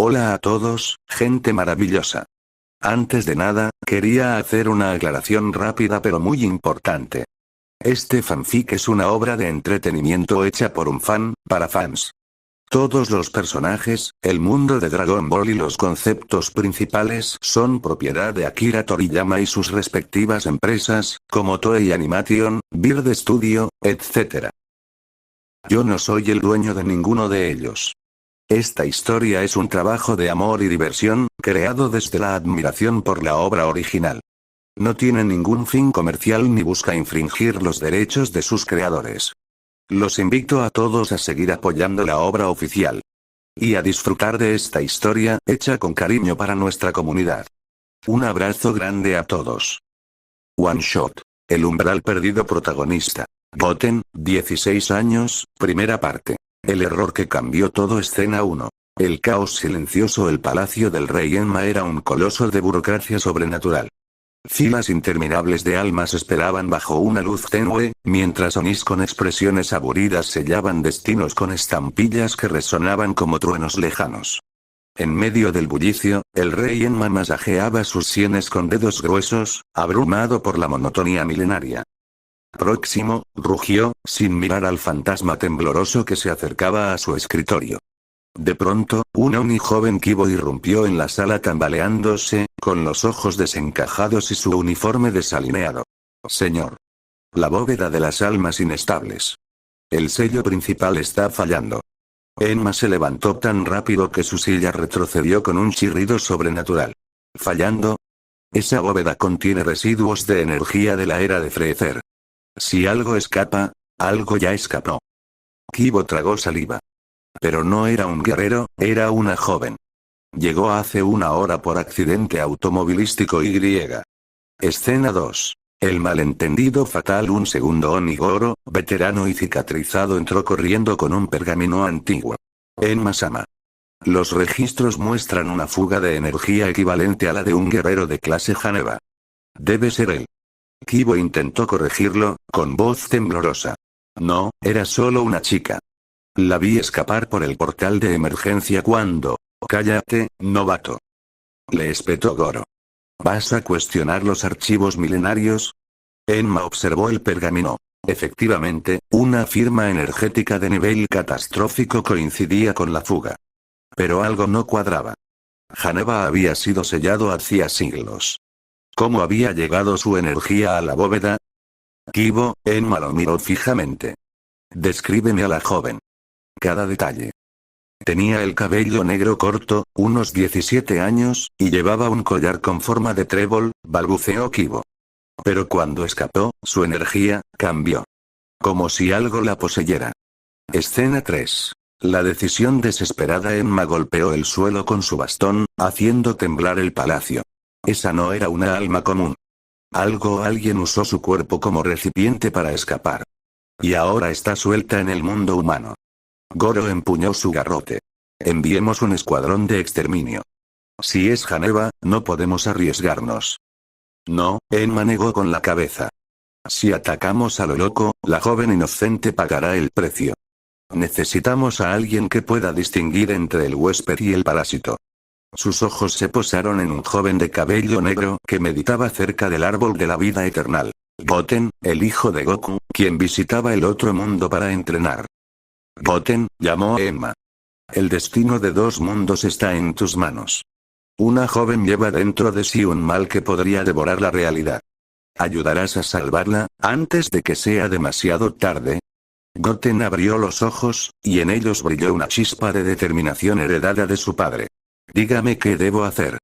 Hola a todos, gente maravillosa. Antes de nada, quería hacer una aclaración rápida pero muy importante. Este fanfic es una obra de entretenimiento hecha por un fan, para fans. Todos los personajes, el mundo de Dragon Ball y los conceptos principales son propiedad de Akira Toriyama y sus respectivas empresas, como Toei Animation, Bird Studio, etc. Yo no soy el dueño de ninguno de ellos. Esta historia es un trabajo de amor y diversión, creado desde la admiración por la obra original. No tiene ningún fin comercial ni busca infringir los derechos de sus creadores. Los invito a todos a seguir apoyando la obra oficial. Y a disfrutar de esta historia, hecha con cariño para nuestra comunidad. Un abrazo grande a todos. One Shot. El umbral perdido protagonista. Goten, 16 años, primera parte. El error que cambió todo escena 1. El caos silencioso. El palacio del rey Enma era un coloso de burocracia sobrenatural. Filas interminables de almas esperaban bajo una luz tenue, mientras onis con expresiones aburridas sellaban destinos con estampillas que resonaban como truenos lejanos. En medio del bullicio, el rey Enma masajeaba sus sienes con dedos gruesos, abrumado por la monotonía milenaria. Próximo, rugió, sin mirar al fantasma tembloroso que se acercaba a su escritorio. De pronto, un Oni joven Kibo irrumpió en la sala tambaleándose, con los ojos desencajados y su uniforme desalineado. Señor. La bóveda de las almas inestables. El sello principal está fallando. Enma se levantó tan rápido que su silla retrocedió con un chirrido sobrenatural. ¿Fallando? Esa bóveda contiene residuos de energía de la era de Freezer. Si algo escapa, algo ya escapó. Kibo tragó saliva. Pero no era un guerrero, era una joven. Llegó hace una hora por accidente automovilístico Y. Escena 2. El malentendido fatal. Un segundo Onigoro, veterano y cicatrizado, entró corriendo con un pergamino antiguo. Enma-sama. Los registros muestran una fuga de energía equivalente a la de un guerrero de clase Haneba. Debe ser él. Kibo intentó corregirlo, con voz temblorosa. No, era solo una chica. La vi escapar por el portal de emergencia cuando... Cállate, novato. Le espetó Goro. ¿Vas a cuestionar los archivos milenarios? Enma observó el pergamino. Efectivamente, una firma energética de nivel catastrófico coincidía con la fuga. Pero algo no cuadraba. Haneba había sido sellado hacía siglos. ¿Cómo había llegado su energía a la bóveda? Kibo, Enma lo miró fijamente. Descríbeme a la joven. Cada detalle. Tenía el cabello negro corto, unos 17 años, y llevaba un collar con forma de trébol, balbuceó Kibo. Pero cuando escapó, su energía cambió. Como si algo la poseyera. Escena 3. La decisión desesperada. Enma golpeó el suelo con su bastón, haciendo temblar el palacio. Esa no era una alma común. Algo o alguien usó su cuerpo como recipiente para escapar. Y ahora está suelta en el mundo humano. Goro empuñó su garrote. Enviemos un escuadrón de exterminio. Si es Haneba, no podemos arriesgarnos. No, Enma negó con la cabeza. Si atacamos a lo loco, la joven inocente pagará el precio. Necesitamos a alguien que pueda distinguir entre el huésped y el parásito. Sus ojos se posaron en un joven de cabello negro que meditaba cerca del árbol de la vida eternal. Goten, el hijo de Goku, quien visitaba el otro mundo para entrenar. Goten, llamó Enma. El destino de dos mundos está en tus manos. Una joven lleva dentro de sí un mal que podría devorar la realidad. ¿Ayudarás a salvarla, antes de que sea demasiado tarde? Goten abrió los ojos, y en ellos brilló una chispa de determinación heredada de su padre. Dígame qué debo hacer.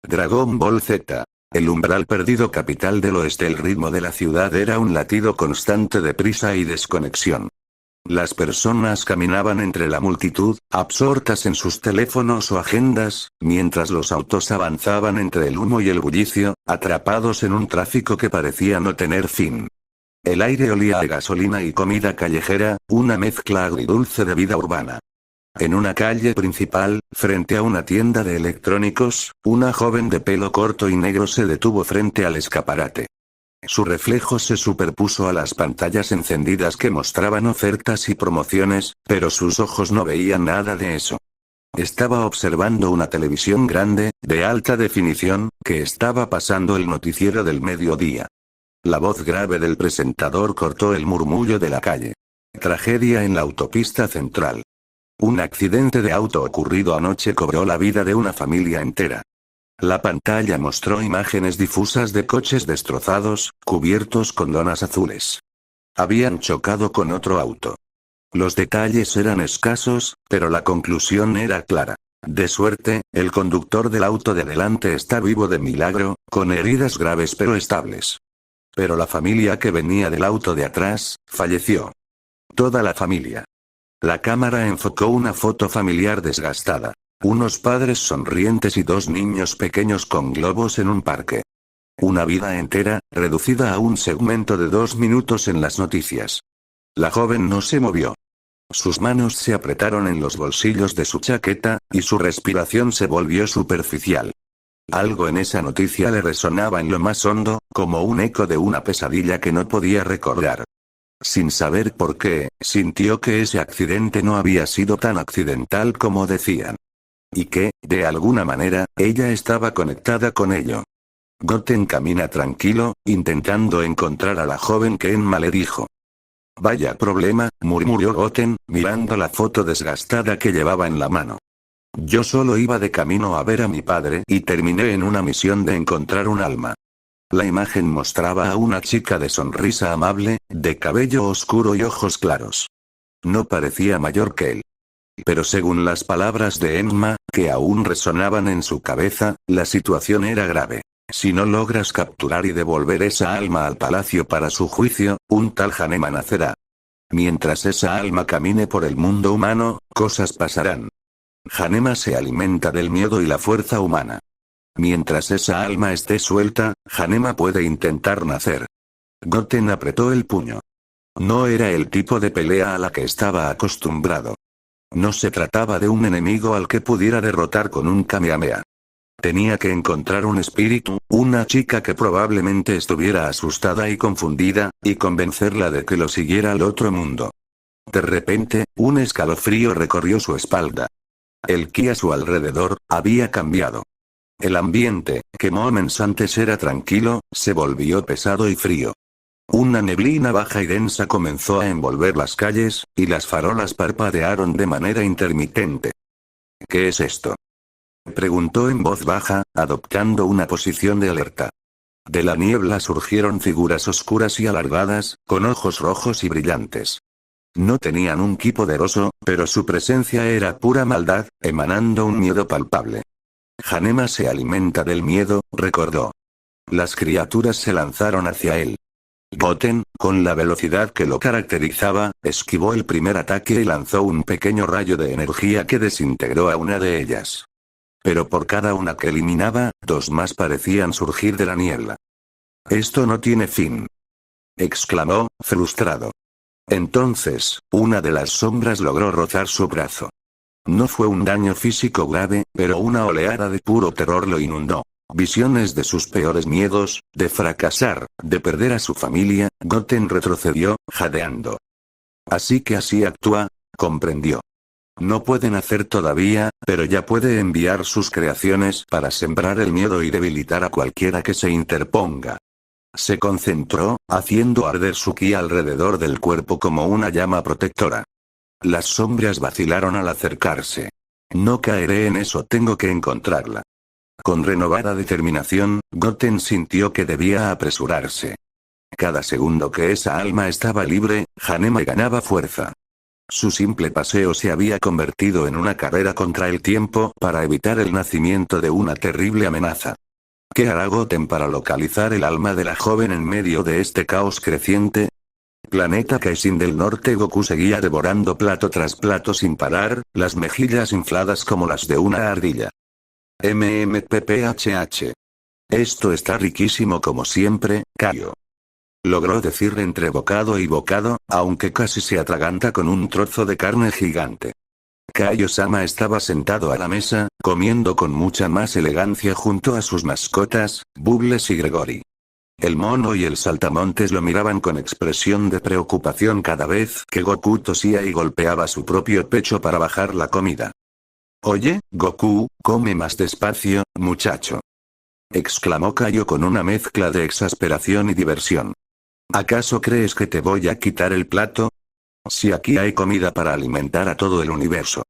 Dragon Ball Z. El umbral perdido. Capital del oeste. El ritmo de la ciudad era un latido constante de prisa y desconexión. Las personas caminaban entre la multitud, absortas en sus teléfonos o agendas, mientras los autos avanzaban entre el humo y el bullicio, atrapados en un tráfico que parecía no tener fin. El aire olía a gasolina y comida callejera, una mezcla agridulce de vida urbana. En una calle principal, frente a una tienda de electrónicos, una joven de pelo corto y negro se detuvo frente al escaparate. Su reflejo se superpuso a las pantallas encendidas que mostraban ofertas y promociones, pero sus ojos no veían nada de eso. Estaba observando una televisión grande, de alta definición, que estaba pasando el noticiero del mediodía. La voz grave del presentador cortó el murmullo de la calle. Tragedia en la autopista central. Un accidente de auto ocurrido anoche cobró la vida de una familia entera. La pantalla mostró imágenes difusas de coches destrozados, cubiertos con lonas azules. Habían chocado con otro auto. Los detalles eran escasos, pero la conclusión era clara. De suerte, el conductor del auto de delante está vivo de milagro, con heridas graves pero estables. Pero la familia que venía del auto de atrás, falleció. Toda la familia. La cámara enfocó una foto familiar desgastada. Unos padres sonrientes y dos niños pequeños con globos en un parque. Una vida entera, reducida a un segmento de 2 minutos en las noticias. La joven no se movió. Sus manos se apretaron en los bolsillos de su chaqueta, y su respiración se volvió superficial. Algo en esa noticia le resonaba en lo más hondo, como un eco de una pesadilla que no podía recordar. Sin saber por qué, sintió que ese accidente no había sido tan accidental como decían. Y que, de alguna manera, ella estaba conectada con ello. Goten camina tranquilo, intentando encontrar a la joven que Emma le dijo. Vaya problema, murmuró Goten, mirando la foto desgastada que llevaba en la mano. Yo solo iba de camino a ver a mi padre y terminé en una misión de encontrar un alma. La imagen mostraba a una chica de sonrisa amable, de cabello oscuro y ojos claros. No parecía mayor que él. Pero según las palabras de Emma, que aún resonaban en su cabeza, la situación era grave. Si no logras capturar y devolver esa alma al palacio para su juicio, un tal Hanema nacerá. Mientras esa alma camine por el mundo humano, cosas pasarán. Hanema se alimenta del miedo y la fuerza humana. Mientras esa alma esté suelta, Hanema puede intentar nacer. Goten apretó el puño. No era el tipo de pelea a la que estaba acostumbrado. No se trataba de un enemigo al que pudiera derrotar con un Kamehameha. Tenía que encontrar un espíritu, una chica que probablemente estuviera asustada y confundida, y convencerla de que lo siguiera al otro mundo. De repente, un escalofrío recorrió su espalda. El ki a su alrededor había cambiado. El ambiente, que momentos antes era tranquilo, se volvió pesado y frío. Una neblina baja y densa comenzó a envolver las calles, y las farolas parpadearon de manera intermitente. ¿Qué es esto?, preguntó en voz baja, adoptando una posición de alerta. De la niebla surgieron figuras oscuras y alargadas, con ojos rojos y brillantes. No tenían un ki poderoso, pero su presencia era pura maldad, emanando un miedo palpable. Hanema se alimenta del miedo, recordó. Las criaturas se lanzaron hacia él. Goten, con la velocidad que lo caracterizaba, esquivó el primer ataque y lanzó un pequeño rayo de energía que desintegró a una de ellas. Pero por cada una que eliminaba, dos más parecían surgir de la niebla. Esto no tiene fin, exclamó, frustrado. Entonces, una de las sombras logró rozar su brazo. No fue un daño físico grave, pero una oleada de puro terror lo inundó. Visiones de sus peores miedos, de fracasar, de perder a su familia. Goten retrocedió, jadeando. Así que así actúa, comprendió. No pueden hacer todavía, pero ya puede enviar sus creaciones para sembrar el miedo y debilitar a cualquiera que se interponga. Se concentró, haciendo arder su ki alrededor del cuerpo como una llama protectora. Las sombras vacilaron al acercarse. No caeré en eso, tengo que encontrarla. Con renovada determinación, Goten sintió que debía apresurarse. Cada segundo que esa alma estaba libre, Hanema ganaba fuerza. Su simple paseo se había convertido en una carrera contra el tiempo para evitar el nacimiento de una terrible amenaza. ¿Qué hará Goten para localizar el alma de la joven en medio de este caos creciente? Planeta Kaizen del Norte. Goku seguía devorando plato tras plato sin parar, las mejillas infladas como las de una ardilla. MMPPHH. Esto está riquísimo como siempre, Kaio. Logró decir entre bocado y bocado, aunque casi se atraganta con un trozo de carne gigante. Kaio-sama estaba sentado a la mesa, comiendo con mucha más elegancia junto a sus mascotas, Bubbles y Gregory. El mono y el saltamontes lo miraban con expresión de preocupación cada vez que Goku tosía y golpeaba su propio pecho para bajar la comida. Oye, Goku, come más despacio, muchacho. Exclamó Kaio con una mezcla de exasperación y diversión. ¿Acaso crees que te voy a quitar el plato? Si aquí hay comida para alimentar a todo el universo.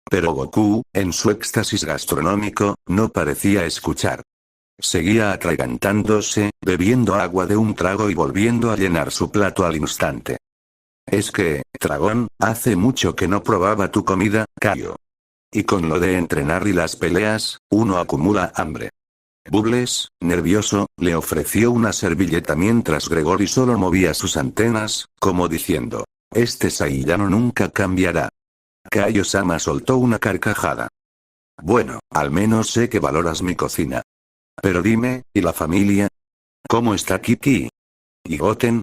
Pero Goku, en su éxtasis gastronómico, no parecía escuchar. Seguía atragantándose, bebiendo agua de un trago y volviendo a llenar su plato al instante. Es que, dragón, hace mucho que no probaba tu comida, Kaio. Y con lo de entrenar y las peleas, uno acumula hambre. Bubbles, nervioso, le ofreció una servilleta mientras Gregory solo movía sus antenas, como diciendo, este Saiyano nunca cambiará. Kaio-sama soltó una carcajada. Bueno, al menos sé que valoras mi cocina. Pero dime, ¿y la familia? ¿Cómo está Kiki? ¿Y Goten?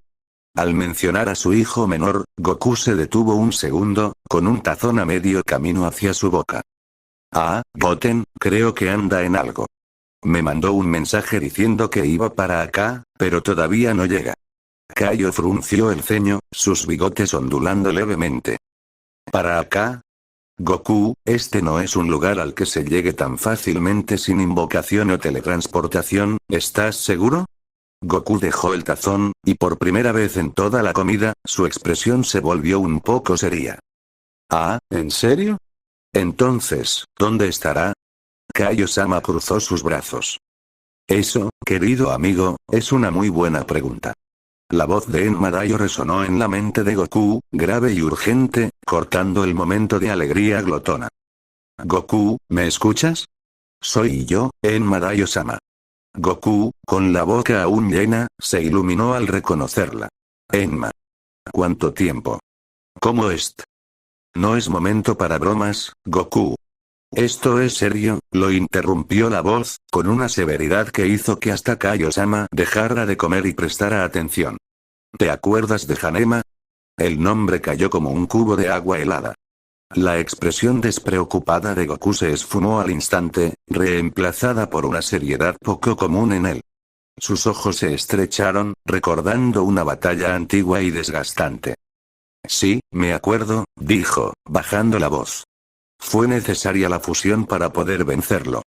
Al mencionar a su hijo menor, Goku se detuvo un segundo, con un tazón a medio camino hacia su boca. Ah, Goten, creo que anda en algo. Me mandó un mensaje diciendo que iba para acá, pero todavía no llega. Kaio frunció el ceño, sus bigotes ondulando levemente. ¿Para acá? Goku, este no es un lugar al que se llegue tan fácilmente sin invocación o teletransportación, ¿estás seguro? Goku dejó el tazón, y por primera vez en toda la comida, su expresión se volvió un poco seria. Ah, ¿en serio? Entonces, ¿dónde estará? Kaio-sama cruzó sus brazos. Eso, querido amigo, es una muy buena pregunta. La voz de Enma-Daioh resonó en la mente de Goku, grave y urgente, cortando el momento de alegría glotona. Goku, ¿me escuchas? Soy yo, Enma-Daioh-sama. Goku, con la boca aún llena, se iluminó al reconocerla. Enma. ¿Cuánto tiempo? ¿Cómo est? No es momento para bromas, Goku. Esto es serio, lo interrumpió la voz, con una severidad que hizo que hasta Kaio-sama dejara de comer y prestara atención. ¿Te acuerdas de Hanema? El nombre cayó como un cubo de agua helada. La expresión despreocupada de Goku se esfumó al instante, reemplazada por una seriedad poco común en él. Sus ojos se estrecharon, recordando una batalla antigua y desgastante. Sí, me acuerdo, dijo, bajando la voz. Fue necesaria la fusión para poder vencerlo.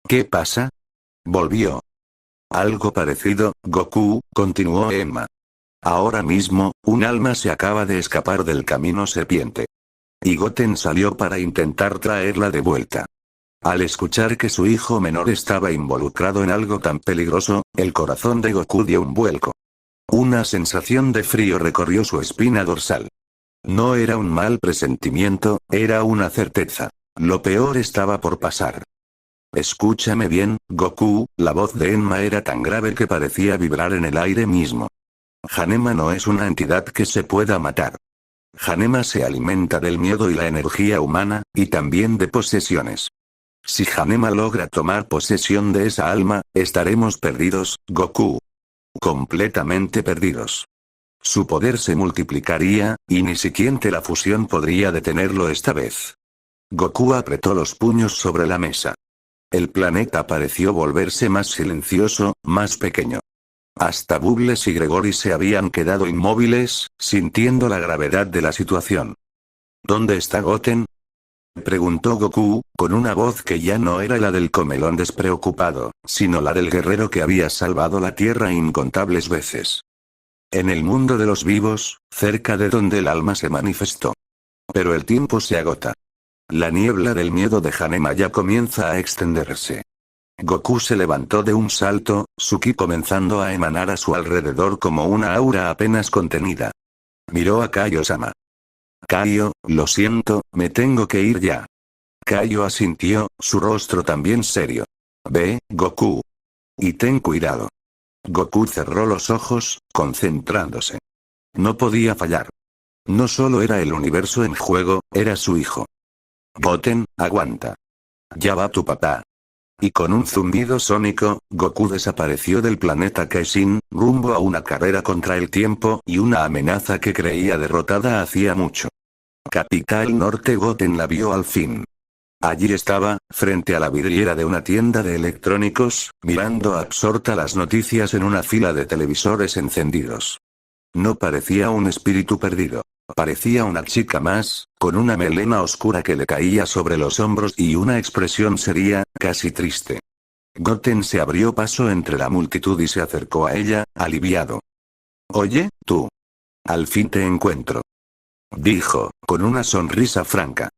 ¿Qué pasa? Volvió. Algo parecido, Goku, continuó Emma. Ahora mismo, un alma se acaba de escapar del camino serpiente. Y Goten salió para intentar traerla de vuelta. Al escuchar que su hijo menor estaba involucrado en algo tan peligroso, el corazón de Goku dio un vuelco. Una sensación de frío recorrió su espina dorsal. No era un mal presentimiento, era una certeza. Lo peor estaba por pasar. Escúchame bien, Goku, la voz de Enma era tan grave que parecía vibrar en el aire mismo. Hanema no es una entidad que se pueda matar. Hanema se alimenta del miedo y la energía humana, y también de posesiones. Si Hanema logra tomar posesión de esa alma, estaremos perdidos, Goku. Completamente perdidos. Su poder se multiplicaría, y ni siquiera la fusión podría detenerlo esta vez. Goku apretó los puños sobre la mesa. El planeta pareció volverse más silencioso, más pequeño. Hasta Bubbles y Gregory se habían quedado inmóviles, sintiendo la gravedad de la situación. ¿Dónde está Goten? Preguntó Goku, con una voz que ya no era la del comelón despreocupado, sino la del guerrero que había salvado la Tierra incontables veces. En el mundo de los vivos, cerca de donde el alma se manifestó. Pero el tiempo se agota. La niebla del miedo de Hanema ya comienza a extenderse. Goku se levantó de un salto, su ki comenzando a emanar a su alrededor como una aura apenas contenida. Miró a Kaio-sama. Kaio, lo siento, me tengo que ir ya. Kaio asintió, su rostro también serio. Ve, Goku. Y ten cuidado. Goku cerró los ojos, concentrándose. No podía fallar. No solo era el universo en juego, era su hijo. Goten, aguanta. Ya va tu papá. Y con un zumbido sónico, Goku desapareció del planeta Kaisin, rumbo a una carrera contra el tiempo y una amenaza que creía derrotada hacía mucho. Capital Norte. Goten la vio al fin. Allí estaba, frente a la vidriera de una tienda de electrónicos, mirando absorta las noticias en una fila de televisores encendidos. No parecía un espíritu perdido. Parecía una chica más, con una melena oscura que le caía sobre los hombros y una expresión seria, casi triste. Goten se abrió paso entre la multitud y se acercó a ella, aliviado. «Oye, tú. Al fin te encuentro», dijo, con una sonrisa franca.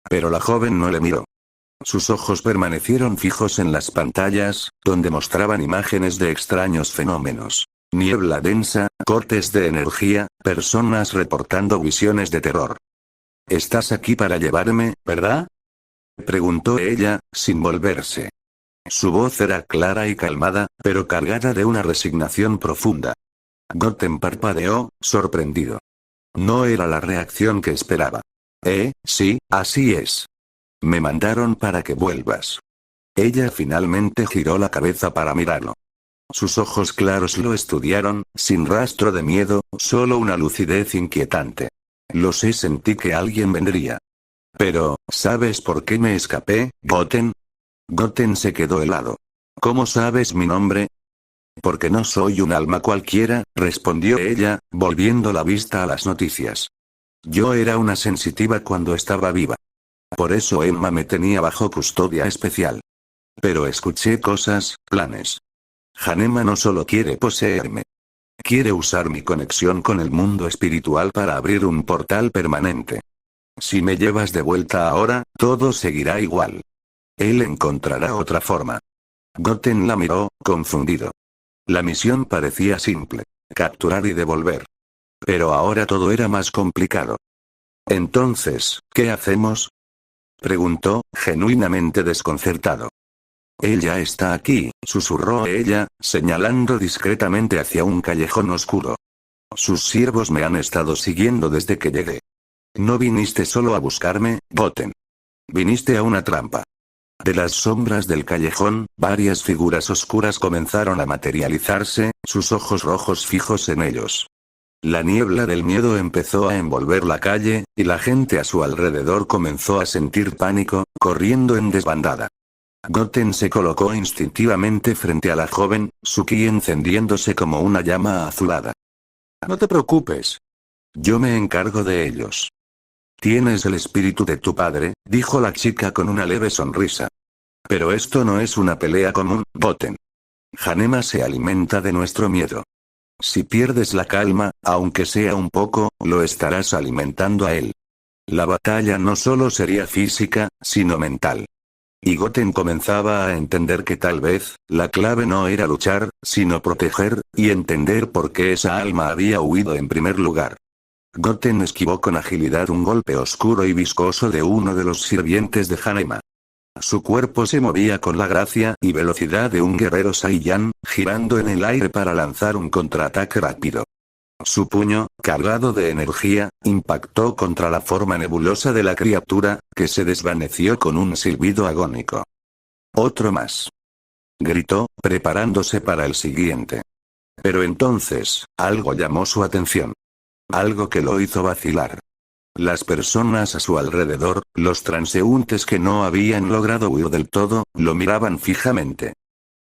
Pero la joven no le miró. Sus ojos permanecieron fijos en las pantallas, donde mostraban imágenes de extraños fenómenos. Niebla densa, cortes de energía, personas reportando visiones de terror. «Estás aquí para llevarme, ¿verdad?», preguntó ella, sin volverse. Su voz era clara y calmada, pero cargada de una resignación profunda. Goten parpadeó, sorprendido. No era la reacción que esperaba. Sí, así es. Me mandaron para que vuelvas. Ella finalmente giró la cabeza para mirarlo. Sus ojos claros lo estudiaron, sin rastro de miedo, solo una lucidez inquietante. Lo sé, sentí que alguien vendría. Pero, ¿sabes por qué me escapé, Goten? Goten se quedó helado. ¿Cómo sabes mi nombre? Porque no soy un alma cualquiera, respondió ella, volviendo la vista a las noticias. Yo era una sensitiva cuando estaba viva. Por eso Emma me tenía bajo custodia especial. Pero escuché cosas, planes. Hanema no solo quiere poseerme. Quiere usar mi conexión con el mundo espiritual para abrir un portal permanente. Si me llevas de vuelta ahora, todo seguirá igual. Él encontrará otra forma. Goten la miró, confundido. La misión parecía simple. Capturar y devolver. Pero ahora todo era más complicado. Entonces, ¿qué hacemos?, preguntó, genuinamente desconcertado. Ella está aquí, susurró ella, señalando discretamente hacia un callejón oscuro. Sus siervos me han estado siguiendo desde que llegué. No viniste solo a buscarme, Goten. Viniste a una trampa. De las sombras del callejón, varias figuras oscuras comenzaron a materializarse, sus ojos rojos fijos en ellos. La niebla del miedo empezó a envolver la calle, y la gente a su alrededor comenzó a sentir pánico, corriendo en desbandada. Goten se colocó instintivamente frente a la joven, su ki encendiéndose como una llama azulada. No te preocupes. Yo me encargo de ellos. Tienes el espíritu de tu padre, dijo la chica con una leve sonrisa. Pero esto no es una pelea común, Goten. Hanema se alimenta de nuestro miedo. Si pierdes la calma, aunque sea un poco, lo estarás alimentando a él. La batalla no solo sería física, sino mental. Y Goten comenzaba a entender que tal vez, la clave no era luchar, sino proteger, y entender por qué esa alma había huido en primer lugar. Goten esquivó con agilidad un golpe oscuro y viscoso de uno de los sirvientes de Hanema. Su cuerpo se movía con la gracia y velocidad de un guerrero Saiyan, girando en el aire para lanzar un contraataque rápido. Su puño, cargado de energía, impactó contra la forma nebulosa de la criatura, que se desvaneció con un silbido agónico. Otro más. Gritó, preparándose para el siguiente. Pero entonces, algo llamó su atención. Algo que lo hizo vacilar. Las personas a su alrededor, los transeúntes que no habían logrado huir del todo, lo miraban fijamente.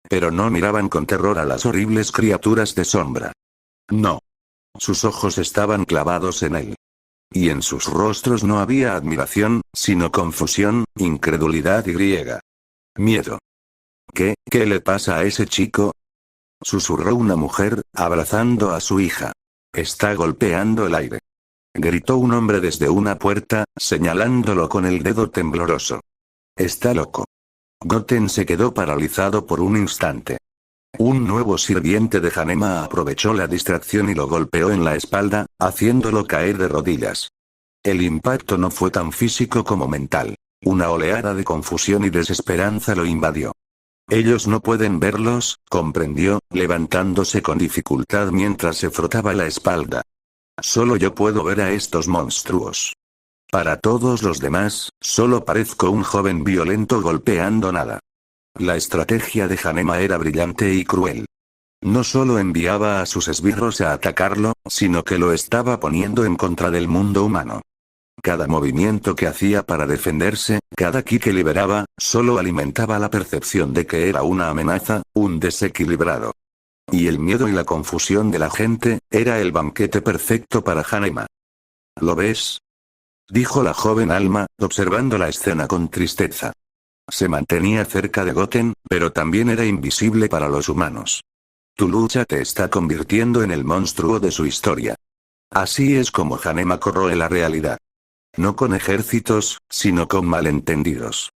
Pero no miraban con terror a las horribles criaturas de sombra. No. Sus ojos estaban clavados en él. Y en sus rostros no había admiración, sino confusión, incredulidad y griega. Miedo. ¿Qué le pasa a ese chico?, susurró una mujer, abrazando a su hija. Está golpeando el aire. Gritó un hombre desde una puerta, señalándolo con el dedo tembloroso. Está loco. Goten se quedó paralizado por un instante. Un nuevo sirviente de Hanema aprovechó la distracción y lo golpeó en la espalda, haciéndolo caer de rodillas. El impacto no fue tan físico como mental. Una oleada de confusión y desesperanza lo invadió. Ellos no pueden verlos, comprendió, levantándose con dificultad mientras se frotaba la espalda. Solo yo puedo ver a estos monstruos. Para todos los demás, solo parezco un joven violento golpeando nada. La estrategia de Hanema era brillante y cruel. No solo enviaba a sus esbirros a atacarlo, sino que lo estaba poniendo en contra del mundo humano. Cada movimiento que hacía para defenderse, cada ki que liberaba, solo alimentaba la percepción de que era una amenaza, un desequilibrado. Y el miedo y la confusión de la gente, era el banquete perfecto para Hanema. ¿Lo ves? Dijo la joven Alma, observando la escena con tristeza. Se mantenía cerca de Goten, pero también era invisible para los humanos. Tu lucha te está convirtiendo en el monstruo de su historia. Así es como Hanema corroe la realidad. No con ejércitos, sino con malentendidos.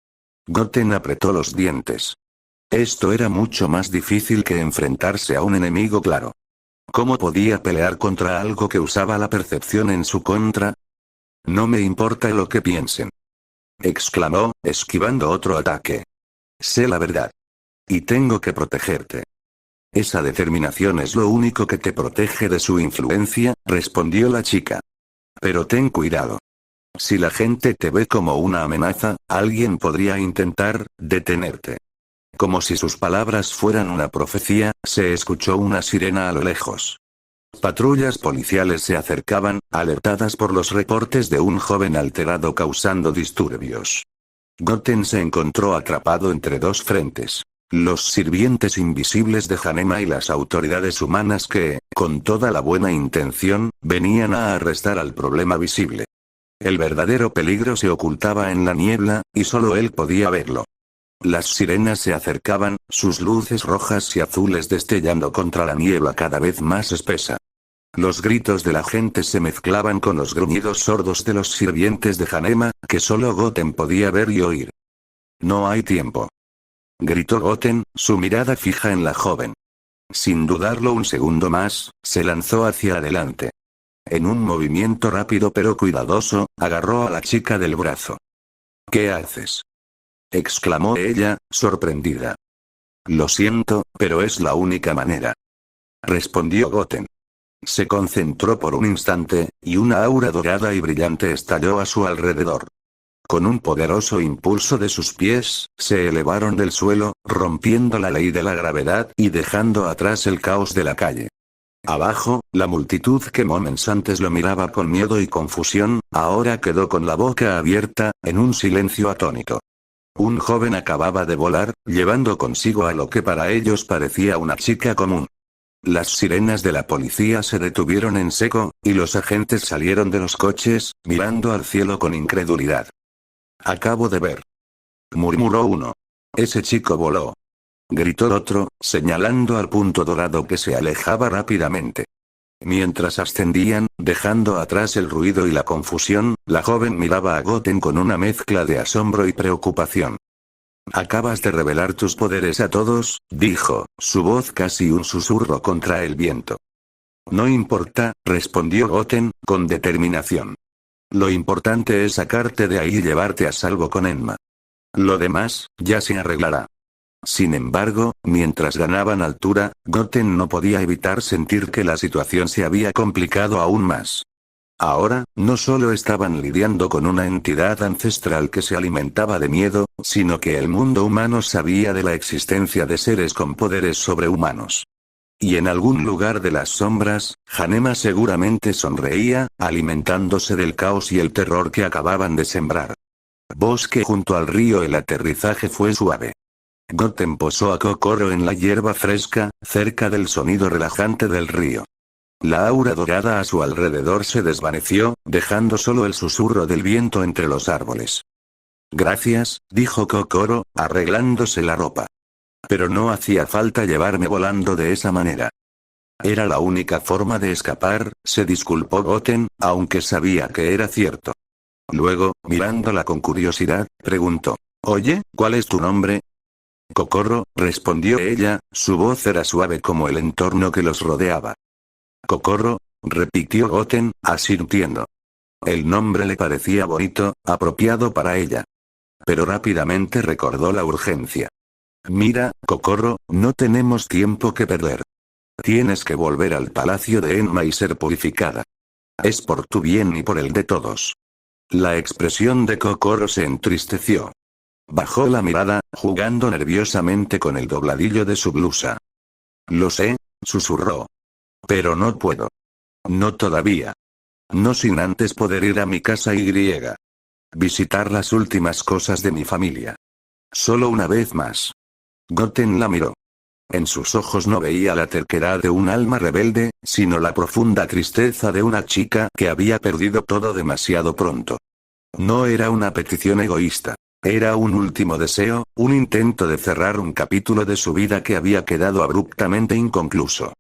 Goten apretó los dientes. Esto era mucho más difícil que enfrentarse a un enemigo claro. ¿Cómo podía pelear contra algo que usaba la percepción en su contra? No me importa lo que piensen. Exclamó, esquivando otro ataque. Sé la verdad. Y tengo que protegerte. Esa determinación es lo único que te protege de su influencia, respondió la chica. Pero ten cuidado. Si la gente te ve como una amenaza, alguien podría intentar detenerte. Como si sus palabras fueran una profecía, se escuchó una sirena a lo lejos. Patrullas policiales se acercaban, alertadas por los reportes de un joven alterado causando disturbios. Goten se encontró atrapado entre dos frentes. Los sirvientes invisibles de Hanema y las autoridades humanas que, con toda la buena intención, venían a arrestar al problema visible. El verdadero peligro se ocultaba en la niebla, y solo él podía verlo. Las sirenas se acercaban, sus luces rojas y azules destellando contra la niebla cada vez más espesa. Los gritos de la gente se mezclaban con los gruñidos sordos de los sirvientes de Hanema, que solo Goten podía ver y oír. No hay tiempo. Gritó Goten, su mirada fija en la joven. Sin dudarlo un segundo más, se lanzó hacia adelante. En un movimiento rápido pero cuidadoso, agarró a la chica del brazo. ¿Qué haces? Exclamó ella, sorprendida. Lo siento, pero es la única manera. Respondió Goten. Se concentró por un instante, y una aura dorada y brillante estalló a su alrededor. Con un poderoso impulso de sus pies, se elevaron del suelo, rompiendo la ley de la gravedad y dejando atrás el caos de la calle. Abajo, la multitud que momentos antes lo miraba con miedo y confusión, ahora quedó con la boca abierta, en un silencio atónito. Un joven acababa de volar, llevando consigo a lo que para ellos parecía una chica común. Las sirenas de la policía se detuvieron en seco, y los agentes salieron de los coches, mirando al cielo con incredulidad. Acabo de ver. Murmuró uno. Ese chico voló. Gritó otro, señalando al punto dorado que se alejaba rápidamente. Mientras ascendían, dejando atrás el ruido y la confusión, la joven miraba a Goten con una mezcla de asombro y preocupación. Acabas de revelar tus poderes a todos, dijo, su voz casi un susurro contra el viento. No importa, respondió Goten, con determinación. Lo importante es sacarte de ahí y llevarte a salvo con Enma. Lo demás, ya se arreglará. Sin embargo, mientras ganaban altura, Goten no podía evitar sentir que la situación se había complicado aún más. Ahora, no solo estaban lidiando con una entidad ancestral que se alimentaba de miedo, sino que el mundo humano sabía de la existencia de seres con poderes sobrehumanos. Y en algún lugar de las sombras, Hanema seguramente sonreía, alimentándose del caos y el terror que acababan de sembrar. Bosque junto al río. El aterrizaje fue suave. Goten posó a Kokoro en la hierba fresca, cerca del sonido relajante del río. La aura dorada a su alrededor se desvaneció, dejando solo el susurro del viento entre los árboles. Gracias, dijo Kokoro, arreglándose la ropa. Pero no hacía falta llevarme volando de esa manera. Era la única forma de escapar, se disculpó Goten, aunque sabía que era cierto. Luego, mirándola con curiosidad, preguntó. Oye, ¿cuál es tu nombre? Kokoro, respondió ella, su voz era suave como el entorno que los rodeaba. Kokoro, repitió Goten, asintiendo. El nombre le parecía bonito, apropiado para ella. Pero rápidamente recordó la urgencia. Mira, Kokoro, no tenemos tiempo que perder. Tienes que volver al palacio de Enma y ser purificada. Es por tu bien y por el de todos. La expresión de Kokoro se entristeció. Bajó la mirada, jugando nerviosamente con el dobladillo de su blusa. Lo sé, susurró. Pero no puedo. No todavía. No sin antes poder ir a mi casa y visitar las últimas cosas de mi familia. Solo una vez más. Goten la miró. En sus ojos no veía la terquedad de un alma rebelde, sino la profunda tristeza de una chica que había perdido todo demasiado pronto. No era una petición egoísta. Era un último deseo, un intento de cerrar un capítulo de su vida que había quedado abruptamente inconcluso.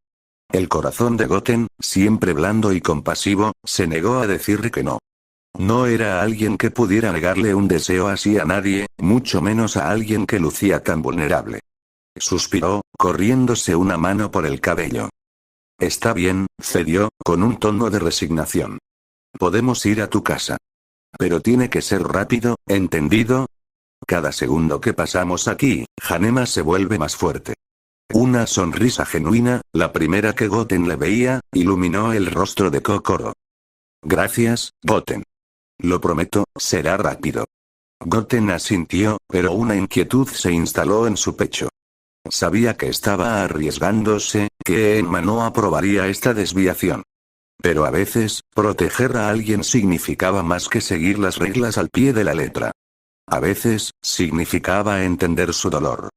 El corazón de Goten, siempre blando y compasivo, se negó a decirle que no. No era alguien que pudiera negarle un deseo así a nadie, mucho menos a alguien que lucía tan vulnerable. Suspiró, corriéndose una mano por el cabello. Está bien, cedió, con un tono de resignación. Podemos ir a tu casa. Pero tiene que ser rápido, ¿entendido? Cada segundo que pasamos aquí, Hanema se vuelve más fuerte. Una sonrisa genuina, la primera que Goten le veía, iluminó el rostro de Kokoro. Gracias, Goten. Lo prometo, será rápido. Goten asintió, pero una inquietud se instaló en su pecho. Sabía que estaba arriesgándose, que Enma no aprobaría esta desviación. Pero a veces, proteger a alguien significaba más que seguir las reglas al pie de la letra. A veces, significaba entender su dolor.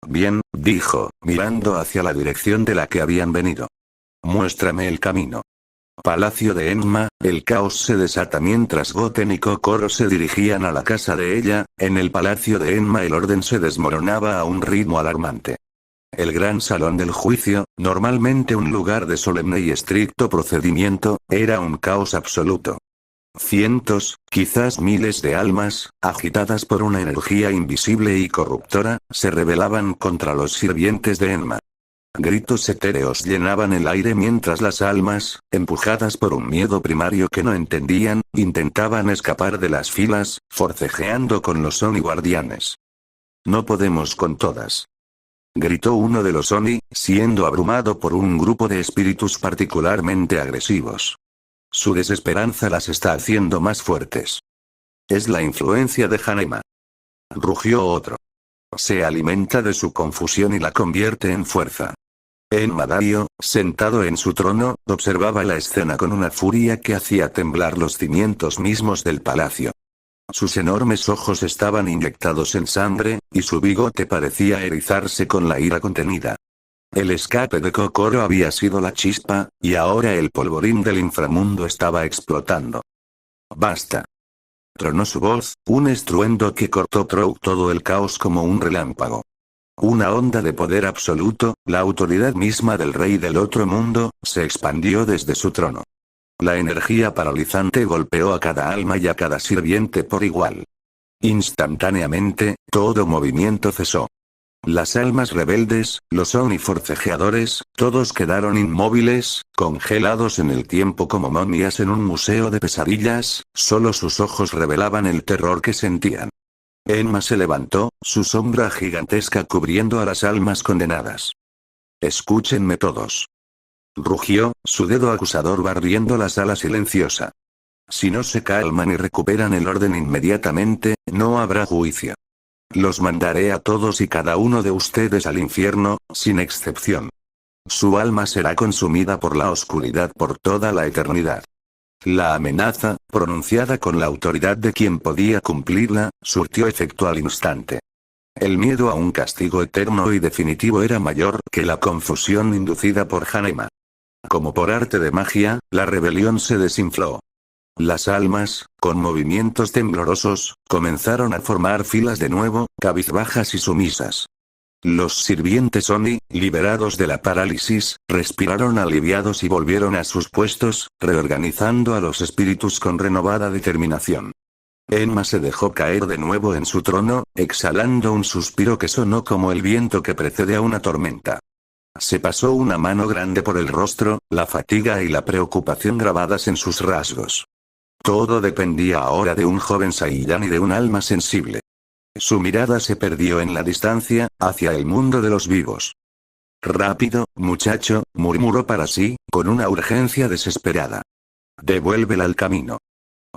Bien, dijo, mirando hacia la dirección de la que habían venido. Muéstrame el camino. Palacio de Enma, el caos se desata mientras Goten y Kokoro se dirigían a la casa de ella. En el palacio de Enma el orden se desmoronaba a un ritmo alarmante. El gran salón del juicio, normalmente un lugar de solemne y estricto procedimiento, era un caos absoluto. Cientos, quizás miles de almas, agitadas por una energía invisible y corruptora, se rebelaban contra los sirvientes de Enma. Gritos etéreos llenaban el aire mientras las almas, empujadas por un miedo primario que no entendían, intentaban escapar de las filas, forcejeando con los Oni guardianes. No podemos con todas. Gritó uno de los Oni, siendo abrumado por un grupo de espíritus particularmente agresivos. Su desesperanza las está haciendo más fuertes. Es la influencia de Hanema. Rugió otro. Se alimenta de su confusión y la convierte en fuerza. Enma Dario, sentado en su trono, observaba la escena con una furia que hacía temblar los cimientos mismos del palacio. Sus enormes ojos estaban inyectados en sangre, y su bigote parecía erizarse con la ira contenida. El escape de Kokoro había sido la chispa, y ahora el polvorín del inframundo estaba explotando. ¡Basta! Tronó su voz, un estruendo que cortó todo el caos como un relámpago. Una onda de poder absoluto, la autoridad misma del rey del otro mundo, se expandió desde su trono. La energía paralizante golpeó a cada alma y a cada sirviente por igual. Instantáneamente, todo movimiento cesó. Las almas rebeldes, los Oni forcejeadores, todos quedaron inmóviles, congelados en el tiempo como momias en un museo de pesadillas, solo sus ojos revelaban el terror que sentían. Enma se levantó, su sombra gigantesca cubriendo a las almas condenadas. Escúchenme todos. Rugió, su dedo acusador barriendo la sala silenciosa. Si no se calman y recuperan el orden inmediatamente, no habrá juicio. Los mandaré a todos y cada uno de ustedes al infierno, sin excepción. Su alma será consumida por la oscuridad por toda la eternidad. La amenaza, pronunciada con la autoridad de quien podía cumplirla, surtió efecto al instante. El miedo a un castigo eterno y definitivo era mayor que la confusión inducida por Hanema. Como por arte de magia, la rebelión se desinfló. Las almas, con movimientos temblorosos, comenzaron a formar filas de nuevo, cabizbajas y sumisas. Los sirvientes Oni, liberados de la parálisis, respiraron aliviados y volvieron a sus puestos, reorganizando a los espíritus con renovada determinación. Enma se dejó caer de nuevo en su trono, exhalando un suspiro que sonó como el viento que precede a una tormenta. Se pasó una mano grande por el rostro, la fatiga y la preocupación grabadas en sus rasgos. Todo dependía ahora de un joven Saiyan y de un alma sensible. Su mirada se perdió en la distancia, hacia el mundo de los vivos. Rápido, muchacho, murmuró para sí, con una urgencia desesperada. Devuélvela al camino.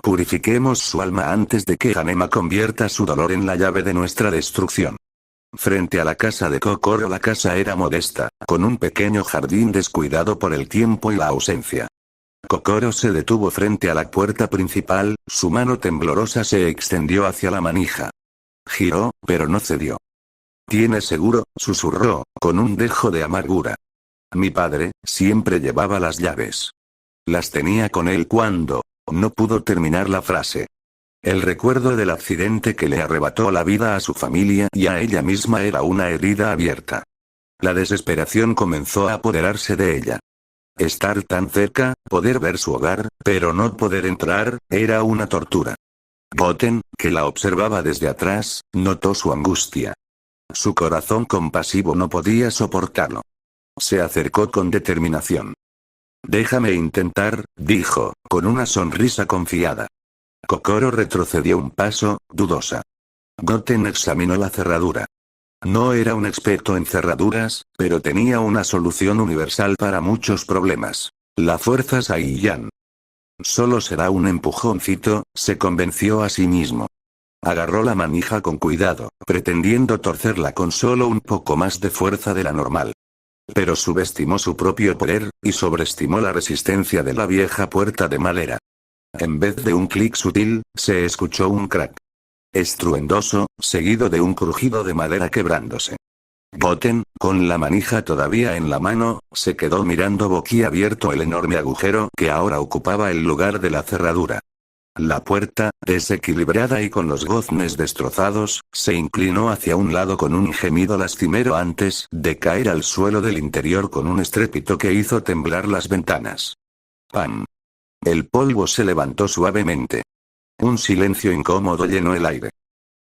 Purifiquemos su alma antes de que Hanema convierta su dolor en la llave de nuestra destrucción. Frente a la casa de Kokoro la casa era modesta, con un pequeño jardín descuidado por el tiempo y la ausencia. Kokoro se detuvo frente a la puerta principal, su mano temblorosa se extendió hacia la manija. Giró, pero no cedió. Tiene seguro, susurró, con un dejo de amargura. Mi padre, siempre llevaba las llaves. Las tenía con él cuando... No pudo terminar la frase. El recuerdo del accidente que le arrebató la vida a su familia y a ella misma era una herida abierta. La desesperación comenzó a apoderarse de ella. Estar tan cerca, poder ver su hogar, pero no poder entrar, era una tortura. Goten, que la observaba desde atrás, notó su angustia. Su corazón compasivo no podía soportarlo. Se acercó con determinación. Déjame intentar, dijo, con una sonrisa confiada. Kokoro retrocedió un paso, dudosa. Goten examinó la cerradura. No era un experto en cerraduras, pero tenía una solución universal para muchos problemas. La fuerza Saiyan. Solo será un empujoncito, se convenció a sí mismo. Agarró la manija con cuidado, pretendiendo torcerla con solo un poco más de fuerza de la normal. Pero subestimó su propio poder, y sobreestimó la resistencia de la vieja puerta de madera. En vez de un clic sutil, se escuchó un crack estruendoso, seguido de un crujido de madera quebrándose. Goten, con la manija todavía en la mano, se quedó mirando boquiabierto el enorme agujero que ahora ocupaba el lugar de la cerradura. La puerta, desequilibrada y con los goznes destrozados, se inclinó hacia un lado con un gemido lastimero antes de caer al suelo del interior con un estrépito que hizo temblar las ventanas. ¡Pam! El polvo se levantó suavemente. Un silencio incómodo llenó el aire.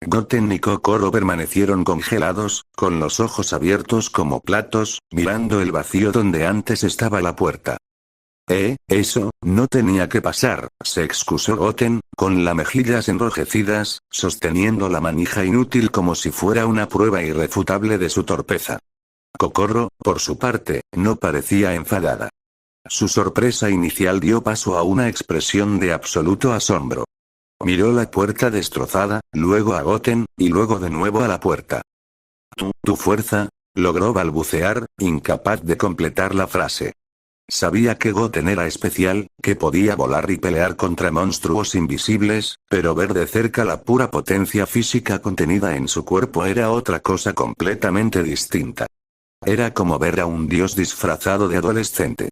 Goten y Kokoro permanecieron congelados, con los ojos abiertos como platos, mirando el vacío donde antes estaba la puerta. Eso, no tenía que pasar, se excusó Goten, con las mejillas enrojecidas, sosteniendo la manija inútil como si fuera una prueba irrefutable de su torpeza. Kokoro, por su parte, no parecía enfadada. Su sorpresa inicial dio paso a una expresión de absoluto asombro. Miró la puerta destrozada, luego a Goten, y luego de nuevo a la puerta. Tu fuerza, logró balbucear, incapaz de completar la frase. Sabía que Goten era especial, que podía volar y pelear contra monstruos invisibles, pero ver de cerca la pura potencia física contenida en su cuerpo era otra cosa completamente distinta. Era como ver a un dios disfrazado de adolescente.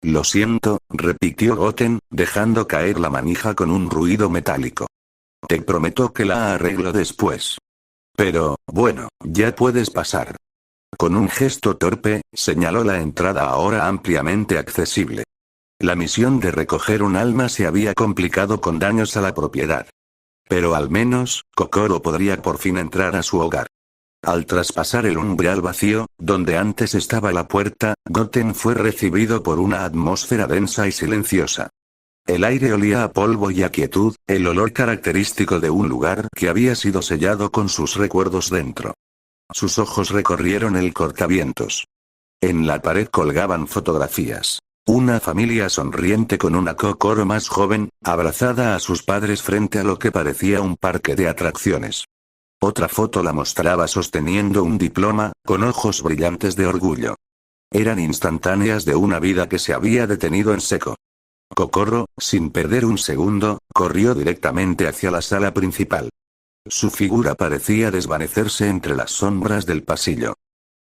Lo siento, repitió Goten, dejando caer la manija con un ruido metálico. Te prometo que la arreglo después. Pero, bueno, ya puedes pasar. Con un gesto torpe, señaló la entrada ahora ampliamente accesible. La misión de recoger un alma se había complicado con daños a la propiedad. Pero al menos, Kokoro podría por fin entrar a su hogar. Al traspasar el umbral vacío, donde antes estaba la puerta, Goten fue recibido por una atmósfera densa y silenciosa. El aire olía a polvo y a quietud, el olor característico de un lugar que había sido sellado con sus recuerdos dentro. Sus ojos recorrieron el cortavientos. En la pared colgaban fotografías. Una familia sonriente con una Kokoro más joven, abrazada a sus padres frente a lo que parecía un parque de atracciones. Otra foto la mostraba sosteniendo un diploma, con ojos brillantes de orgullo. Eran instantáneas de una vida que se había detenido en seco. Kokoro, sin perder un segundo, corrió directamente hacia la sala principal. Su figura parecía desvanecerse entre las sombras del pasillo.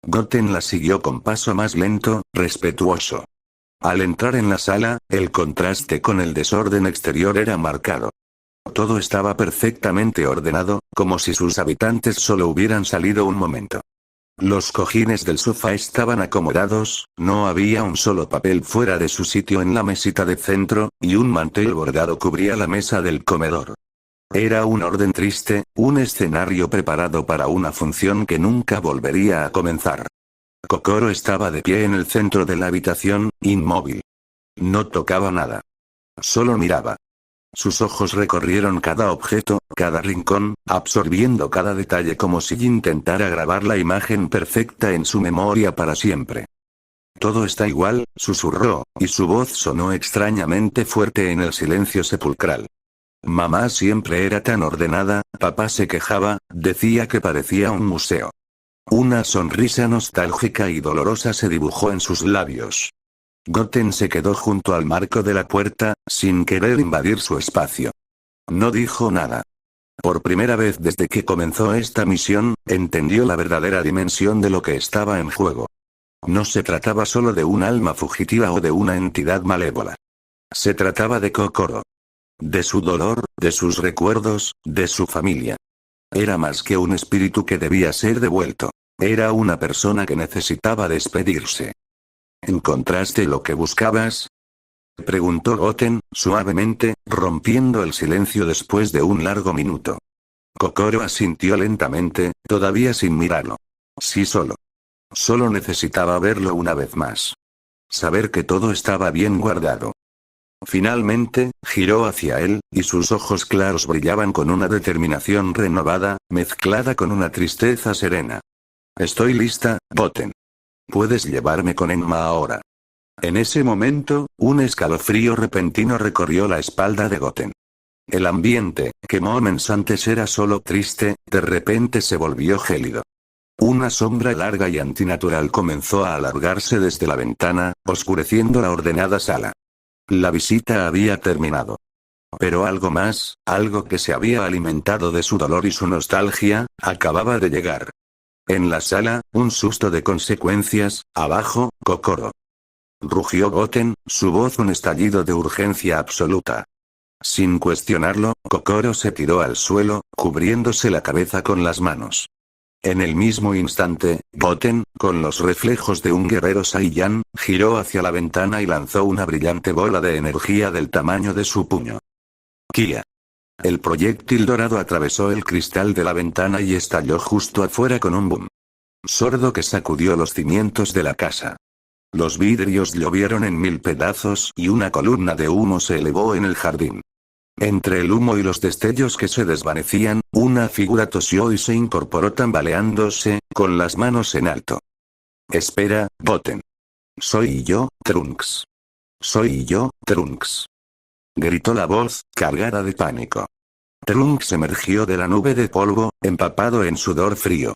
Goten la siguió con paso más lento, respetuoso. Al entrar en la sala, el contraste con el desorden exterior era marcado. Todo estaba perfectamente ordenado, como si sus habitantes solo hubieran salido un momento. Los cojines del sofá estaban acomodados, no había un solo papel fuera de su sitio en la mesita de centro, y un mantel bordado cubría la mesa del comedor. Era un orden triste, un escenario preparado para una función que nunca volvería a comenzar. Kokoro estaba de pie en el centro de la habitación, inmóvil. No tocaba nada. Solo miraba. Sus ojos recorrieron cada objeto, cada rincón, absorbiendo cada detalle como si intentara grabar la imagen perfecta en su memoria para siempre. Todo está igual, susurró, y su voz sonó extrañamente fuerte en el silencio sepulcral. Mamá siempre era tan ordenada, papá se quejaba, decía que parecía un museo. Una sonrisa nostálgica y dolorosa se dibujó en sus labios. Goten se quedó junto al marco de la puerta, sin querer invadir su espacio. No dijo nada. Por primera vez desde que comenzó esta misión, entendió la verdadera dimensión de lo que estaba en juego. No se trataba solo de un alma fugitiva o de una entidad malévola. Se trataba de Kokoro. De su dolor, de sus recuerdos, de su familia. Era más que un espíritu que debía ser devuelto. Era una persona que necesitaba despedirse. ¿Encontraste lo que buscabas? Preguntó Goten, suavemente, rompiendo el silencio después de un largo minuto. Kokoro asintió lentamente, todavía sin mirarlo. Sí, solo. Solo necesitaba verlo una vez más. Saber que todo estaba bien guardado. Finalmente, giró hacia él, y sus ojos claros brillaban con una determinación renovada, mezclada con una tristeza serena. Estoy lista, Goten. Puedes llevarme con Enma ahora. En ese momento, un escalofrío repentino recorrió la espalda de Goten. El ambiente, que moments antes era solo triste, de repente se volvió gélido. Una sombra larga y antinatural comenzó a alargarse desde la ventana, oscureciendo la ordenada sala. La visita había terminado. Pero algo más, algo que se había alimentado de su dolor y su nostalgia, acababa de llegar. En la sala, un susto de consecuencias, abajo, Kokoro. Rugió Goten, su voz un estallido de urgencia absoluta. Sin cuestionarlo, Kokoro se tiró al suelo, cubriéndose la cabeza con las manos. En el mismo instante, Goten, con los reflejos de un guerrero Saiyan, giró hacia la ventana y lanzó una brillante bola de energía del tamaño de su puño. Kia. El proyectil dorado atravesó el cristal de la ventana y estalló justo afuera con un boom sordo que sacudió los cimientos de la casa. Los vidrios llovieron en 1000 pedazos y una columna de humo se elevó en el jardín. Entre el humo y los destellos que se desvanecían, una figura tosió y se incorporó tambaleándose, con las manos en alto. Espera, Goten. Soy yo, Trunks. Soy yo, Trunks. Gritó la voz, cargada de pánico. Trunks emergió de la nube de polvo, empapado en sudor frío.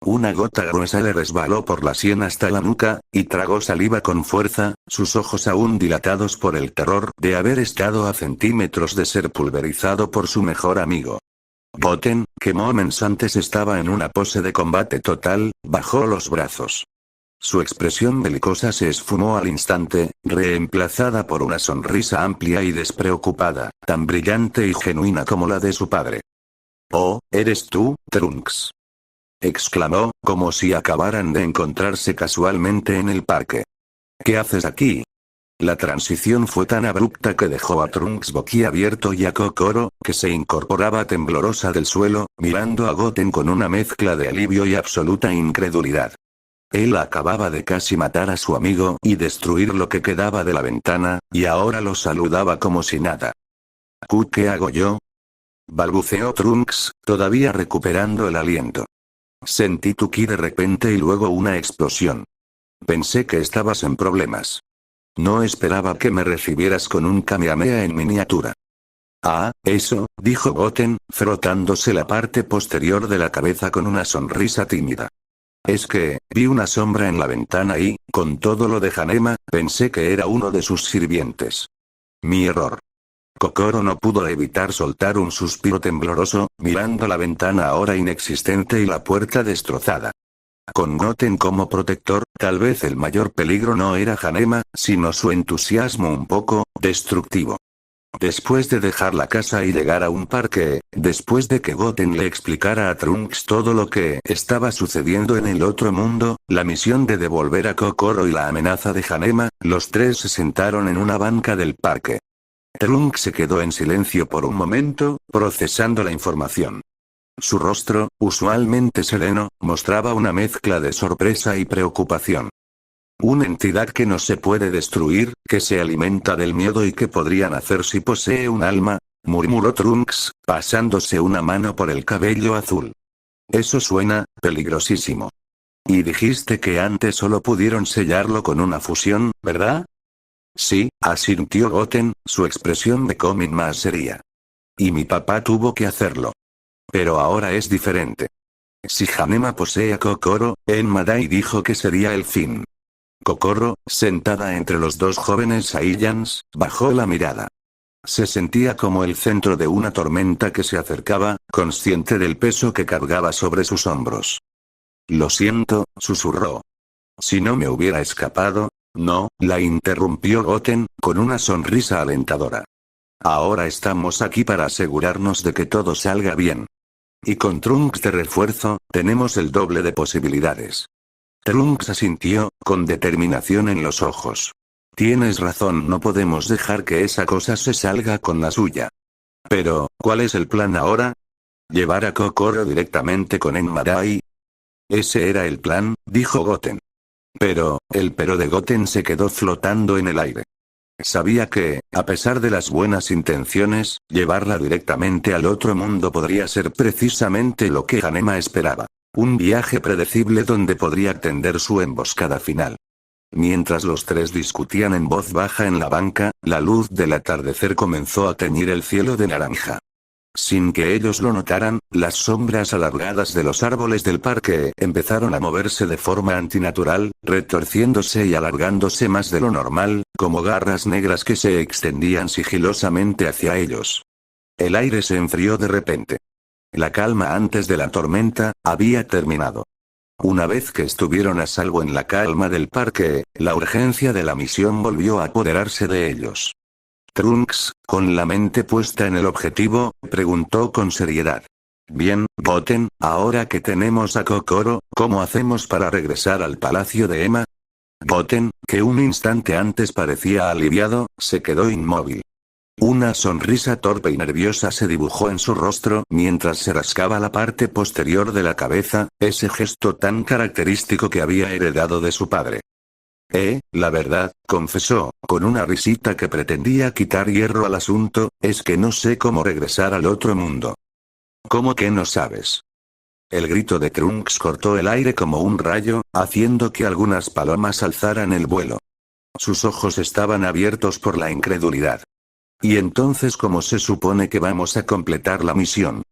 Una gota gruesa le resbaló por la sien hasta la nuca, y tragó saliva con fuerza, sus ojos aún dilatados por el terror de haber estado a centímetros de ser pulverizado por su mejor amigo. Goten, que moments antes estaba en una pose de combate total, bajó los brazos. Su expresión belicosa se esfumó al instante, reemplazada por una sonrisa amplia y despreocupada, tan brillante y genuina como la de su padre. «Oh, ¿eres tú, Trunks?», exclamó, como si acabaran de encontrarse casualmente en el parque. «¿Qué haces aquí?». La transición fue tan abrupta que dejó a Trunks boquiabierto y a Kokoro, que se incorporaba temblorosa del suelo, mirando a Goten con una mezcla de alivio y absoluta incredulidad. Él acababa de casi matar a su amigo y destruir lo que quedaba de la ventana, y ahora lo saludaba como si nada. ¿Qué hago yo?, balbuceó Trunks, todavía recuperando el aliento. Sentí tu ki de repente y luego una explosión. Pensé que estabas en problemas. No esperaba que me recibieras con un Kamehameha en miniatura. Ah, eso, dijo Goten, frotándose la parte posterior de la cabeza con una sonrisa tímida. Es que, vi una sombra en la ventana y, con todo lo de Hanema, pensé que era uno de sus sirvientes. Mi error. Kokoro no pudo evitar soltar un suspiro tembloroso, mirando la ventana ahora inexistente y la puerta destrozada. Con Goten como protector, tal vez el mayor peligro no era Hanema, sino su entusiasmo un poco destructivo. Después de dejar la casa y llegar a un parque, después de que Goten le explicara a Trunks todo lo que estaba sucediendo en el otro mundo, la misión de devolver a Kokoro y la amenaza de Hanema, los tres se sentaron en una banca del parque. Trunks se quedó en silencio por un momento, procesando la información. Su rostro, usualmente sereno, mostraba una mezcla de sorpresa y preocupación. Una entidad que no se puede destruir, que se alimenta del miedo y que podría nacer si posee un alma, murmuró Trunks, pasándose una mano por el cabello azul. Eso suena peligrosísimo. Y dijiste que antes solo pudieron sellarlo con una fusión, ¿verdad? Sí, asintió Goten, su expresión de cómic más seria. Y mi papá tuvo que hacerlo. Pero ahora es diferente. Si Hanema posee a Kokoro, Enmadai dijo que sería el fin. Kokoro, sentada entre los dos jóvenes Saiyans, bajó la mirada. Se sentía como el centro de una tormenta que se acercaba, consciente del peso que cargaba sobre sus hombros. Lo siento, susurró. Si no me hubiera escapado. No, la interrumpió Goten, con una sonrisa alentadora. Ahora estamos aquí para asegurarnos de que todo salga bien. Y con Trunks de refuerzo, tenemos el doble de posibilidades. Trunks asintió, con determinación en los ojos. Tienes razón, no podemos dejar que esa cosa se salga con la suya. Pero, ¿cuál es el plan ahora? ¿Llevar a Kokoro directamente con Enmadai? Ese era el plan, dijo Goten. Pero, el pero de Goten se quedó flotando en el aire. Sabía que, a pesar de las buenas intenciones, llevarla directamente al otro mundo podría ser precisamente lo que Hanema esperaba. Un viaje predecible donde podría tender su emboscada final. Mientras los tres discutían en voz baja en la banca, la luz del atardecer comenzó a teñir el cielo de naranja. Sin que ellos lo notaran, las sombras alargadas de los árboles del parque empezaron a moverse de forma antinatural, retorciéndose y alargándose más de lo normal, como garras negras que se extendían sigilosamente hacia ellos. El aire se enfrió de repente. La calma antes de la tormenta había terminado. Una vez que estuvieron a salvo en la calma del parque, la urgencia de la misión volvió a apoderarse de ellos. Trunks, con la mente puesta en el objetivo, preguntó con seriedad. Bien, Goten, ahora que tenemos a Kokoro, ¿cómo hacemos para regresar al palacio de Ema? Goten, que un instante antes parecía aliviado, se quedó inmóvil. Una sonrisa torpe y nerviosa se dibujó en su rostro mientras se rascaba la parte posterior de la cabeza, ese gesto tan característico que había heredado de su padre. La verdad, confesó, con una risita que pretendía quitar hierro al asunto, es que no sé cómo regresar al otro mundo. ¿Cómo que no sabes? El grito de Trunks cortó el aire como un rayo, haciendo que algunas palomas alzaran el vuelo. Sus ojos estaban abiertos por la incredulidad. ¿Y entonces cómo se supone que vamos a completar la misión?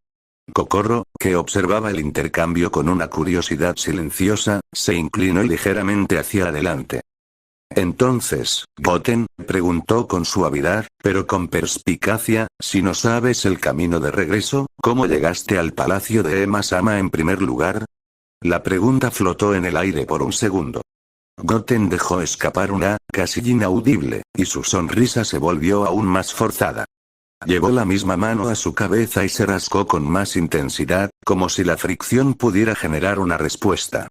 Kokoro, que observaba el intercambio con una curiosidad silenciosa, se inclinó ligeramente hacia adelante. Entonces, Goten, preguntó con suavidad, pero con perspicacia, si no sabes el camino de regreso, ¿cómo llegaste al palacio de Ema-sama en primer lugar? La pregunta flotó en el aire por un segundo. Goten dejó escapar una, casi inaudible, y su sonrisa se volvió aún más forzada. Llevó la misma mano a su cabeza y se rascó con más intensidad, como si la fricción pudiera generar una respuesta.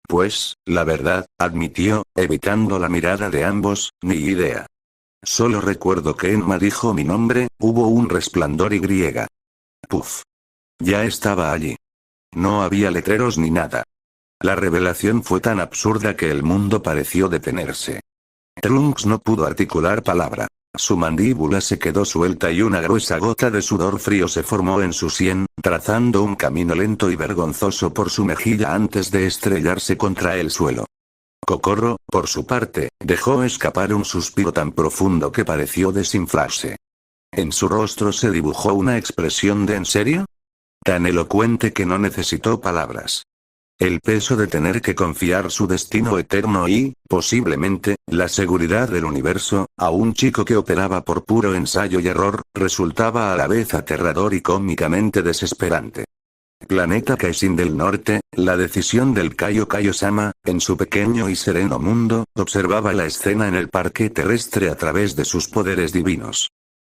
Pues, la verdad, admitió, evitando la mirada de ambos, ni idea. Solo recuerdo que Enma dijo mi nombre, hubo un resplandor y griega. Puf. Ya estaba allí. No había letreros ni nada. La revelación fue tan absurda que el mundo pareció detenerse. Trunks no pudo articular palabra. Su mandíbula se quedó suelta y una gruesa gota de sudor frío se formó en su sien, trazando un camino lento y vergonzoso por su mejilla antes de estrellarse contra el suelo. Kokoro, por su parte, dejó escapar un suspiro tan profundo que pareció desinflarse. En su rostro se dibujó una expresión de ¿en serio? Tan elocuente que no necesitó palabras. El peso de tener que confiar su destino eterno y, posiblemente, la seguridad del universo, a un chico que operaba por puro ensayo y error, resultaba a la vez aterrador y cómicamente desesperante. Planeta Kaizen del Norte, la decisión del Kaio-Kaio-sama, en su pequeño y sereno mundo, observaba la escena en el parque terrestre a través de sus poderes divinos.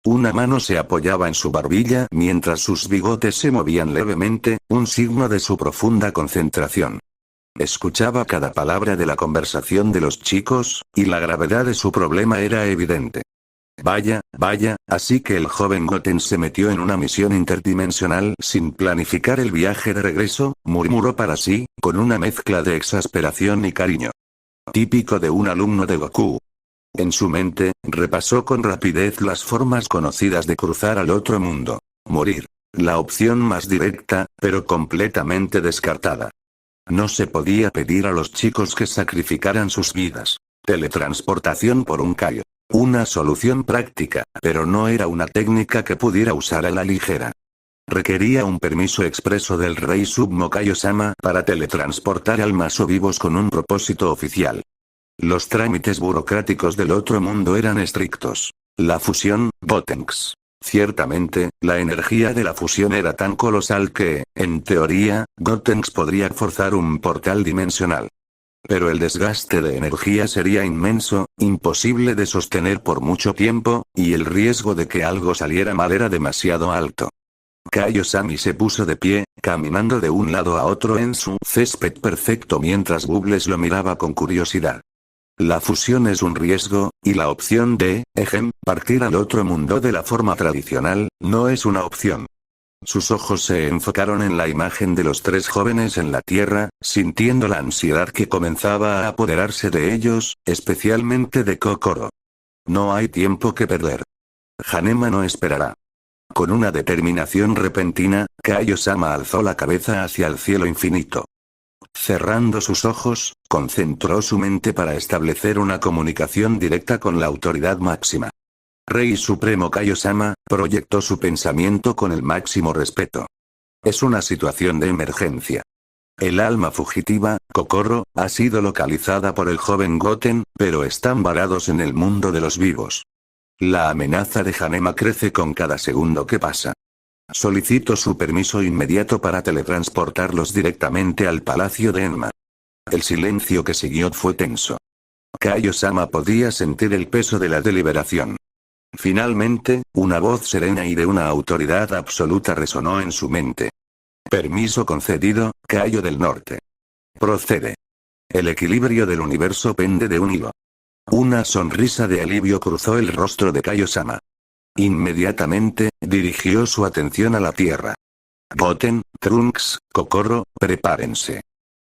Una mano se apoyaba en su barbilla mientras sus bigotes se movían levemente, un signo de su profunda concentración. Escuchaba cada palabra de la conversación de los chicos, y la gravedad de su problema era evidente. Vaya, así que el joven Goten se metió en una misión interdimensional sin planificar el viaje de regreso, murmuró para sí, con una mezcla de exasperación y cariño. Típico de un alumno de Goku. En su mente, repasó con rapidez las formas conocidas de cruzar al otro mundo. Morir. La opción más directa, pero completamente descartada. No se podía pedir a los chicos que sacrificaran sus vidas. Teletransportación por un Kaio. Una solución práctica, pero no era una técnica que pudiera usar a la ligera. Requería un permiso expreso del rey Submo Kaio-sama para teletransportar almas o vivos con un propósito oficial. Los trámites burocráticos del otro mundo eran estrictos. La fusión, Gotenks. Ciertamente, la energía de la fusión era tan colosal que, en teoría, Gotenks podría forzar un portal dimensional. Pero el desgaste de energía sería inmenso, imposible de sostener por mucho tiempo, y el riesgo de que algo saliera mal era demasiado alto. Kaiosami se puso de pie, caminando de un lado a otro en su césped perfecto mientras Bubbles lo miraba con curiosidad. La fusión es un riesgo, y la opción de, partir al otro mundo de la forma tradicional, no es una opción. Sus ojos se enfocaron en la imagen de los tres jóvenes en la tierra, sintiendo la ansiedad que comenzaba a apoderarse de ellos, especialmente de Kokoro. No hay tiempo que perder. Hanema no esperará. Con una determinación repentina, Kaiosama alzó la cabeza hacia el cielo infinito. Cerrando sus ojos, concentró su mente para establecer una comunicación directa con la autoridad máxima. Rey Supremo Kaiosama, proyectó su pensamiento con el máximo respeto. Es una situación de emergencia. El alma fugitiva, Kokoro, ha sido localizada por el joven Goten, pero están varados en el mundo de los vivos. La amenaza de Hanema crece con cada segundo que pasa. Solicito su permiso inmediato para teletransportarlos directamente al palacio de Enma. El silencio que siguió fue tenso. Kaiosama podía sentir el peso de la deliberación. Finalmente, una voz serena y de una autoridad absoluta resonó en su mente. Permiso concedido, Kaio del Norte. Procede. El equilibrio del universo pende de un hilo. Una sonrisa de alivio cruzó el rostro de Kaiosama. Inmediatamente, dirigió su atención a la Tierra. Goten, Trunks, Kokoro, prepárense.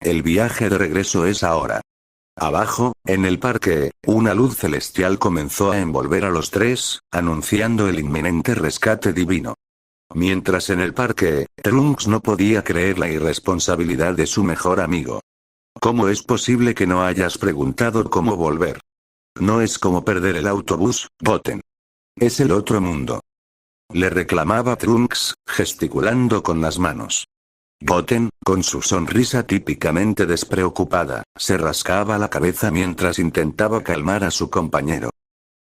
El viaje de regreso es ahora. Abajo, en el parque, una luz celestial comenzó a envolver a los tres, anunciando el inminente rescate divino. Mientras en el parque, Trunks no podía creer la irresponsabilidad de su mejor amigo. ¿Cómo es posible que no hayas preguntado cómo volver? No es como perder el autobús, Goten. Es el otro mundo. Le reclamaba Trunks, gesticulando con las manos. Goten, con su sonrisa típicamente despreocupada, se rascaba la cabeza mientras intentaba calmar a su compañero.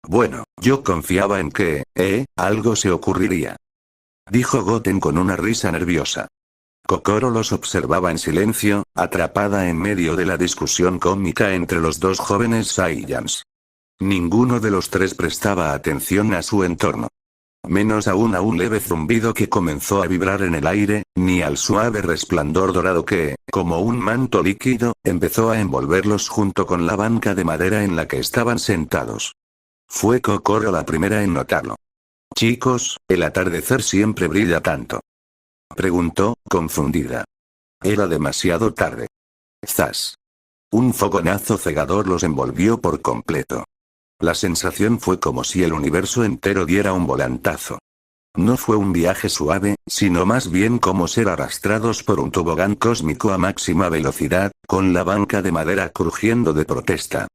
Bueno, yo confiaba en que, algo se ocurriría. Dijo Goten con una risa nerviosa. Kokoro los observaba en silencio, atrapada en medio de la discusión cómica entre los dos jóvenes Saiyans. Ninguno de los tres prestaba atención a su entorno. Menos aún a un leve zumbido que comenzó a vibrar en el aire, ni al suave resplandor dorado que, como un manto líquido, empezó a envolverlos junto con la banca de madera en la que estaban sentados. Fue Kokoro la primera en notarlo. Chicos, el atardecer siempre brilla tanto. Preguntó, confundida. Era demasiado tarde. Zas. Un fogonazo cegador los envolvió por completo. La sensación fue como si el universo entero diera un volantazo. No fue un viaje suave, sino más bien como ser arrastrados por un tobogán cósmico a máxima velocidad, con la banca de madera crujiendo de protesta.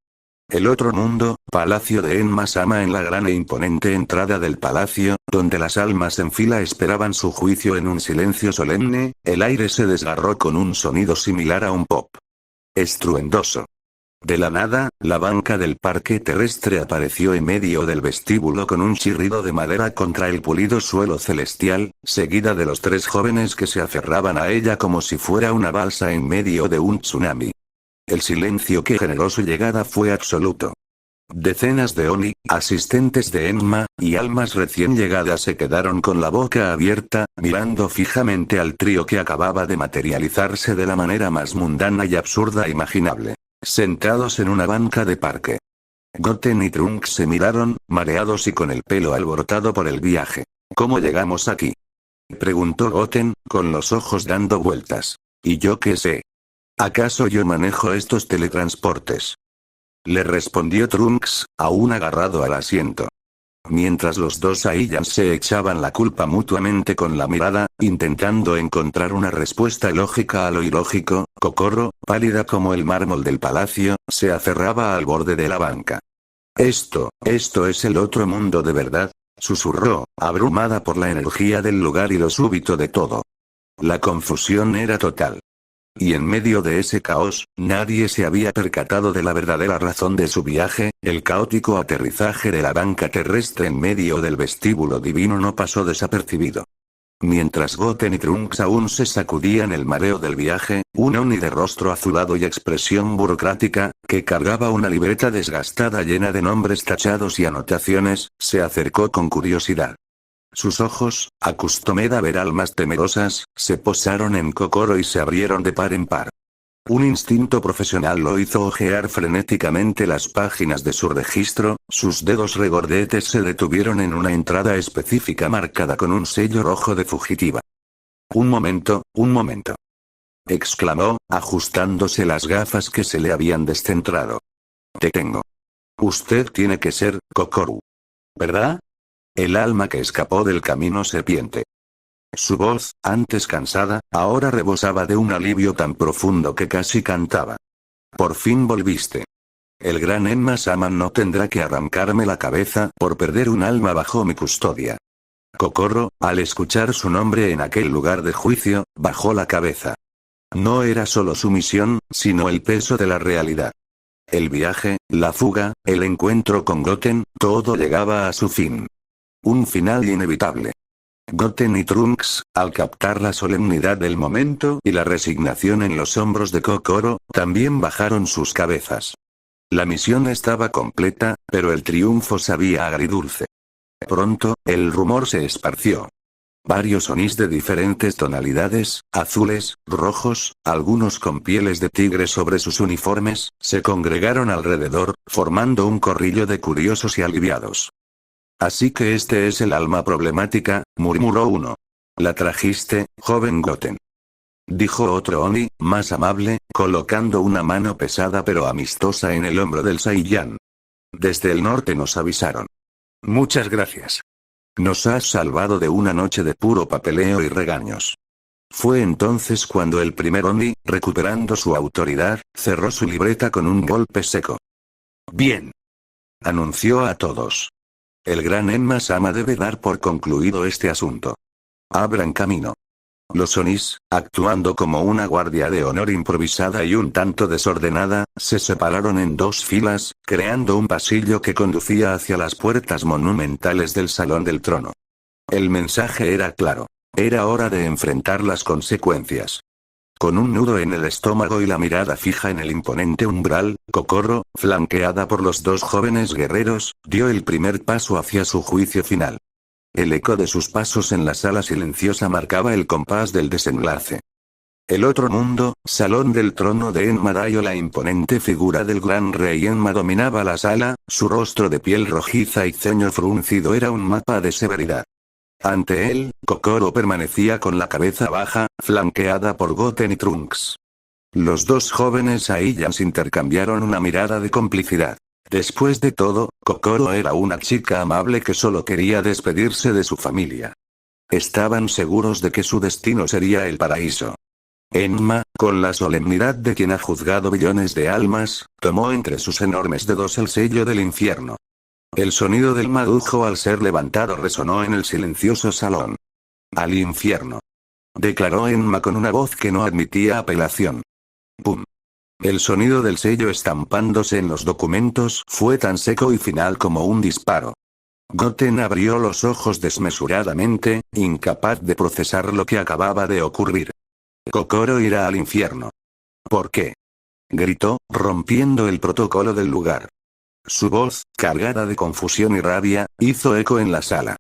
El otro mundo, palacio de Enma-sama en la gran e imponente entrada del palacio, donde las almas en fila esperaban su juicio en un silencio solemne, el aire se desgarró con un sonido similar a un pop. Estruendoso. De la nada, la banca del parque terrestre apareció en medio del vestíbulo con un chirrido de madera contra el pulido suelo celestial, seguida de los tres jóvenes que se aferraban a ella como si fuera una balsa en medio de un tsunami. El silencio que generó su llegada fue absoluto. Decenas de Oni, asistentes de Enma, y almas recién llegadas se quedaron con la boca abierta, mirando fijamente al trío que acababa de materializarse de la manera más mundana y absurda imaginable. Sentados en una banca de parque. Goten y Trunks se miraron, mareados y con el pelo alborotado por el viaje. ¿Cómo llegamos aquí? Preguntó Goten, con los ojos dando vueltas. ¿Y yo qué sé? ¿Acaso yo manejo estos teletransportes? Le respondió Trunks, aún agarrado al asiento. Mientras los dos Saiyans se echaban la culpa mutuamente con la mirada, intentando encontrar una respuesta lógica a lo ilógico, Kokoro, pálida como el mármol del palacio, se aferraba al borde de la banca. Esto es el otro mundo de verdad, susurró, abrumada por la energía del lugar y lo súbito de todo. La confusión era total. Y en medio de ese caos, nadie se había percatado de la verdadera razón de su viaje, el caótico aterrizaje de la banca terrestre en medio del vestíbulo divino no pasó desapercibido. Mientras Goten y Trunks aún se sacudían el mareo del viaje, un Oni de rostro azulado y expresión burocrática, que cargaba una libreta desgastada llena de nombres tachados y anotaciones, se acercó con curiosidad. Sus ojos, acostumbrada a ver almas temerosas, se posaron en Kokoro y se abrieron de par en par. Un instinto profesional lo hizo hojear frenéticamente las páginas de su registro, sus dedos regordetes se detuvieron en una entrada específica marcada con un sello rojo de fugitiva. Un momento, exclamó, ajustándose las gafas que se le habían descentrado. Te tengo. Usted tiene que ser Kokoro, ¿verdad? El alma que escapó del camino serpiente. Su voz, antes cansada, ahora rebosaba de un alivio tan profundo que casi cantaba. Por fin volviste. El gran Enma-sama no tendrá que arrancarme la cabeza por perder un alma bajo mi custodia. Kokoro, al escuchar su nombre en aquel lugar de juicio, bajó la cabeza. No era solo su misión, sino el peso de la realidad. El viaje, la fuga, el encuentro con Goten, todo llegaba a su fin. Un final inevitable. Goten y Trunks, al captar la solemnidad del momento y la resignación en los hombros de Kokoro, también bajaron sus cabezas. La misión estaba completa, pero el triunfo sabía agridulce. Pronto, el rumor se esparció. Varios Onis de diferentes tonalidades, azules, rojos, algunos con pieles de tigre sobre sus uniformes, se congregaron alrededor, formando un corrillo de curiosos y aliviados. Así que este es el alma problemática, murmuró uno. La trajiste, joven Goten. Dijo otro Oni, más amable, colocando una mano pesada pero amistosa en el hombro del Saiyan. Desde el norte nos avisaron. Muchas gracias. Nos has salvado de una noche de puro papeleo y regaños. Fue entonces cuando el primer Oni, recuperando su autoridad, cerró su libreta con un golpe seco. Bien. Anunció a todos. El gran Enma-sama debe dar por concluido este asunto. Abran camino. Los Onis, actuando como una guardia de honor improvisada y un tanto desordenada, se separaron en dos filas, creando un pasillo que conducía hacia las puertas monumentales del Salón del Trono. El mensaje era claro. Era hora de enfrentar las consecuencias. Con un nudo en el estómago y la mirada fija en el imponente umbral, Kokoro, flanqueada por los dos jóvenes guerreros, dio el primer paso hacia su juicio final. El eco de sus pasos en la sala silenciosa marcaba el compás del desenlace. El otro mundo, Salón del Trono de Enma-Daioh. La imponente figura del gran rey Enma dominaba la sala, su rostro de piel rojiza y ceño fruncido era un mapa de severidad. Ante él, Kokoro permanecía con la cabeza baja, flanqueada por Goten y Trunks. Los dos jóvenes Saiyans intercambiaron una mirada de complicidad. Después de todo, Kokoro era una chica amable que solo quería despedirse de su familia. Estaban seguros de que su destino sería el paraíso. Enma, con la solemnidad de quien ha juzgado billones de almas, tomó entre sus enormes dedos el sello del infierno. El sonido del madujo al ser levantado resonó en el silencioso salón. Al infierno. Declaró Enma con una voz que no admitía apelación. ¡Pum! El sonido del sello estampándose en los documentos fue tan seco y final como un disparo. Goten abrió los ojos desmesuradamente, incapaz de procesar lo que acababa de ocurrir. Kokoro irá al infierno. ¿Por qué? Gritó, rompiendo el protocolo del lugar. Su voz, cargada de confusión y rabia, hizo eco en la sala.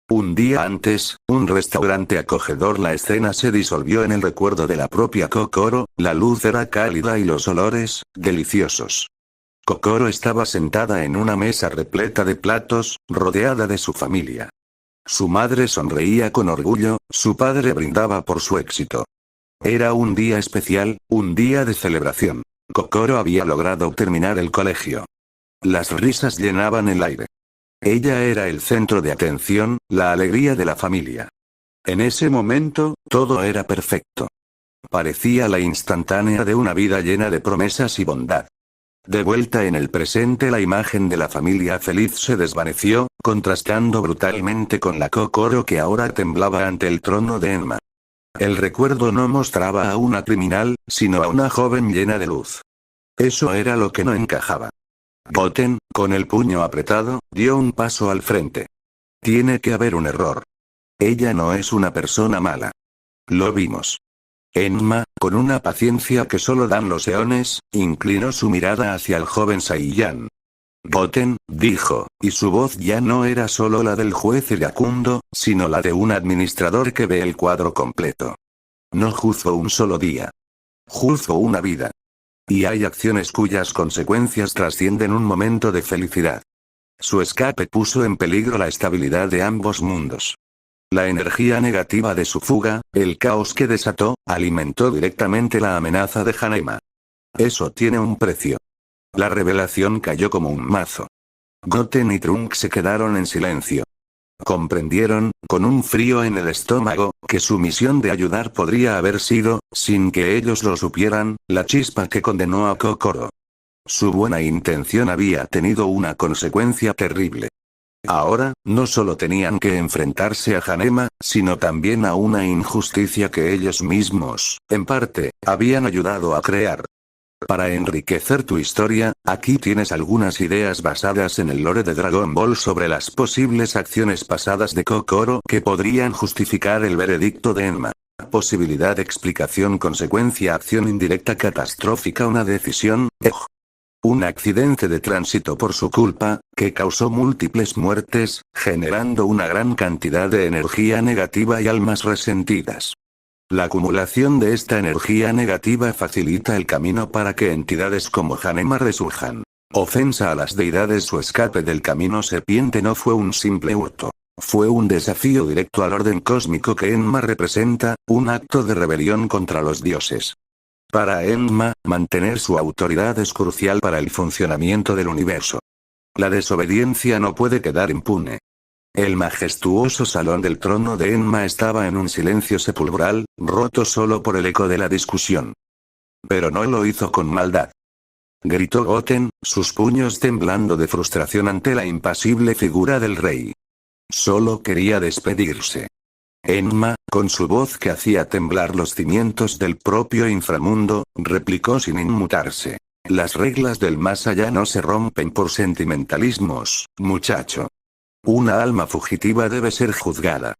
Un día antes, un restaurante acogedor. La escena se disolvió en el recuerdo de la propia Kokoro, la luz era cálida y los olores, deliciosos. Kokoro estaba sentada en una mesa repleta de platos, rodeada de su familia. Su madre sonreía con orgullo, su padre brindaba por su éxito. Era un día especial, un día de celebración. Kokoro había logrado terminar el colegio. Las risas llenaban el aire. Ella era el centro de atención, la alegría de la familia. En ese momento, todo era perfecto. Parecía la instantánea de una vida llena de promesas y bondad. De vuelta en el presente, la imagen de la familia feliz se desvaneció, contrastando brutalmente con la Kokoro que ahora temblaba ante el trono de Enma. El recuerdo no mostraba a una criminal, sino a una joven llena de luz. Eso era lo que no encajaba. Goten, con el puño apretado, dio un paso al frente. Tiene que haber un error. Ella no es una persona mala. Lo vimos. Enma, con una paciencia que solo dan los eones, inclinó su mirada hacia el joven Saiyan. Goten, dijo, y su voz ya no era solo la del juez iracundo, sino la de un administrador que ve el cuadro completo. No juzgo un solo día. Juzgo una vida. Y hay acciones cuyas consecuencias trascienden un momento de felicidad. Su escape puso en peligro la estabilidad de ambos mundos. La energía negativa de su fuga, el caos que desató, alimentó directamente la amenaza de Hanema. Eso tiene un precio. La revelación cayó como un mazo. Goten y Trunks se quedaron en silencio. Comprendieron, con un frío en el estómago, que su misión de ayudar podría haber sido, sin que ellos lo supieran, la chispa que condenó a Kokoro. Su buena intención había tenido una consecuencia terrible. Ahora, no solo tenían que enfrentarse a Hanema, sino también a una injusticia que ellos mismos, en parte, habían ayudado a crear. Para enriquecer tu historia, aquí tienes algunas ideas basadas en el lore de Dragon Ball sobre las posibles acciones pasadas de Kokoro que podrían justificar el veredicto de Enma. Posibilidad, explicación, consecuencia, acción indirecta, catastrófica, una decisión, un accidente de tránsito por su culpa, que causó múltiples muertes, generando una gran cantidad de energía negativa y almas resentidas. La acumulación de esta energía negativa facilita el camino para que entidades como Hanema resurjan. Ofensa a las deidades. Su escape del camino serpiente no fue un simple hurto. Fue un desafío directo al orden cósmico que Enma representa, un acto de rebelión contra los dioses. Para Enma, mantener su autoridad es crucial para el funcionamiento del universo. La desobediencia no puede quedar impune. El majestuoso salón del trono de Enma estaba en un silencio sepulcral, roto solo por el eco de la discusión. Pero no lo hizo con maldad. Gritó Goten, sus puños temblando de frustración ante la impasible figura del rey. Solo quería despedirse. Enma, con su voz que hacía temblar los cimientos del propio inframundo, replicó sin inmutarse. Las reglas del más allá no se rompen por sentimentalismos, muchacho. Una alma fugitiva debe ser juzgada.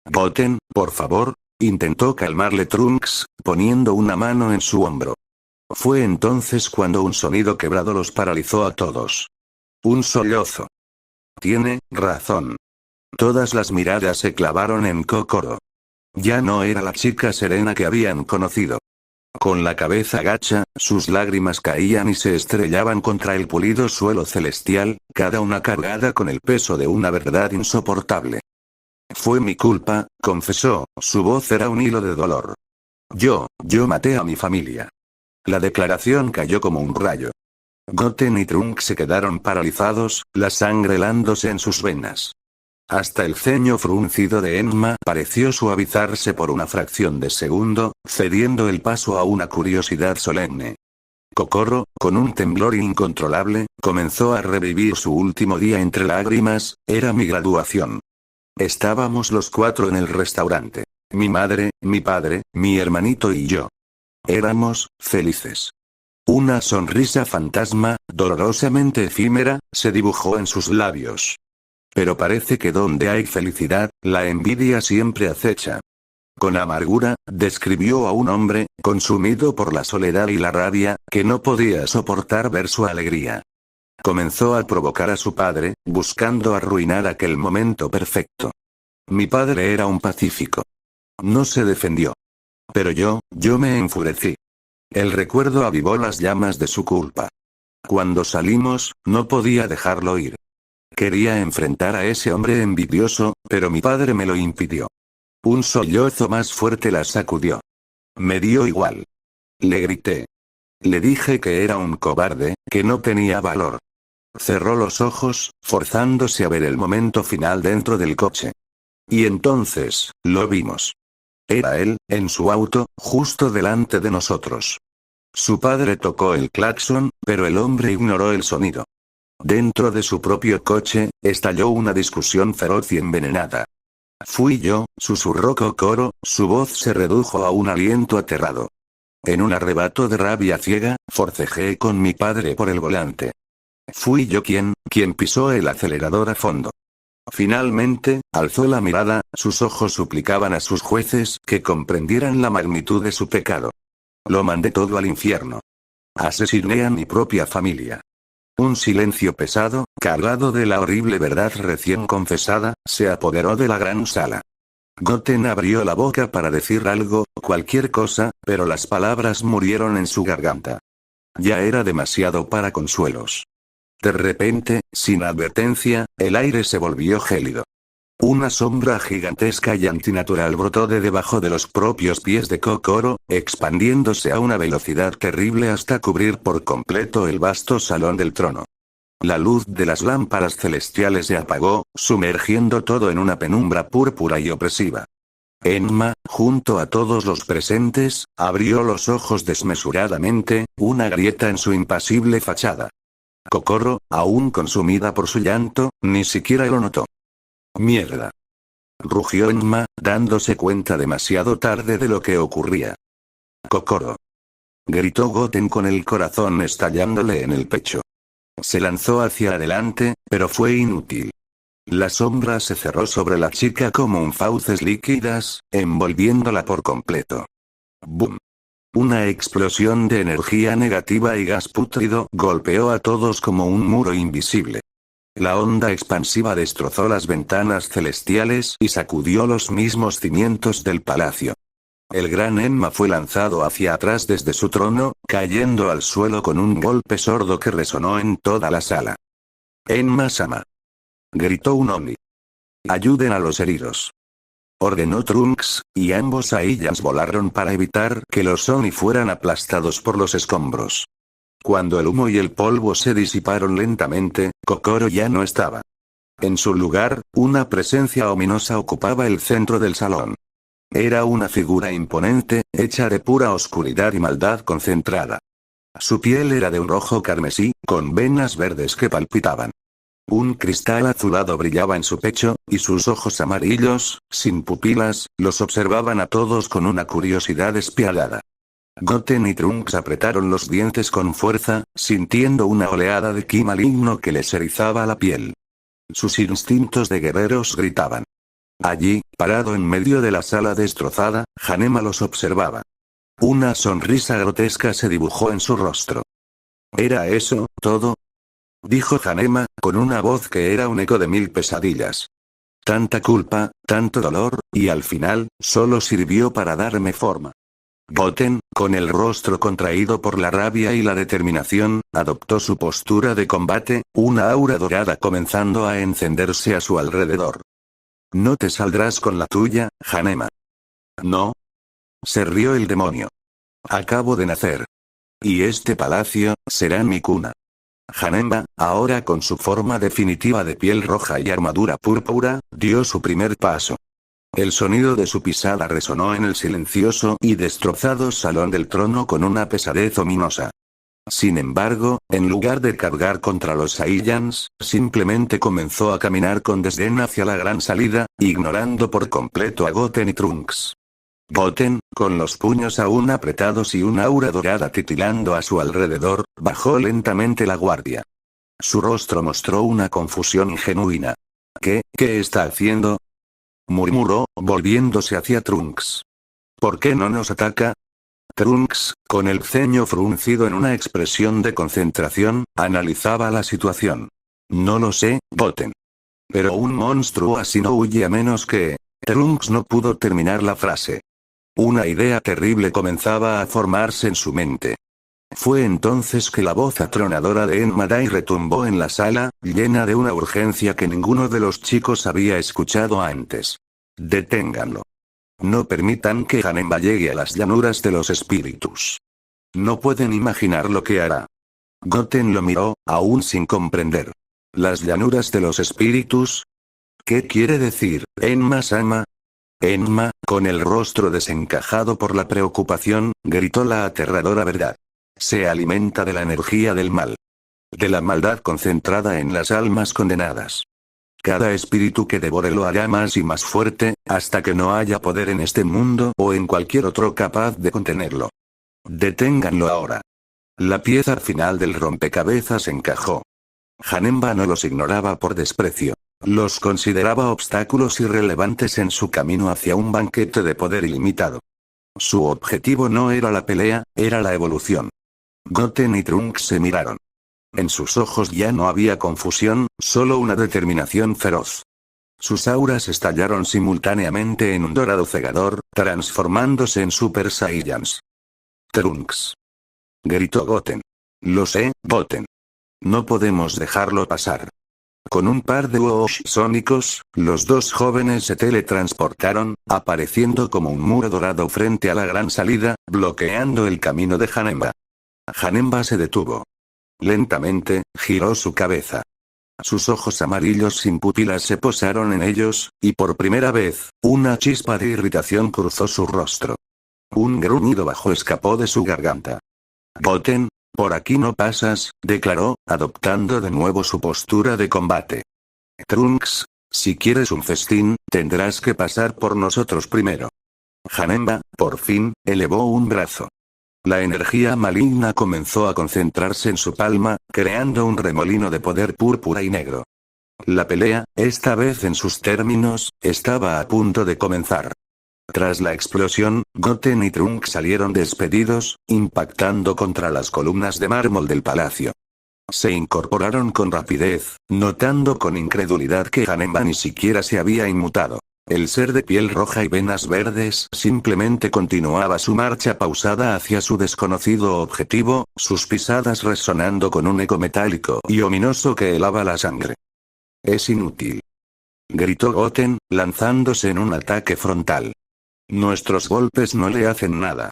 Goten, por favor, intentó calmarle Trunks, poniendo una mano en su hombro. Fue entonces cuando un sonido quebrado los paralizó a todos. Un sollozo. Tiene razón. Todas las miradas se clavaron en Kokoro. Ya no era la chica serena que habían conocido. Con la cabeza gacha, sus lágrimas caían y se estrellaban contra el pulido suelo celestial, cada una cargada con el peso de una verdad insoportable. Fue mi culpa, confesó, su voz era un hilo de dolor. Yo maté a mi familia. La declaración cayó como un rayo. Goten y Trunks se quedaron paralizados, la sangre helándose en sus venas. Hasta el ceño fruncido de Enma pareció suavizarse por una fracción de segundo, cediendo el paso a una curiosidad solemne. Kokoro, con un temblor incontrolable, comenzó a revivir su último día entre lágrimas, era mi graduación. Estábamos los cuatro en el restaurante. Mi madre, mi padre, mi hermanito y yo. Éramos felices. Una sonrisa fantasma, dolorosamente efímera, se dibujó en sus labios. Pero parece que donde hay felicidad, la envidia siempre acecha. Con amargura, describió a un hombre, consumido por la soledad y la rabia, que no podía soportar ver su alegría. Comenzó a provocar a su padre, buscando arruinar aquel momento perfecto. Mi padre era un pacífico. No se defendió. Pero yo me enfurecí. El recuerdo avivó las llamas de su culpa. Cuando salimos, no podía dejarlo ir. Quería enfrentar a ese hombre envidioso, pero mi padre me lo impidió. Un sollozo más fuerte la sacudió. Me dio igual. Le grité. Le dije que era un cobarde, que no tenía valor. Cerró los ojos, forzándose a ver el momento final dentro del coche. Y entonces, lo vimos. Era él, en su auto, justo delante de nosotros. Su padre tocó el claxon, pero el hombre ignoró el sonido. Dentro de su propio coche, estalló una discusión feroz y envenenada. Fui yo, susurró Kokoro, su voz se redujo a un aliento aterrado. En un arrebato de rabia ciega, forcejeé con mi padre por el volante. Fui yo quien pisó el acelerador a fondo. Finalmente, alzó la mirada, sus ojos suplicaban a sus jueces que comprendieran la magnitud de su pecado. Lo mandé todo al infierno. Asesiné a mi propia familia. Un silencio pesado, cargado de la horrible verdad recién confesada, se apoderó de la gran sala. Goten abrió la boca para decir algo, cualquier cosa, pero las palabras murieron en su garganta. Ya era demasiado para consuelos. De repente, sin advertencia, el aire se volvió gélido. Una sombra gigantesca y antinatural brotó de debajo de los propios pies de Kokoro, expandiéndose a una velocidad terrible hasta cubrir por completo el vasto salón del trono. La luz de las lámparas celestiales se apagó, sumergiendo todo en una penumbra púrpura y opresiva. Enma, junto a todos los presentes, abrió los ojos desmesuradamente, una grieta en su impasible fachada. Kokoro, aún consumida por su llanto, ni siquiera lo notó. «Mierda», rugió Enma, dándose cuenta demasiado tarde de lo que ocurría. «Kokoro», gritó Goten con el corazón estallándole en el pecho. Se lanzó hacia adelante, pero fue inútil. La sombra se cerró sobre la chica como un fauces líquidas, envolviéndola por completo. ¡Bum! Una explosión de energía negativa y gas pútrido golpeó a todos como un muro invisible. La onda expansiva destrozó las ventanas celestiales y sacudió los mismos cimientos del palacio. El gran Enma fue lanzado hacia atrás desde su trono, cayendo al suelo con un golpe sordo que resonó en toda la sala. «Enma-sama», gritó un Oni. «Ayuden a los heridos», ordenó Trunks, y ambos Saiyans volaron para evitar que los Oni fueran aplastados por los escombros. Cuando el humo y el polvo se disiparon lentamente, Kokoro ya no estaba. En su lugar, una presencia ominosa ocupaba el centro del salón. Era una figura imponente, hecha de pura oscuridad y maldad concentrada. Su piel era de un rojo carmesí, con venas verdes que palpitaban. Un cristal azulado brillaba en su pecho, y sus ojos amarillos, sin pupilas, los observaban a todos con una curiosidad despiadada. Goten y Trunks apretaron los dientes con fuerza, sintiendo una oleada de ki maligno que les erizaba la piel. Sus instintos de guerreros gritaban. Allí, parado en medio de la sala destrozada, Hanema los observaba. Una sonrisa grotesca se dibujó en su rostro. ¿Era eso todo?, dijo Hanema, con una voz que era un eco de 1000 pesadillas. Tanta culpa, tanto dolor, y al final, solo sirvió para darme forma. Goten, con el rostro contraído por la rabia y la determinación, adoptó su postura de combate, una aura dorada comenzando a encenderse a su alrededor. «No te saldrás con la tuya, Hanema». «¿No?», se rió el demonio. «Acabo de nacer. Y este palacio, será mi cuna». Hanema, ahora con su forma definitiva de piel roja y armadura púrpura, dio su primer paso. El sonido de su pisada resonó en el silencioso y destrozado salón del trono con una pesadez ominosa. Sin embargo, en lugar de cargar contra los Saiyans, simplemente comenzó a caminar con desdén hacia la gran salida, ignorando por completo a Goten y Trunks. Goten, con los puños aún apretados y un aura dorada titilando a su alrededor, bajó lentamente la guardia. Su rostro mostró una confusión genuina. ¿Qué está haciendo?, murmuró, volviéndose hacia Trunks. ¿Por qué no nos ataca? Trunks, con el ceño fruncido en una expresión de concentración, analizaba la situación. No lo sé, Goten. Pero un monstruo así no huye a menos que... Trunks no pudo terminar la frase. Una idea terrible comenzaba a formarse en su mente. Fue entonces que la voz atronadora de Enma-Dai retumbó en la sala, llena de una urgencia que ninguno de los chicos había escuchado antes. Deténganlo. No permitan que Hanema llegue a las llanuras de los espíritus. No pueden imaginar lo que hará. Goten lo miró, aún sin comprender. ¿Las llanuras de los espíritus? ¿Qué quiere decir, Enma-sama? Enma, con el rostro desencajado por la preocupación, gritó la aterradora verdad. Se alimenta de la energía del mal. De la maldad concentrada en las almas condenadas. Cada espíritu que devore lo hará más y más fuerte, hasta que no haya poder en este mundo o en cualquier otro capaz de contenerlo. Deténganlo ahora. La pieza final del rompecabezas encajó. Janemba no los ignoraba por desprecio. Los consideraba obstáculos irrelevantes en su camino hacia un banquete de poder ilimitado. Su objetivo no era la pelea, era la evolución. Goten y Trunks se miraron. En sus ojos ya no había confusión, solo una determinación feroz. Sus auras estallaron simultáneamente en un dorado cegador, transformándose en Super Saiyans. Trunks. Gritó Goten. Lo sé, Goten. No podemos dejarlo pasar. Con un par de Woosh sónicos, los dos jóvenes se teletransportaron, apareciendo como un muro dorado frente a la gran salida, bloqueando el camino de Janemba. Janemba se detuvo. Lentamente, giró su cabeza. Sus ojos amarillos sin pupilas se posaron en ellos, y por primera vez, una chispa de irritación cruzó su rostro. Un gruñido bajo escapó de su garganta. Goten, por aquí no pasas, declaró, adoptando de nuevo su postura de combate. Trunks, si quieres un festín, tendrás que pasar por nosotros primero. Janemba, por fin, elevó un brazo. La energía maligna comenzó a concentrarse en su palma, creando un remolino de poder púrpura y negro. La pelea, esta vez en sus términos, estaba a punto de comenzar. Tras la explosión, Goten y Trunks salieron despedidos, impactando contra las columnas de mármol del palacio. Se incorporaron con rapidez, notando con incredulidad que Janemba ni siquiera se había inmutado. El ser de piel roja y venas verdes simplemente continuaba su marcha pausada hacia su desconocido objetivo, sus pisadas resonando con un eco metálico y ominoso que helaba la sangre. Es inútil. Gritó Goten, lanzándose en un ataque frontal. Nuestros golpes no le hacen nada.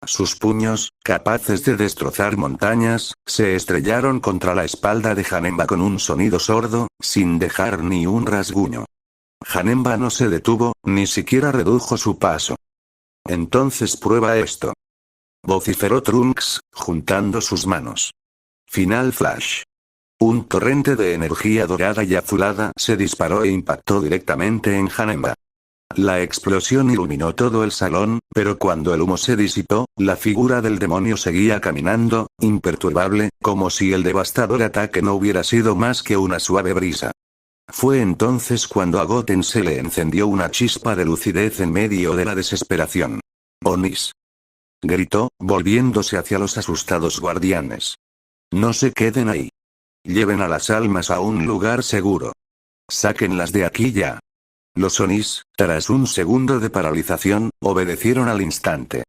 Sus puños, capaces de destrozar montañas, se estrellaron contra la espalda de Janemba con un sonido sordo, sin dejar ni un rasguño. Janemba no se detuvo, ni siquiera redujo su paso. Entonces prueba esto. Vociferó Trunks, juntando sus manos. Final Flash. Un torrente de energía dorada y azulada se disparó e impactó directamente en Janemba. La explosión iluminó todo el salón, pero cuando el humo se disipó, la figura del demonio seguía caminando, imperturbable, como si el devastador ataque no hubiera sido más que una suave brisa. Fue entonces cuando a Goten se le encendió una chispa de lucidez en medio de la desesperación. «Onis», gritó, volviéndose hacia los asustados guardianes. «No se queden ahí. Lleven a las almas a un lugar seguro. Sáquenlas de aquí ya». Los Onis, tras un segundo de paralización, obedecieron al instante.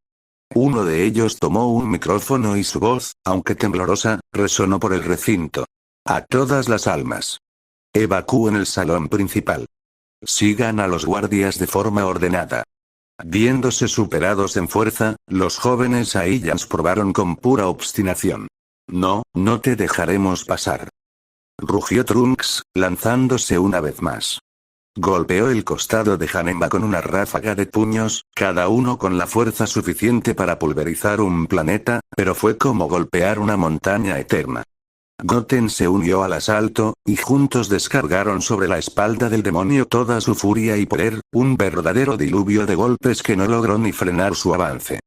Uno de ellos tomó un micrófono y su voz, aunque temblorosa, resonó por el recinto. «A todas las almas. Evacúen el salón principal. Sigan a los guardias de forma ordenada». Viéndose superados en fuerza, los jóvenes Saiyans probaron con pura obstinación. «No, no te dejaremos pasar», rugió Trunks, lanzándose una vez más. Golpeó el costado de Janemba con una ráfaga de puños, cada uno con la fuerza suficiente para pulverizar un planeta, pero fue como golpear una montaña eterna. Goten se unió al asalto, y juntos descargaron sobre la espalda del demonio toda su furia y poder, un verdadero diluvio de golpes que no logró ni frenar su avance.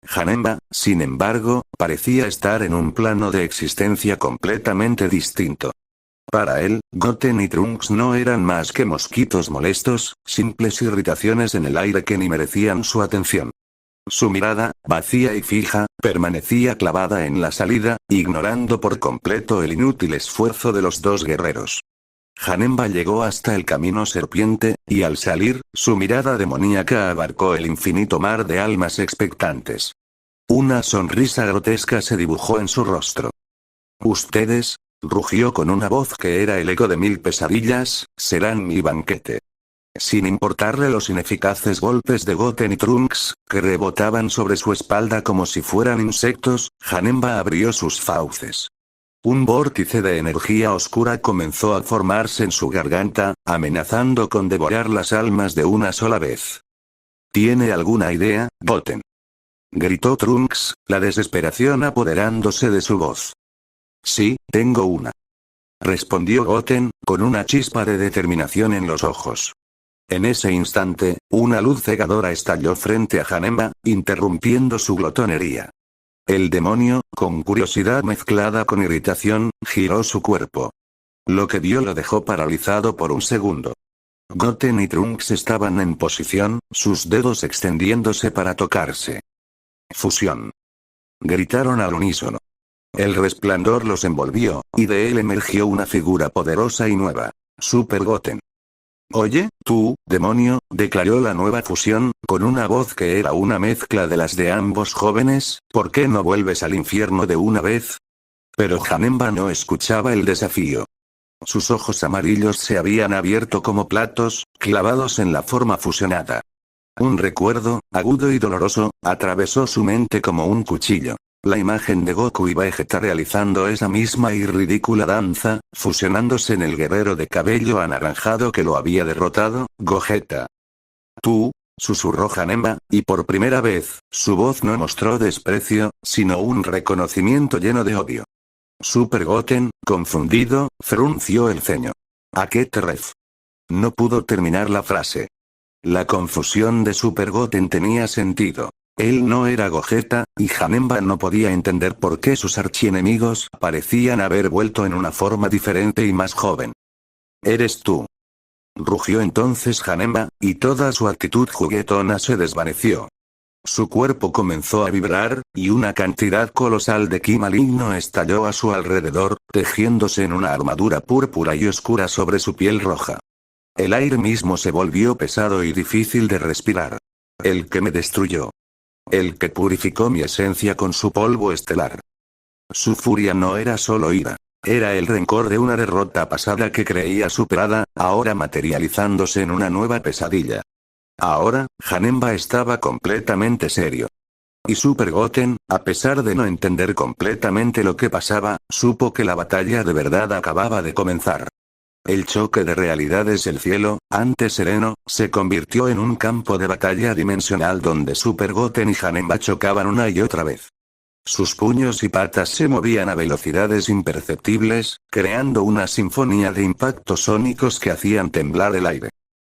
Janemba, sin embargo, parecía estar en un plano de existencia completamente distinto. Para él, Goten y Trunks no eran más que mosquitos molestos, simples irritaciones en el aire que ni merecían su atención. Su mirada, vacía y fija, permanecía clavada en la salida, ignorando por completo el inútil esfuerzo de los dos guerreros. Janemba llegó hasta el camino serpiente, y al salir, su mirada demoníaca abarcó el infinito mar de almas expectantes. Una sonrisa grotesca se dibujó en su rostro. «Ustedes», rugió con una voz que era el eco de 1000 pesadillas, «serán mi banquete». Sin importarle los ineficaces golpes de Goten y Trunks, que rebotaban sobre su espalda como si fueran insectos, Janemba abrió sus fauces. Un vórtice de energía oscura comenzó a formarse en su garganta, amenazando con devorar las almas de una sola vez. ¿Tiene alguna idea, Goten?, gritó Trunks, la desesperación apoderándose de su voz. «Sí, tengo una». respondió Goten, con una chispa de determinación en los ojos. En ese instante, una luz cegadora estalló frente a Janemba, interrumpiendo su glotonería. El demonio, con curiosidad mezclada con irritación, giró su cuerpo. Lo que vio lo dejó paralizado por un segundo. Goten y Trunks estaban en posición, sus dedos extendiéndose para tocarse. Fusión. Gritaron al unísono. El resplandor los envolvió, y de él emergió una figura poderosa y nueva. Super Goten. Oye, tú, demonio, declaró la nueva fusión, con una voz que era una mezcla de las de ambos jóvenes, ¿por qué no vuelves al infierno de una vez? Pero Janemba no escuchaba el desafío. Sus ojos amarillos se habían abierto como platos, clavados en la forma fusionada. Un recuerdo, agudo y doloroso, atravesó su mente como un cuchillo. La imagen de Goku y Vegeta realizando esa misma y ridícula danza, fusionándose en el guerrero de cabello anaranjado que lo había derrotado, Gogeta. Tú, susurró Janemba, y por primera vez, su voz no mostró desprecio, sino un reconocimiento lleno de odio. Super Goten, confundido, frunció el ceño. ¿A qué te ref? No pudo terminar la frase. La confusión de Super Goten tenía sentido. Él no era Gogeta, y Janemba no podía entender por qué sus archienemigos parecían haber vuelto en una forma diferente y más joven. «Eres tú». Rugió entonces Janemba, y toda su actitud juguetona se desvaneció. Su cuerpo comenzó a vibrar, y una cantidad colosal de ki maligno estalló a su alrededor, tejiéndose en una armadura púrpura y oscura sobre su piel roja. El aire mismo se volvió pesado y difícil de respirar. El que me destruyó. El que purificó mi esencia con su polvo estelar. Su furia no era solo ira. Era el rencor de una derrota pasada que creía superada, ahora materializándose en una nueva pesadilla. Ahora, Janemba estaba completamente serio. Y Super Goten, a pesar de no entender completamente lo que pasaba, supo que la batalla de verdad acababa de comenzar. El choque de realidades del cielo, antes sereno, se convirtió en un campo de batalla dimensional donde Super Goten y Janemba chocaban una y otra vez. Sus puños y patas se movían a velocidades imperceptibles, creando una sinfonía de impactos sónicos que hacían temblar el aire.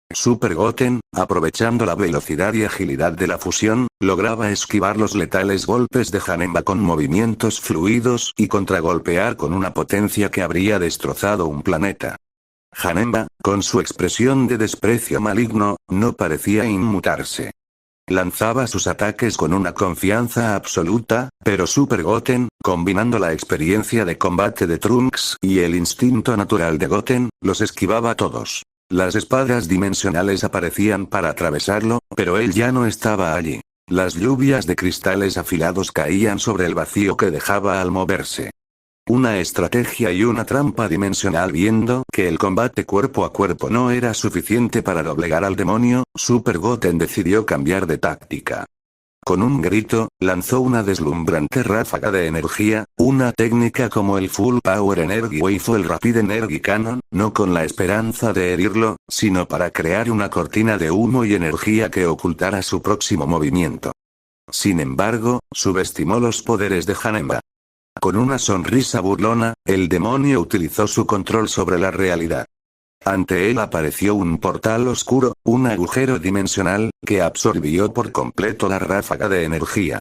Super Goten, aprovechando la velocidad y agilidad de la fusión, lograba esquivar los letales golpes de Janemba con movimientos fluidos y contragolpear con una potencia que habría destrozado un planeta. Janemba, con su expresión de desprecio maligno, no parecía inmutarse. Lanzaba sus ataques con una confianza absoluta, pero Super Goten, combinando la experiencia de combate de Trunks y el instinto natural de Goten, los esquivaba todos. Las espadas dimensionales aparecían para atravesarlo, pero él ya no estaba allí. Las lluvias de cristales afilados caían sobre el vacío que dejaba al moverse. Una estrategia y una trampa dimensional. Viendo que el combate cuerpo a cuerpo no era suficiente para doblegar al demonio, Super Goten decidió cambiar de táctica. Con un grito, lanzó una deslumbrante ráfaga de energía, una técnica como el Full Power Energy Wave o el Rapid Energy Cannon, no con la esperanza de herirlo, sino para crear una cortina de humo y energía que ocultara su próximo movimiento. Sin embargo, subestimó los poderes de Janemba. Con una sonrisa burlona, el demonio utilizó su control sobre la realidad. Ante él apareció un portal oscuro, un agujero dimensional, que absorbió por completo la ráfaga de energía.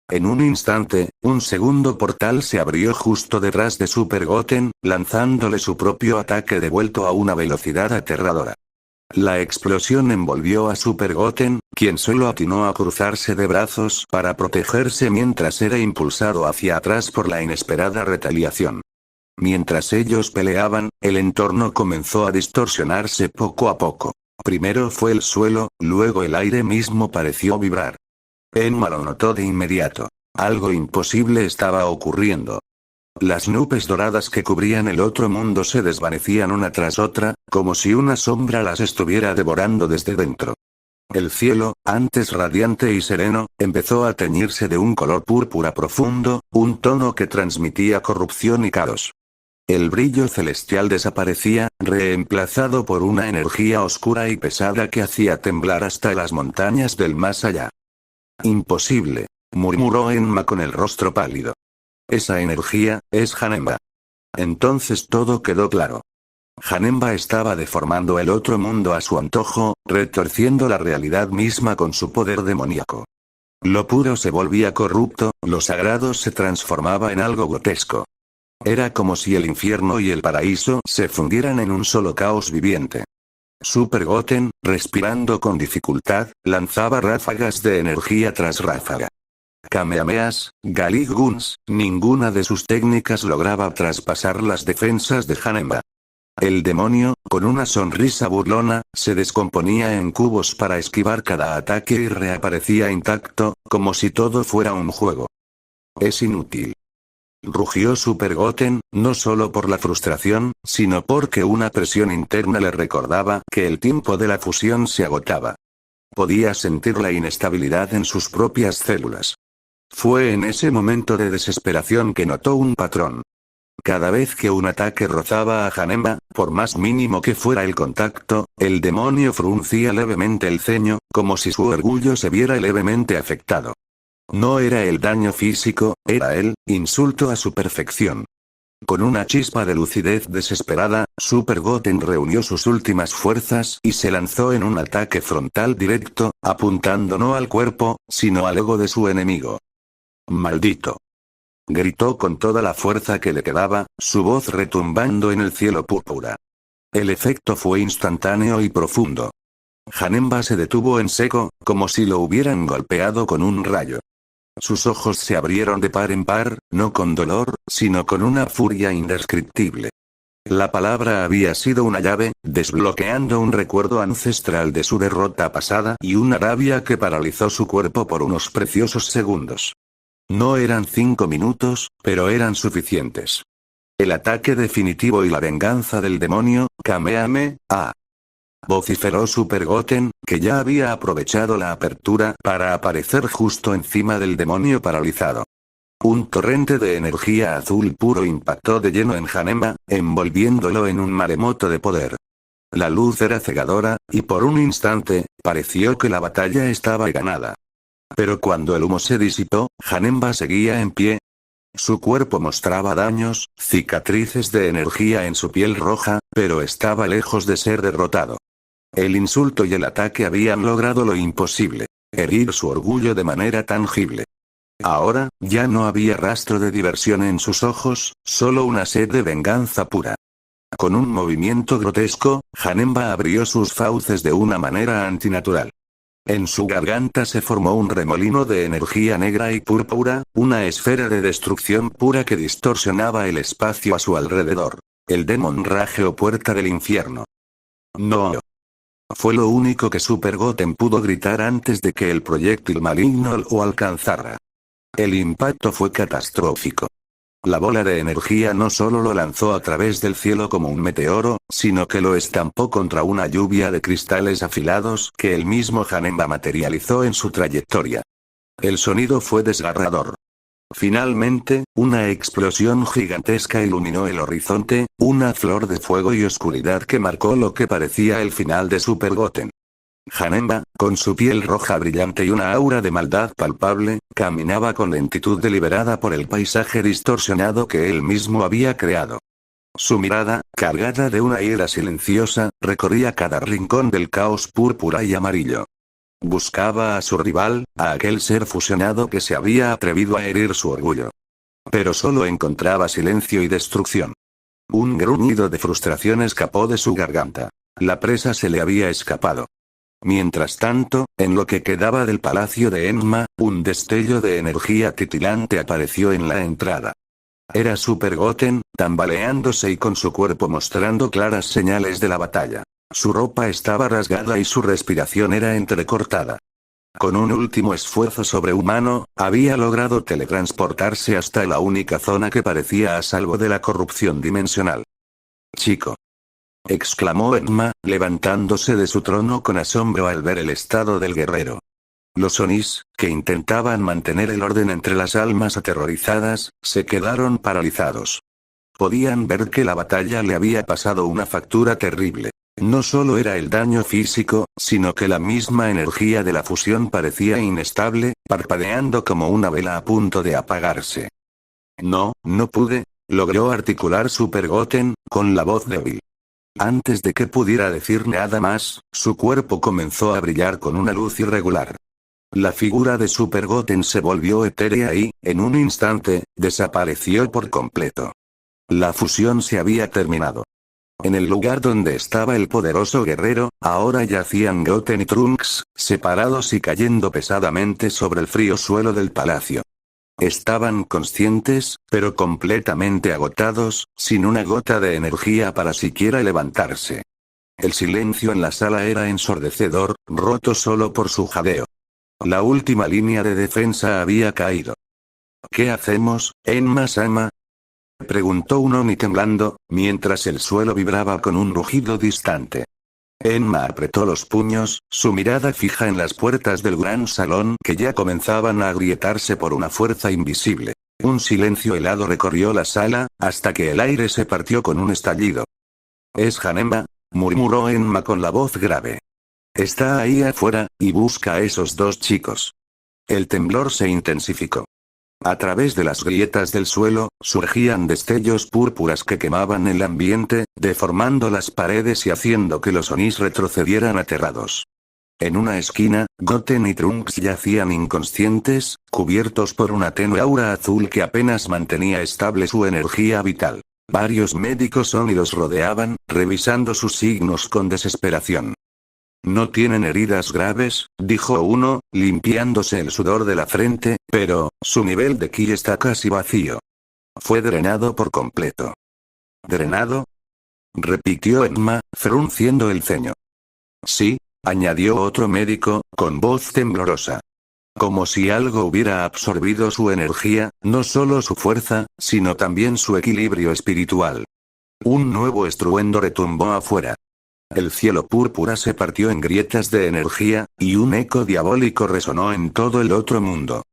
En un instante, un segundo portal se abrió justo detrás de Super Goten, lanzándole su propio ataque devuelto a una velocidad aterradora. La explosión envolvió a Super Goten, quien solo atinó a cruzarse de brazos para protegerse mientras era impulsado hacia atrás por la inesperada retaliación. Mientras ellos peleaban, el entorno comenzó a distorsionarse poco a poco. Primero fue el suelo, luego el aire mismo pareció vibrar. Enma lo notó de inmediato. Algo imposible estaba ocurriendo. Las nubes doradas que cubrían el otro mundo se desvanecían una tras otra, como si una sombra las estuviera devorando desde dentro. El cielo, antes radiante y sereno, empezó a teñirse de un color púrpura profundo, un tono que transmitía corrupción y caos. El brillo celestial desaparecía, reemplazado por una energía oscura y pesada que hacía temblar hasta las montañas del más allá. Imposible, murmuró Enma con el rostro pálido. Esa energía, es Janemba. Entonces todo quedó claro. Janemba estaba deformando el otro mundo a su antojo, retorciendo la realidad misma con su poder demoníaco. Lo puro se volvía corrupto, lo sagrado se transformaba en algo grotesco. Era como si el infierno y el paraíso se fundieran en un solo caos viviente. Super Goten, respirando con dificultad, lanzaba ráfagas de energía tras ráfaga. Kamehamehas, Gali Guns, ninguna de sus técnicas lograba traspasar las defensas de Janemba. El demonio, con una sonrisa burlona, se descomponía en cubos para esquivar cada ataque y reaparecía intacto, como si todo fuera un juego. Es inútil. Rugió Super Goten, no solo por la frustración, sino porque una presión interna le recordaba que el tiempo de la fusión se agotaba. Podía sentir la inestabilidad en sus propias células. Fue en ese momento de desesperación que notó un patrón. Cada vez que un ataque rozaba a Janemba, por más mínimo que fuera el contacto, el demonio fruncía levemente el ceño, como si su orgullo se viera levemente afectado. No era el daño físico, era el insulto a su perfección. Con una chispa de lucidez desesperada, Super Goten reunió sus últimas fuerzas y se lanzó en un ataque frontal directo, apuntando no al cuerpo, sino al ego de su enemigo. ¡Maldito! Gritó con toda la fuerza que le quedaba, su voz retumbando en el cielo púrpura. El efecto fue instantáneo y profundo. Janemba se detuvo en seco, como si lo hubieran golpeado con un rayo. Sus ojos se abrieron de par en par, no con dolor, sino con una furia indescriptible. La palabra había sido una llave, desbloqueando un recuerdo ancestral de su derrota pasada y una rabia que paralizó su cuerpo por unos preciosos segundos. No eran 5 minutos, pero eran suficientes. El ataque definitivo y la venganza del demonio, Kamehameha. Vociferó Super Goten, que ya había aprovechado la apertura para aparecer justo encima del demonio paralizado. Un torrente de energía azul puro impactó de lleno en Janemba, envolviéndolo en un maremoto de poder. La luz era cegadora, y por un instante, pareció que la batalla estaba ganada. Pero cuando el humo se disipó, Janemba seguía en pie. Su cuerpo mostraba daños, cicatrices de energía en su piel roja, pero estaba lejos de ser derrotado. El insulto y el ataque habían logrado lo imposible: herir su orgullo de manera tangible. Ahora, ya no había rastro de diversión en sus ojos, solo una sed de venganza pura. Con un movimiento grotesco, Janemba abrió sus fauces de una manera antinatural. En su garganta se formó un remolino de energía negra y púrpura, una esfera de destrucción pura que distorsionaba el espacio a su alrededor. El Demon Rage o puerta del infierno. No. Fue lo único que Super Goten pudo gritar antes de que el proyectil maligno lo alcanzara. El impacto fue catastrófico. La bola de energía no solo lo lanzó a través del cielo como un meteoro, sino que lo estampó contra una lluvia de cristales afilados que el mismo Janemba materializó en su trayectoria. El sonido fue desgarrador. Finalmente, una explosión gigantesca iluminó el horizonte, una flor de fuego y oscuridad que marcó lo que parecía el final de Super Goten. Janemba, con su piel roja brillante y una aura de maldad palpable, caminaba con lentitud deliberada por el paisaje distorsionado que él mismo había creado. Su mirada, cargada de una ira silenciosa, recorría cada rincón del caos púrpura y amarillo. Buscaba a su rival, a aquel ser fusionado que se había atrevido a herir su orgullo. Pero solo encontraba silencio y destrucción. Un gruñido de frustración escapó de su garganta. La presa se le había escapado. Mientras tanto, en lo que quedaba del palacio de Enma, un destello de energía titilante apareció en la entrada. Era Super Goten, tambaleándose y con su cuerpo mostrando claras señales de la batalla. Su ropa estaba rasgada y su respiración era entrecortada. Con un último esfuerzo sobrehumano, había logrado teletransportarse hasta la única zona que parecía a salvo de la corrupción dimensional. «Chico», exclamó Enma, levantándose de su trono con asombro al ver el estado del guerrero. Los Onis, que intentaban mantener el orden entre las almas aterrorizadas, se quedaron paralizados. Podían ver que la batalla le había pasado una factura terrible. No solo era el daño físico, sino que la misma energía de la fusión parecía inestable, parpadeando como una vela a punto de apagarse. No pude. logró articular Super Goten, con la voz débil. Antes de que pudiera decir nada más, su cuerpo comenzó a brillar con una luz irregular. La figura de Super Goten se volvió etérea y, en un instante, desapareció por completo. La fusión se había terminado. En el lugar donde estaba el poderoso guerrero, ahora yacían Goten y Trunks, separados y cayendo pesadamente sobre el frío suelo del palacio. Estaban conscientes, pero completamente agotados, sin una gota de energía para siquiera levantarse. El silencio en la sala era ensordecedor, roto solo por su jadeo. La última línea de defensa había caído. ¿Qué hacemos, Enma-sama? Preguntó un Oni temblando, mientras el suelo vibraba con un rugido distante. Enma apretó los puños, su mirada fija en las puertas del gran salón que ya comenzaban a agrietarse por una fuerza invisible. Un silencio helado recorrió la sala, hasta que el aire se partió con un estallido. «Es Hanema», murmuró Enma con la voz grave. «Está ahí afuera, y busca a esos dos chicos». El temblor se intensificó. A través de las grietas del suelo, surgían destellos púrpuras que quemaban el ambiente, deformando las paredes y haciendo que los Onis retrocedieran aterrados. En una esquina, Goten y Trunks yacían inconscientes, cubiertos por una tenue aura azul que apenas mantenía estable su energía vital. Varios médicos Oni los rodeaban, revisando sus signos con desesperación. «No tienen heridas graves», dijo uno, limpiándose el sudor de la frente, «pero, su nivel de ki está casi vacío. Fue drenado por completo». «¿Drenado?», repitió Enma, frunciendo el ceño. «Sí», añadió otro médico, con voz temblorosa. Como si algo hubiera absorbido su energía, no solo su fuerza, sino también su equilibrio espiritual. Un nuevo estruendo retumbó afuera. El cielo púrpura se partió en grietas de energía, y un eco diabólico resonó en todo el otro mundo.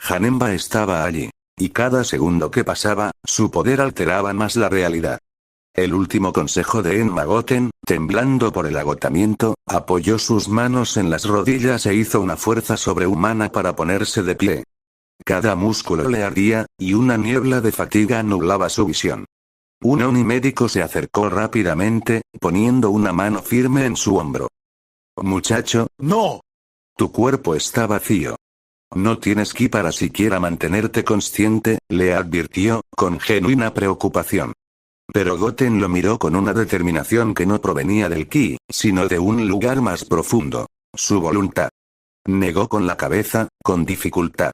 Janemba estaba allí. Y cada segundo que pasaba, su poder alteraba más la realidad. El último consejo de Enma Goten, temblando por el agotamiento, apoyó sus manos en las rodillas e hizo una fuerza sobrehumana para ponerse de pie. Cada músculo le ardía, y una niebla de fatiga nublaba su visión. Un Oni médico se acercó rápidamente, poniendo una mano firme en su hombro. «Muchacho, no. Tu cuerpo está vacío. No tienes ki para siquiera mantenerte consciente», le advirtió, con genuina preocupación. Pero Goten lo miró con una determinación que no provenía del ki, sino de un lugar más profundo. Su voluntad. Negó con la cabeza, con dificultad.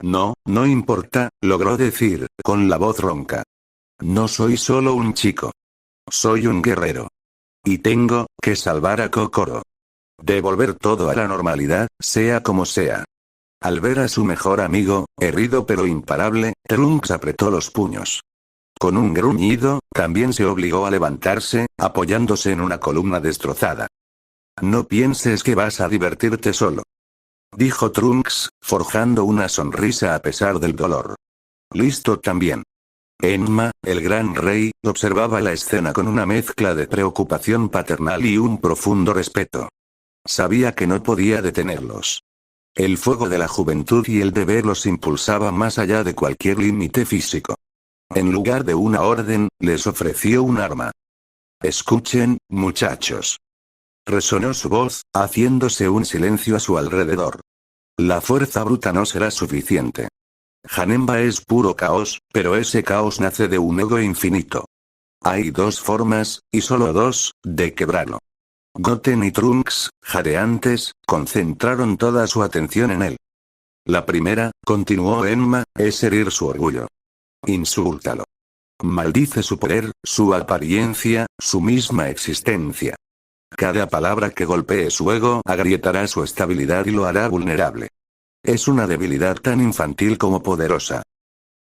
«No, no importa», logró decir, con la voz ronca. «No soy solo un chico. Soy un guerrero. Y tengo que salvar a Kokoro. Devolver todo a la normalidad, sea como sea». Al ver a su mejor amigo, herido pero imparable, Trunks apretó los puños. Con un gruñido, también se obligó a levantarse, apoyándose en una columna destrozada. «No pienses que vas a divertirte solo», dijo Trunks, forjando una sonrisa a pesar del dolor. «Listo también». Enma, el gran rey, observaba la escena con una mezcla de preocupación paternal y un profundo respeto. Sabía que no podía detenerlos. El fuego de la juventud y el deber los impulsaba más allá de cualquier límite físico. En lugar de una orden, les ofreció un arma. «Escuchen, muchachos». Resonó su voz, haciéndose un silencio a su alrededor. «La fuerza bruta no será suficiente. Janemba es puro caos, pero ese caos nace de un ego infinito. Hay dos formas, y solo dos, de quebrarlo». Goten y Trunks, jadeantes, concentraron toda su atención en él. «La primera», continuó Enma, «es herir su orgullo. Insúltalo. Maldice su poder, su apariencia, su misma existencia. Cada palabra que golpee su ego agrietará su estabilidad y lo hará vulnerable. Es una debilidad tan infantil como poderosa».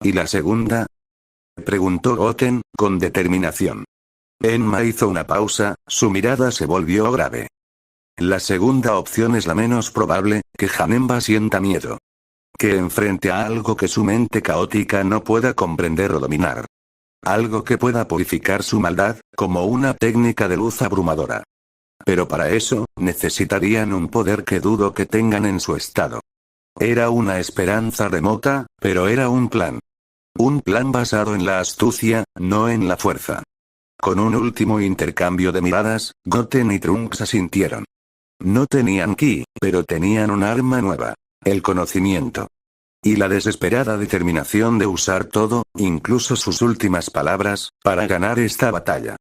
«¿Y la segunda?», preguntó Goten, con determinación. Enma hizo una pausa, su mirada se volvió grave. «La segunda opción es la menos probable, que Janemba sienta miedo. Que enfrente a algo que su mente caótica no pueda comprender o dominar. Algo que pueda purificar su maldad, como una técnica de luz abrumadora. Pero para eso, necesitarían un poder que dudo que tengan en su estado». Era una esperanza remota, pero era un plan. Un plan basado en la astucia, no en la fuerza. Con un último intercambio de miradas, Goten y Trunks asintieron. No tenían ki, pero tenían un arma nueva. El conocimiento. Y la desesperada determinación de usar todo, incluso sus últimas palabras, para ganar esta batalla.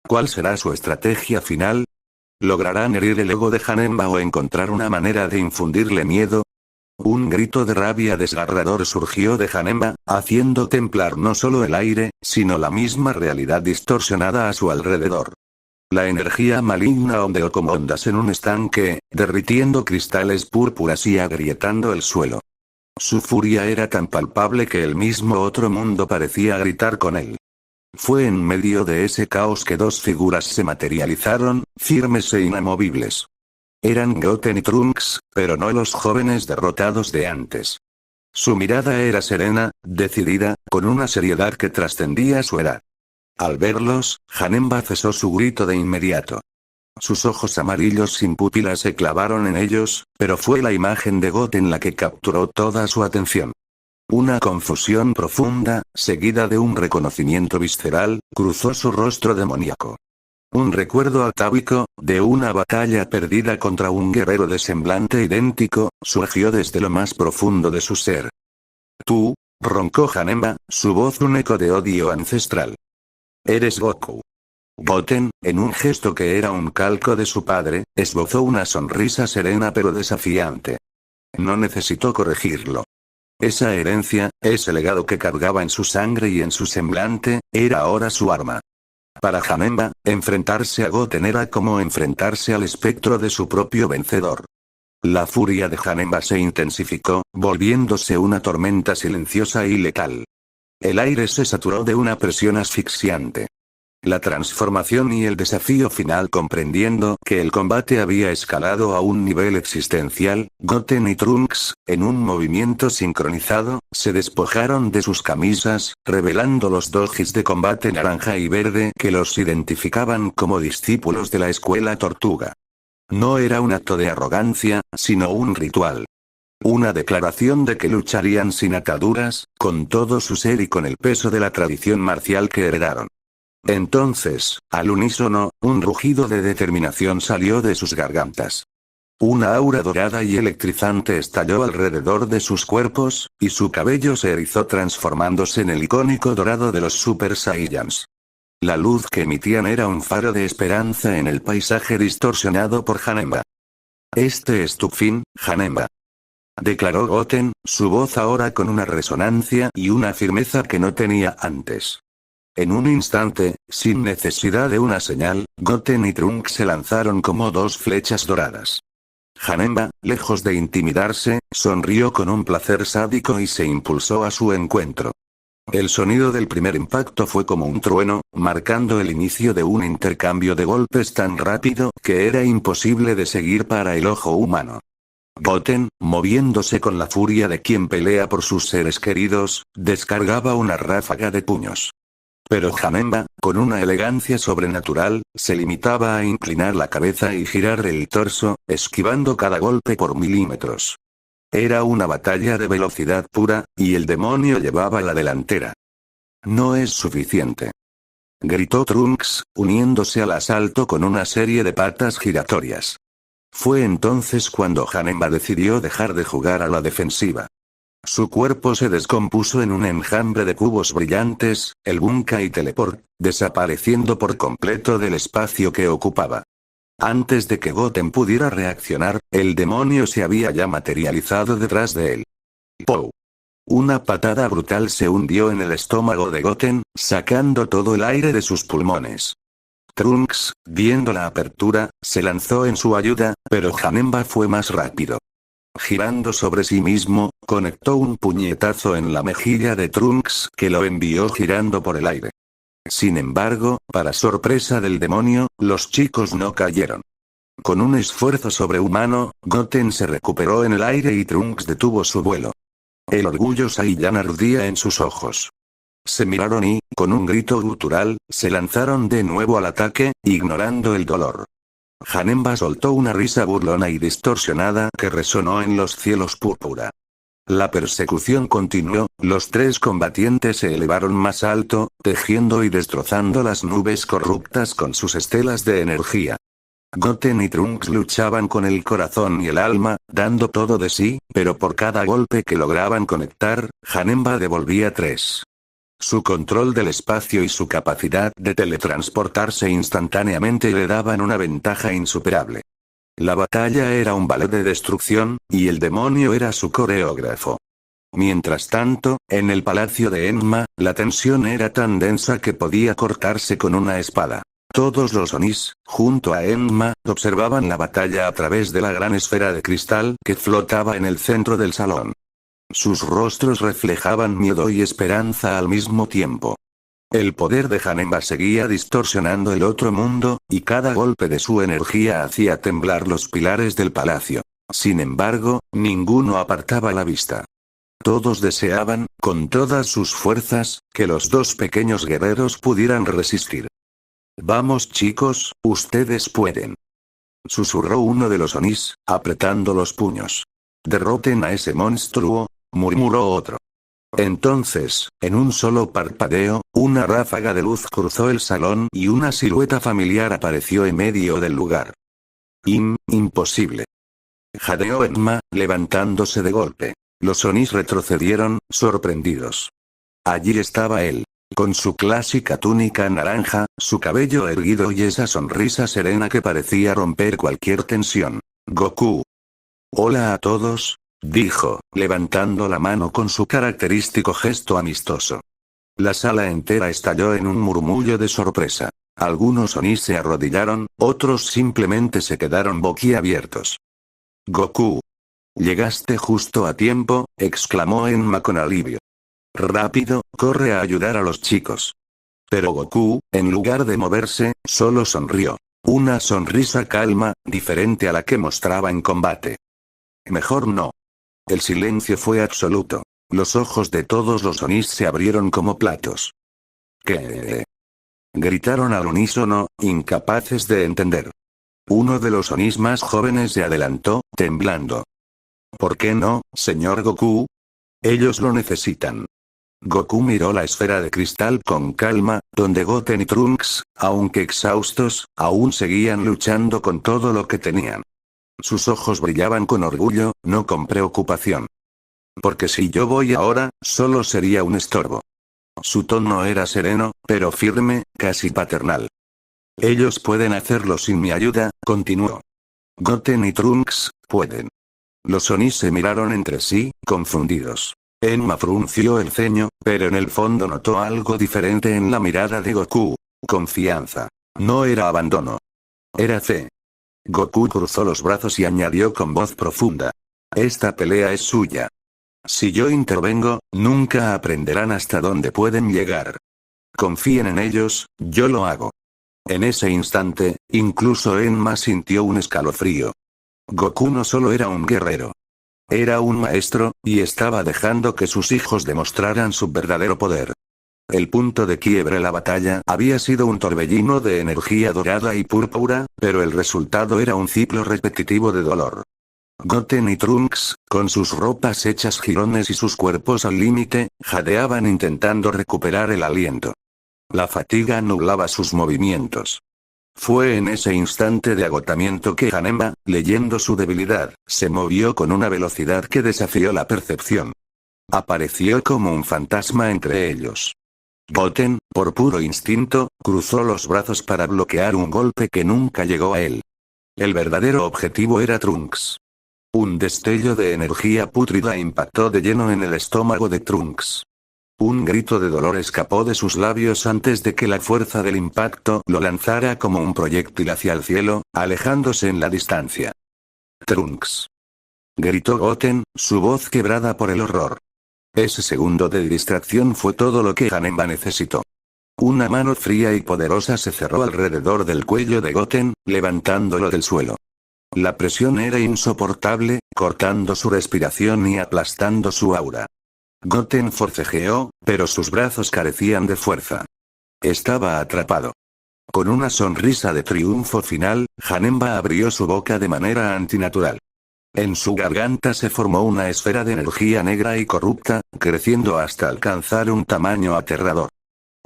¿Cuál será su estrategia final? ¿Lograrán herir el ego de Janemba o encontrar una manera de infundirle miedo? Un grito de rabia desgarrador surgió de Janemba, haciendo temblar no solo el aire, sino la misma realidad distorsionada a su alrededor. La energía maligna ondeó como ondas en un estanque, derritiendo cristales púrpuras y agrietando el suelo. Su furia era tan palpable que el mismo otro mundo parecía gritar con él. Fue en medio de ese caos que dos figuras se materializaron, firmes e inamovibles. Eran Goten y Trunks, pero no los jóvenes derrotados de antes. Su mirada era serena, decidida, con una seriedad que trascendía su edad. Al verlos, Janemba cesó su grito de inmediato. Sus ojos amarillos sin pupilas se clavaron en ellos, pero fue la imagen de Goten la que capturó toda su atención. Una confusión profunda, seguida de un reconocimiento visceral, cruzó su rostro demoníaco. Un recuerdo atávico, de una batalla perdida contra un guerrero de semblante idéntico, surgió desde lo más profundo de su ser. Tú, roncó Janemba, su voz un eco de odio ancestral. Eres Goku. Goten, en un gesto que era un calco de su padre, esbozó una sonrisa serena pero desafiante. No necesitó corregirlo. Esa herencia, ese legado que cargaba en su sangre y en su semblante, era ahora su arma. Para Janemba, enfrentarse a Goten era como enfrentarse al espectro de su propio vencedor. La furia de Janemba se intensificó, volviéndose una tormenta silenciosa y letal. El aire se saturó de una presión asfixiante. La transformación y el desafío final comprendiendo que el combate había escalado a un nivel existencial, Goten y Trunks, en un movimiento sincronizado, se despojaron de sus camisas, revelando los dojis de combate naranja y verde que los identificaban como discípulos de la escuela Tortuga. No era un acto de arrogancia, sino un ritual. Una declaración de que lucharían sin ataduras, con todo su ser y con el peso de la tradición marcial que heredaron. Entonces, al unísono, un rugido de determinación salió de sus gargantas. Una aura dorada y electrizante estalló alrededor de sus cuerpos, y su cabello se erizó transformándose en el icónico dorado de los Super Saiyans. La luz que emitían era un faro de esperanza en el paisaje distorsionado por Janemba. Este es tu fin, Janemba. Declaró Goten, su voz ahora con una resonancia y una firmeza que no tenía antes. En un instante, sin necesidad de una señal, Goten y Trunks se lanzaron como dos flechas doradas. Janemba, lejos de intimidarse, sonrió con un placer sádico y se impulsó a su encuentro. El sonido del primer impacto fue como un trueno, marcando el inicio de un intercambio de golpes tan rápido que era imposible de seguir para el ojo humano. Goten, moviéndose con la furia de quien pelea por sus seres queridos, descargaba una ráfaga de puños. Pero Janemba, con una elegancia sobrenatural, se limitaba a inclinar la cabeza y girar el torso, esquivando cada golpe por milímetros. Era una batalla de velocidad pura, y el demonio llevaba la delantera. No es suficiente. Gritó Trunks, uniéndose al asalto con una serie de patas giratorias. Fue entonces cuando Janemba decidió dejar de jugar a la defensiva. Su cuerpo se descompuso en un enjambre de cubos brillantes, el Bunkai Teleport, desapareciendo por completo del espacio que ocupaba. Antes de que Goten pudiera reaccionar, el demonio se había ya materializado detrás de él. ¡Pou! Una patada brutal se hundió en el estómago de Goten, sacando todo el aire de sus pulmones. Trunks, viendo la apertura, se lanzó en su ayuda, pero Janemba fue más rápido. Girando sobre sí mismo, conectó un puñetazo en la mejilla de Trunks que lo envió girando por el aire. Sin embargo, para sorpresa del demonio, los chicos no cayeron. Con un esfuerzo sobrehumano, Goten se recuperó en el aire y Trunks detuvo su vuelo. El orgullo Saiyan ardía en sus ojos. Se miraron y, con un grito gutural, se lanzaron de nuevo al ataque, ignorando el dolor. Janemba soltó una risa burlona y distorsionada que resonó en los cielos púrpura. La persecución continuó, los tres combatientes se elevaron más alto, tejiendo y destrozando las nubes corruptas con sus estelas de energía. Goten y Trunks luchaban con el corazón y el alma, dando todo de sí, pero por cada golpe que lograban conectar, Janemba devolvía 3. Su control del espacio y su capacidad de teletransportarse instantáneamente le daban una ventaja insuperable. La batalla era un ballet de destrucción, y el demonio era su coreógrafo. Mientras tanto, en el palacio de Enma, la tensión era tan densa que podía cortarse con una espada. Todos los Onis, junto a Enma, observaban la batalla a través de la gran esfera de cristal que flotaba en el centro del salón. Sus rostros reflejaban miedo y esperanza al mismo tiempo. El poder de Janemba seguía distorsionando el otro mundo, y cada golpe de su energía hacía temblar los pilares del palacio. Sin embargo, ninguno apartaba la vista. Todos deseaban, con todas sus fuerzas, que los dos pequeños guerreros pudieran resistir. «Vamos chicos, ustedes pueden», susurró uno de los Onis, apretando los puños. «Derroten a ese monstruo», murmuró otro. Entonces, en un solo parpadeo, una ráfaga de luz cruzó el salón y una silueta familiar apareció en medio del lugar. Imposible. Jadeó Enma, levantándose de golpe. Los Onis retrocedieron, sorprendidos. Allí estaba él. Con su clásica túnica naranja, su cabello erguido y esa sonrisa serena que parecía romper cualquier tensión. Goku. «Hola a todos», dijo, levantando la mano con su característico gesto amistoso. La sala entera estalló en un murmullo de sorpresa. Algunos Onis se arrodillaron, otros simplemente se quedaron boquiabiertos. «Goku. Llegaste justo a tiempo», exclamó Enma con alivio. «Rápido, corre a ayudar a los chicos». Pero Goku, en lugar de moverse, solo sonrió. Una sonrisa calma, diferente a la que mostraba en combate. «Mejor no». El silencio fue absoluto. Los ojos de todos los Onis se abrieron como platos. «¿Qué?», gritaron al unísono, incapaces de entender. Uno de los Onis más jóvenes se adelantó, temblando. «¿Por qué no, señor Goku? Ellos lo necesitan». Goku miró la esfera de cristal con calma, donde Goten y Trunks, aunque exhaustos, aún seguían luchando con todo lo que tenían. Sus ojos brillaban con orgullo, no con preocupación. «Porque si yo voy ahora, solo sería un estorbo». Su tono era sereno, pero firme, casi paternal. «Ellos pueden hacerlo sin mi ayuda», continuó. «Goten y Trunks, pueden». Los Onis se miraron entre sí, confundidos. Enma frunció el ceño, pero en el fondo notó algo diferente en la mirada de Goku. Confianza. No era abandono. Era fe. Goku cruzó los brazos y añadió con voz profunda. «Esta pelea es suya. Si yo intervengo, nunca aprenderán hasta dónde pueden llegar. Confíen en ellos, yo lo hago». En ese instante, incluso Enma sintió un escalofrío. Goku no solo era un guerrero. Era un maestro, y estaba dejando que sus hijos demostraran su verdadero poder. El punto de quiebre de la batalla había sido un torbellino de energía dorada y púrpura, pero el resultado era un ciclo repetitivo de dolor. Goten y Trunks, con sus ropas hechas jirones y sus cuerpos al límite, jadeaban intentando recuperar el aliento. La fatiga nublaba sus movimientos. Fue en ese instante de agotamiento que Janemba, leyendo su debilidad, se movió con una velocidad que desafió la percepción. Apareció como un fantasma entre ellos. Goten, por puro instinto, cruzó los brazos para bloquear un golpe que nunca llegó a él. El verdadero objetivo era Trunks. Un destello de energía pútrida impactó de lleno en el estómago de Trunks. Un grito de dolor escapó de sus labios antes de que la fuerza del impacto lo lanzara como un proyectil hacia el cielo, alejándose en la distancia. «Trunks», gritó Goten, su voz quebrada por el horror. Ese segundo de distracción fue todo lo que Janemba necesitó. Una mano fría y poderosa se cerró alrededor del cuello de Goten, levantándolo del suelo. La presión era insoportable, cortando su respiración y aplastando su aura. Goten forcejeó, pero sus brazos carecían de fuerza. Estaba atrapado. Con una sonrisa de triunfo final, Janemba abrió su boca de manera antinatural. En su garganta se formó una esfera de energía negra y corrupta, creciendo hasta alcanzar un tamaño aterrador.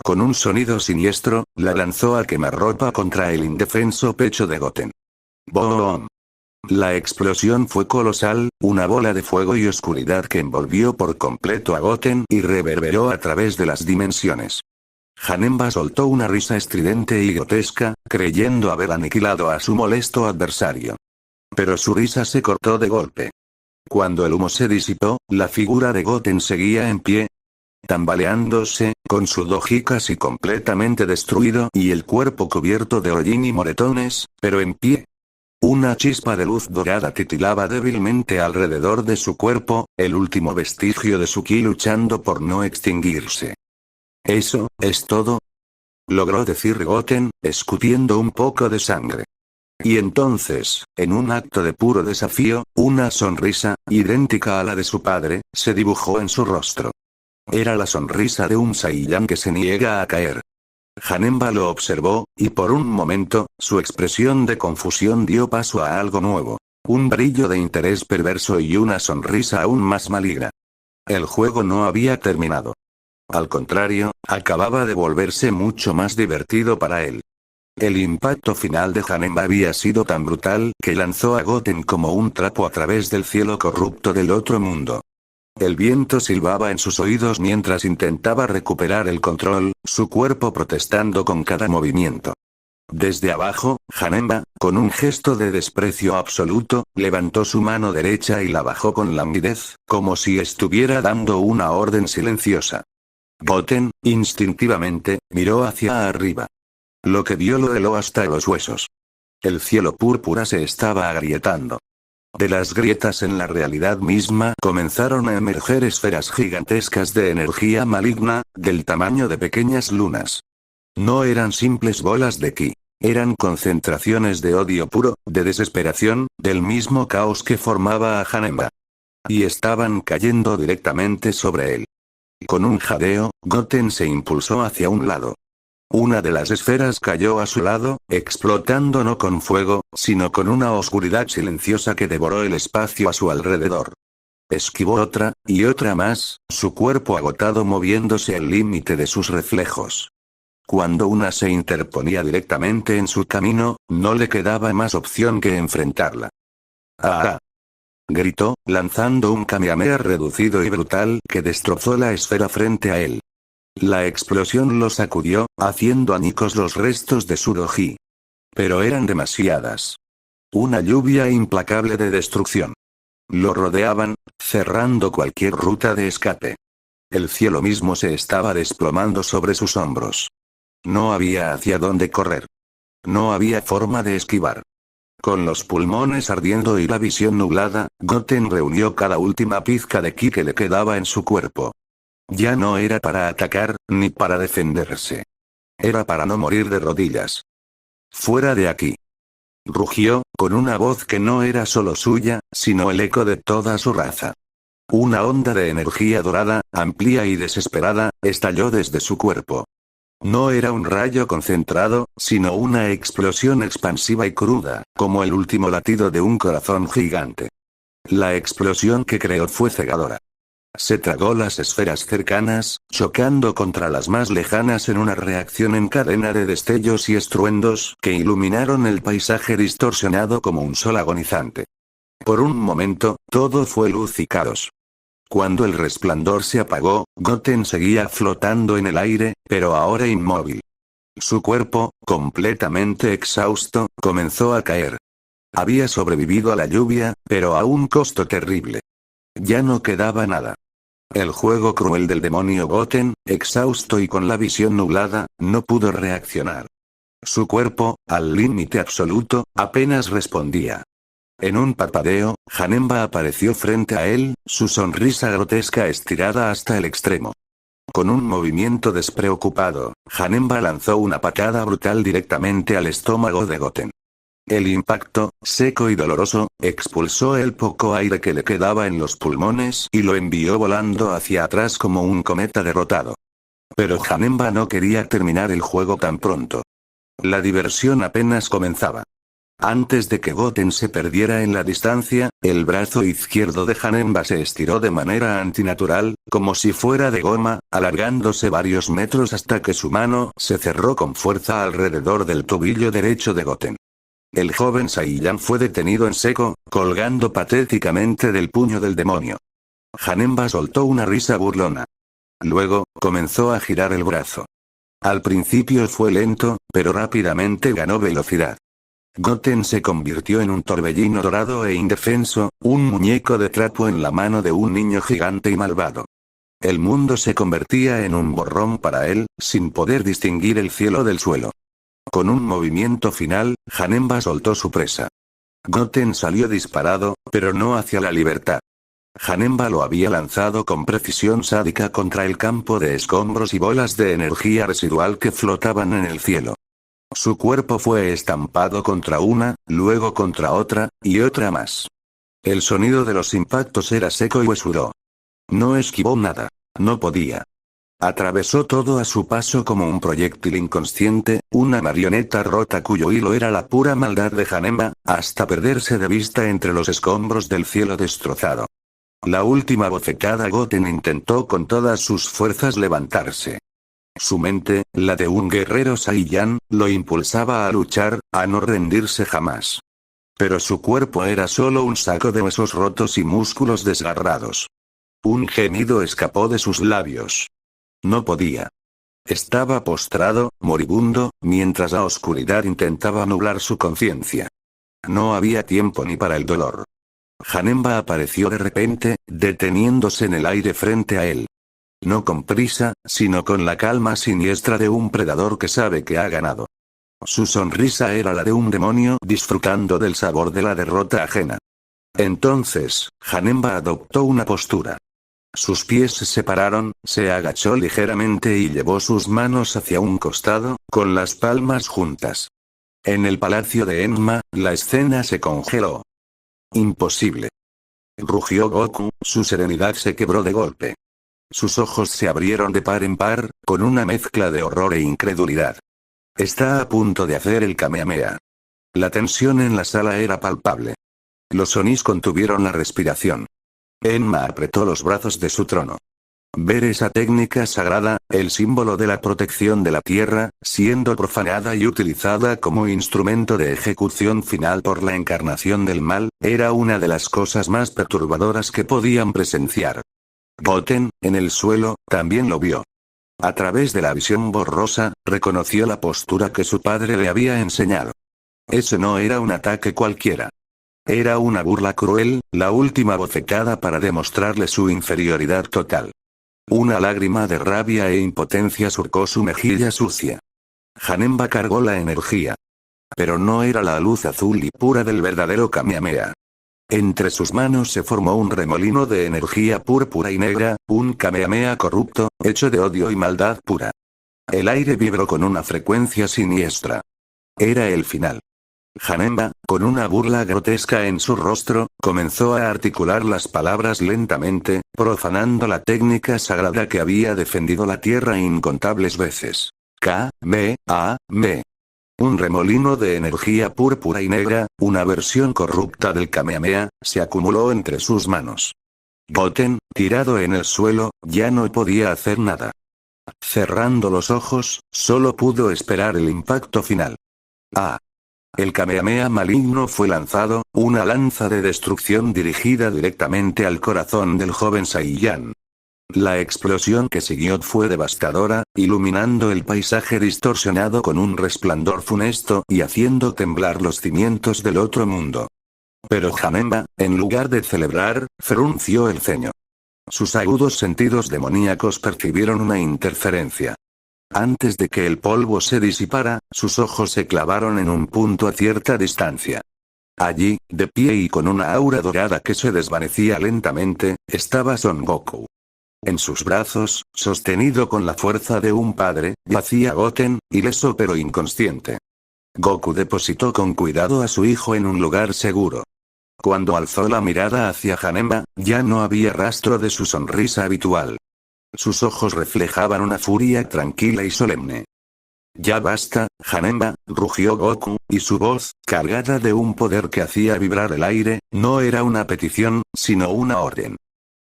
Con un sonido siniestro, la lanzó a quemarropa contra el indefenso pecho de Goten. ¡Boom! La explosión fue colosal, una bola de fuego y oscuridad que envolvió por completo a Goten y reverberó a través de las dimensiones. Janemba soltó una risa estridente y grotesca, creyendo haber aniquilado a su molesto adversario. Pero su risa se cortó de golpe. Cuando el humo se disipó, la figura de Goten seguía en pie, tambaleándose, con su doji casi completamente destruido y el cuerpo cubierto de hollín y moretones, pero en pie. Una chispa de luz dorada titilaba débilmente alrededor de su cuerpo, el último vestigio de su ki luchando por no extinguirse. ¿Eso es todo?, logró decir Goten, escupiendo un poco de sangre. Y entonces, en un acto de puro desafío, una sonrisa, idéntica a la de su padre, se dibujó en su rostro. Era la sonrisa de un Saiyan que se niega a caer. Janemba lo observó, y por un momento, su expresión de confusión dio paso a algo nuevo. Un brillo de interés perverso y una sonrisa aún más maligna. El juego no había terminado. Al contrario, acababa de volverse mucho más divertido para él. El impacto final de Janemba había sido tan brutal que lanzó a Goten como un trapo a través del cielo corrupto del otro mundo. El viento silbaba en sus oídos mientras intentaba recuperar el control, su cuerpo protestando con cada movimiento. Desde abajo, Janemba, con un gesto de desprecio absoluto, levantó su mano derecha y la bajó con languidez, como si estuviera dando una orden silenciosa. Goten, instintivamente, miró hacia arriba. Lo que vio lo heló hasta los huesos. El cielo púrpura se estaba agrietando. De las grietas en la realidad misma comenzaron a emerger esferas gigantescas de energía maligna, del tamaño de pequeñas lunas. No eran simples bolas de ki. Eran concentraciones de odio puro, de desesperación, del mismo caos que formaba a Janemba. Y estaban cayendo directamente sobre él. Con un jadeo, Goten se impulsó hacia un lado. Una de las esferas cayó a su lado, explotando no con fuego, sino con una oscuridad silenciosa que devoró el espacio a su alrededor. Esquivó otra, y otra más, su cuerpo agotado moviéndose al límite de sus reflejos. Cuando una se interponía directamente en su camino, no le quedaba más opción que enfrentarla. ¡Ah! Gritó, lanzando un Kamehameha reducido y brutal que destrozó la esfera frente a él. La explosión lo sacudió, haciendo añicos los restos de su doji. Pero eran demasiadas. Una lluvia implacable de destrucción. Lo rodeaban, cerrando cualquier ruta de escape. El cielo mismo se estaba desplomando sobre sus hombros. No había hacia dónde correr. No había forma de esquivar. Con los pulmones ardiendo y la visión nublada, Goten reunió cada última pizca de ki que le quedaba en su cuerpo. Ya no era para atacar, ni para defenderse. Era para no morir de rodillas. ¡Fuera de aquí!, rugió, con una voz que no era solo suya, sino el eco de toda su raza. Una onda de energía dorada, amplia y desesperada, estalló desde su cuerpo. No era un rayo concentrado, sino una explosión expansiva y cruda, como el último latido de un corazón gigante. La explosión que creó fue cegadora. Se tragó las esferas cercanas, chocando contra las más lejanas en una reacción en cadena de destellos y estruendos que iluminaron el paisaje distorsionado como un sol agonizante. Por un momento, todo fue luz y caos. Cuando el resplandor se apagó, Goten seguía flotando en el aire, pero ahora inmóvil. Su cuerpo, completamente exhausto, comenzó a caer. Había sobrevivido a la lluvia, pero a un costo terrible. Ya no quedaba nada. El juego cruel del demonio Goten, exhausto y con la visión nublada, no pudo reaccionar. Su cuerpo, al límite absoluto, apenas respondía. En un parpadeo, Janemba apareció frente a él, su sonrisa grotesca estirada hasta el extremo. Con un movimiento despreocupado, Janemba lanzó una patada brutal directamente al estómago de Goten. El impacto, seco y doloroso, expulsó el poco aire que le quedaba en los pulmones y lo envió volando hacia atrás como un cometa derrotado. Pero Janemba no quería terminar el juego tan pronto. La diversión apenas comenzaba. Antes de que Goten se perdiera en la distancia, el brazo izquierdo de Janemba se estiró de manera antinatural, como si fuera de goma, alargándose varios metros hasta que su mano se cerró con fuerza alrededor del tobillo derecho de Goten. El joven Saiyan fue detenido en seco, colgando patéticamente del puño del demonio. Janemba soltó una risa burlona. Luego, comenzó a girar el brazo. Al principio fue lento, pero rápidamente ganó velocidad. Goten se convirtió en un torbellino dorado e indefenso, un muñeco de trapo en la mano de un niño gigante y malvado. El mundo se convertía en un borrón para él, sin poder distinguir el cielo del suelo. Con un movimiento final, Janemba soltó su presa. Goten salió disparado, pero no hacia la libertad. Janemba lo había lanzado con precisión sádica contra el campo de escombros y bolas de energía residual que flotaban en el cielo. Su cuerpo fue estampado contra una, luego contra otra, y otra más. El sonido de los impactos era seco y huesudo. No esquivó nada. No podía. Atravesó todo a su paso como un proyectil inconsciente, una marioneta rota cuyo hilo era la pura maldad de Janemba, hasta perderse de vista entre los escombros del cielo destrozado. La última bofetada Goten intentó con todas sus fuerzas levantarse. Su mente, la de un guerrero Saiyan, lo impulsaba a luchar, a no rendirse jamás. Pero su cuerpo era solo un saco de huesos rotos y músculos desgarrados. Un gemido escapó de sus labios. No podía. Estaba postrado, moribundo, mientras la oscuridad intentaba nublar su conciencia. No había tiempo ni para el dolor. Janemba apareció de repente, deteniéndose en el aire frente a él. No con prisa, sino con la calma siniestra de un predador que sabe que ha ganado. Su sonrisa era la de un demonio disfrutando del sabor de la derrota ajena. Entonces, Janemba adoptó una postura. Sus pies se separaron, se agachó ligeramente y llevó sus manos hacia un costado, con las palmas juntas. En el palacio de Enma, la escena se congeló. Imposible. Rugió Goku, su serenidad se quebró de golpe. Sus ojos se abrieron de par en par, con una mezcla de horror e incredulidad. Está a punto de hacer el Kamehameha. La tensión en la sala era palpable. Los Onis contuvieron la respiración. Enma apretó los brazos de su trono. Ver esa técnica sagrada, el símbolo de la protección de la tierra, siendo profanada y utilizada como instrumento de ejecución final por la encarnación del mal, era una de las cosas más perturbadoras que podían presenciar. Goten, en el suelo, también lo vio. A través de la visión borrosa, reconoció la postura que su padre le había enseñado. Ese no era un ataque cualquiera. Era una burla cruel, la última bofetada para demostrarle su inferioridad total. Una lágrima de rabia e impotencia surcó su mejilla sucia. Janemba cargó la energía. Pero no era la luz azul y pura del verdadero Kamehameha. Entre sus manos se formó un remolino de energía púrpura y negra, un Kamehameha corrupto, hecho de odio y maldad pura. El aire vibró con una frecuencia siniestra. Era el final. Janemba, con una burla grotesca en su rostro, comenzó a articular las palabras lentamente, profanando la técnica sagrada que había defendido la tierra incontables veces. K-me-a-me. Un remolino de energía púrpura y negra, una versión corrupta del Kamehameha, se acumuló entre sus manos. Goten, tirado en el suelo, ya no podía hacer nada. Cerrando los ojos, solo pudo esperar el impacto final. El Kamehameha maligno fue lanzado, una lanza de destrucción dirigida directamente al corazón del joven Saiyan. La explosión que siguió fue devastadora, iluminando el paisaje distorsionado con un resplandor funesto y haciendo temblar los cimientos del otro mundo. Pero Janemba, en lugar de celebrar, frunció el ceño. Sus agudos sentidos demoníacos percibieron una interferencia. Antes de que el polvo se disipara, sus ojos se clavaron en un punto a cierta distancia. Allí, de pie y con una aura dorada que se desvanecía lentamente, estaba Son Goku. En sus brazos, sostenido con la fuerza de un padre, yacía Goten, ileso pero inconsciente. Goku depositó con cuidado a su hijo en un lugar seguro. Cuando alzó la mirada hacia Janemba, ya no había rastro de su sonrisa habitual. Sus ojos reflejaban una furia tranquila y solemne. Ya basta, Janemba, rugió Goku, y su voz, cargada de un poder que hacía vibrar el aire, no era una petición, sino una orden.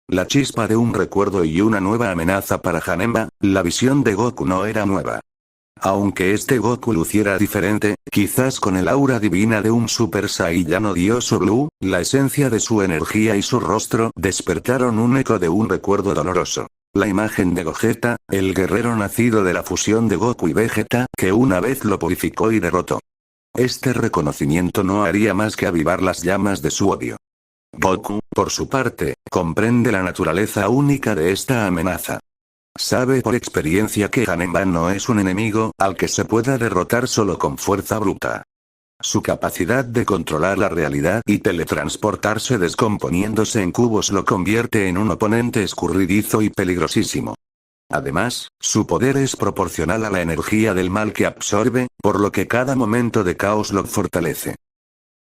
La chispa de un recuerdo y una nueva amenaza para Janemba, la visión de Goku no era nueva. Aunque este Goku luciera diferente, quizás con el aura divina de un Super Saiyano Dioso Blue, la esencia de su energía y su rostro despertaron un eco de un recuerdo doloroso. La imagen de Gogeta, el guerrero nacido de la fusión de Goku y Vegeta, que una vez lo purificó y derrotó. Este reconocimiento no haría más que avivar las llamas de su odio. Goku, por su parte, comprende la naturaleza única de esta amenaza. Sabe por experiencia que Janemba no es un enemigo al que se pueda derrotar solo con fuerza bruta. Su capacidad de controlar la realidad y teletransportarse descomponiéndose en cubos lo convierte en un oponente escurridizo y peligrosísimo. Además, su poder es proporcional a la energía del mal que absorbe, por lo que cada momento de caos lo fortalece.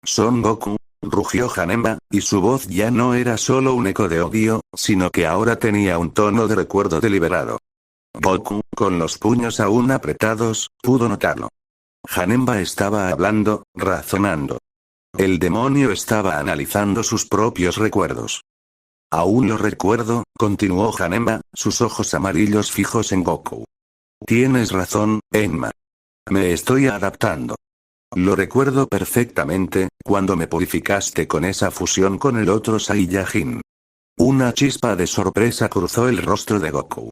Son Goku, rugió Janemba, y su voz ya no era solo un eco de odio, sino que ahora tenía un tono de recuerdo deliberado. Goku, con los puños aún apretados, pudo notarlo. Janemba estaba hablando, razonando. El demonio estaba analizando sus propios recuerdos. Aún lo recuerdo, continuó Janemba, sus ojos amarillos fijos en Goku. Tienes razón, Enma. Me estoy adaptando. Lo recuerdo perfectamente, cuando me purificaste con esa fusión con el otro Saiyajin. Una chispa de sorpresa cruzó el rostro de Goku.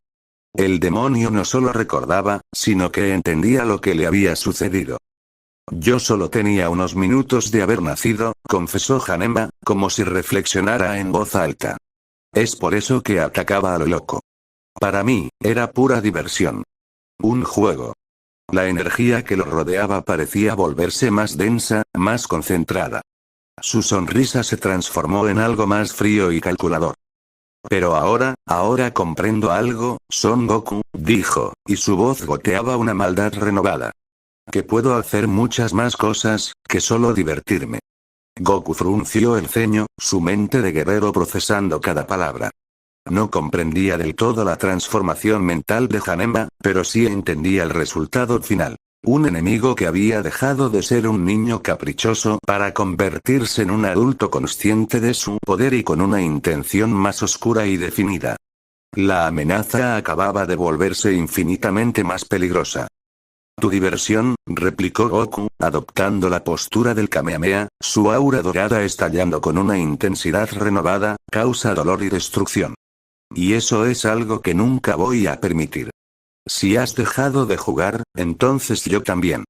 El demonio no solo recordaba, sino que entendía lo que le había sucedido. Yo solo tenía unos minutos de haber nacido, confesó Janemba, como si reflexionara en voz alta. Es por eso que atacaba a lo loco. Para mí, era pura diversión. Un juego. La energía que lo rodeaba parecía volverse más densa, más concentrada. Su sonrisa se transformó en algo más frío y calculador. Pero ahora comprendo algo, Son Goku, dijo, y su voz goteaba una maldad renovada. Que puedo hacer muchas más cosas, que solo divertirme. Goku frunció el ceño, su mente de guerrero procesando cada palabra. No comprendía del todo la transformación mental de Janemba, pero sí entendía el resultado final. Un enemigo que había dejado de ser un niño caprichoso para convertirse en un adulto consciente de su poder y con una intención más oscura y definida. La amenaza acababa de volverse infinitamente más peligrosa. Tu diversión, replicó Goku, adoptando la postura del Kamehameha, su aura dorada estallando con una intensidad renovada, causa dolor y destrucción. Y eso es algo que nunca voy a permitir. Si has dejado de jugar, entonces yo también.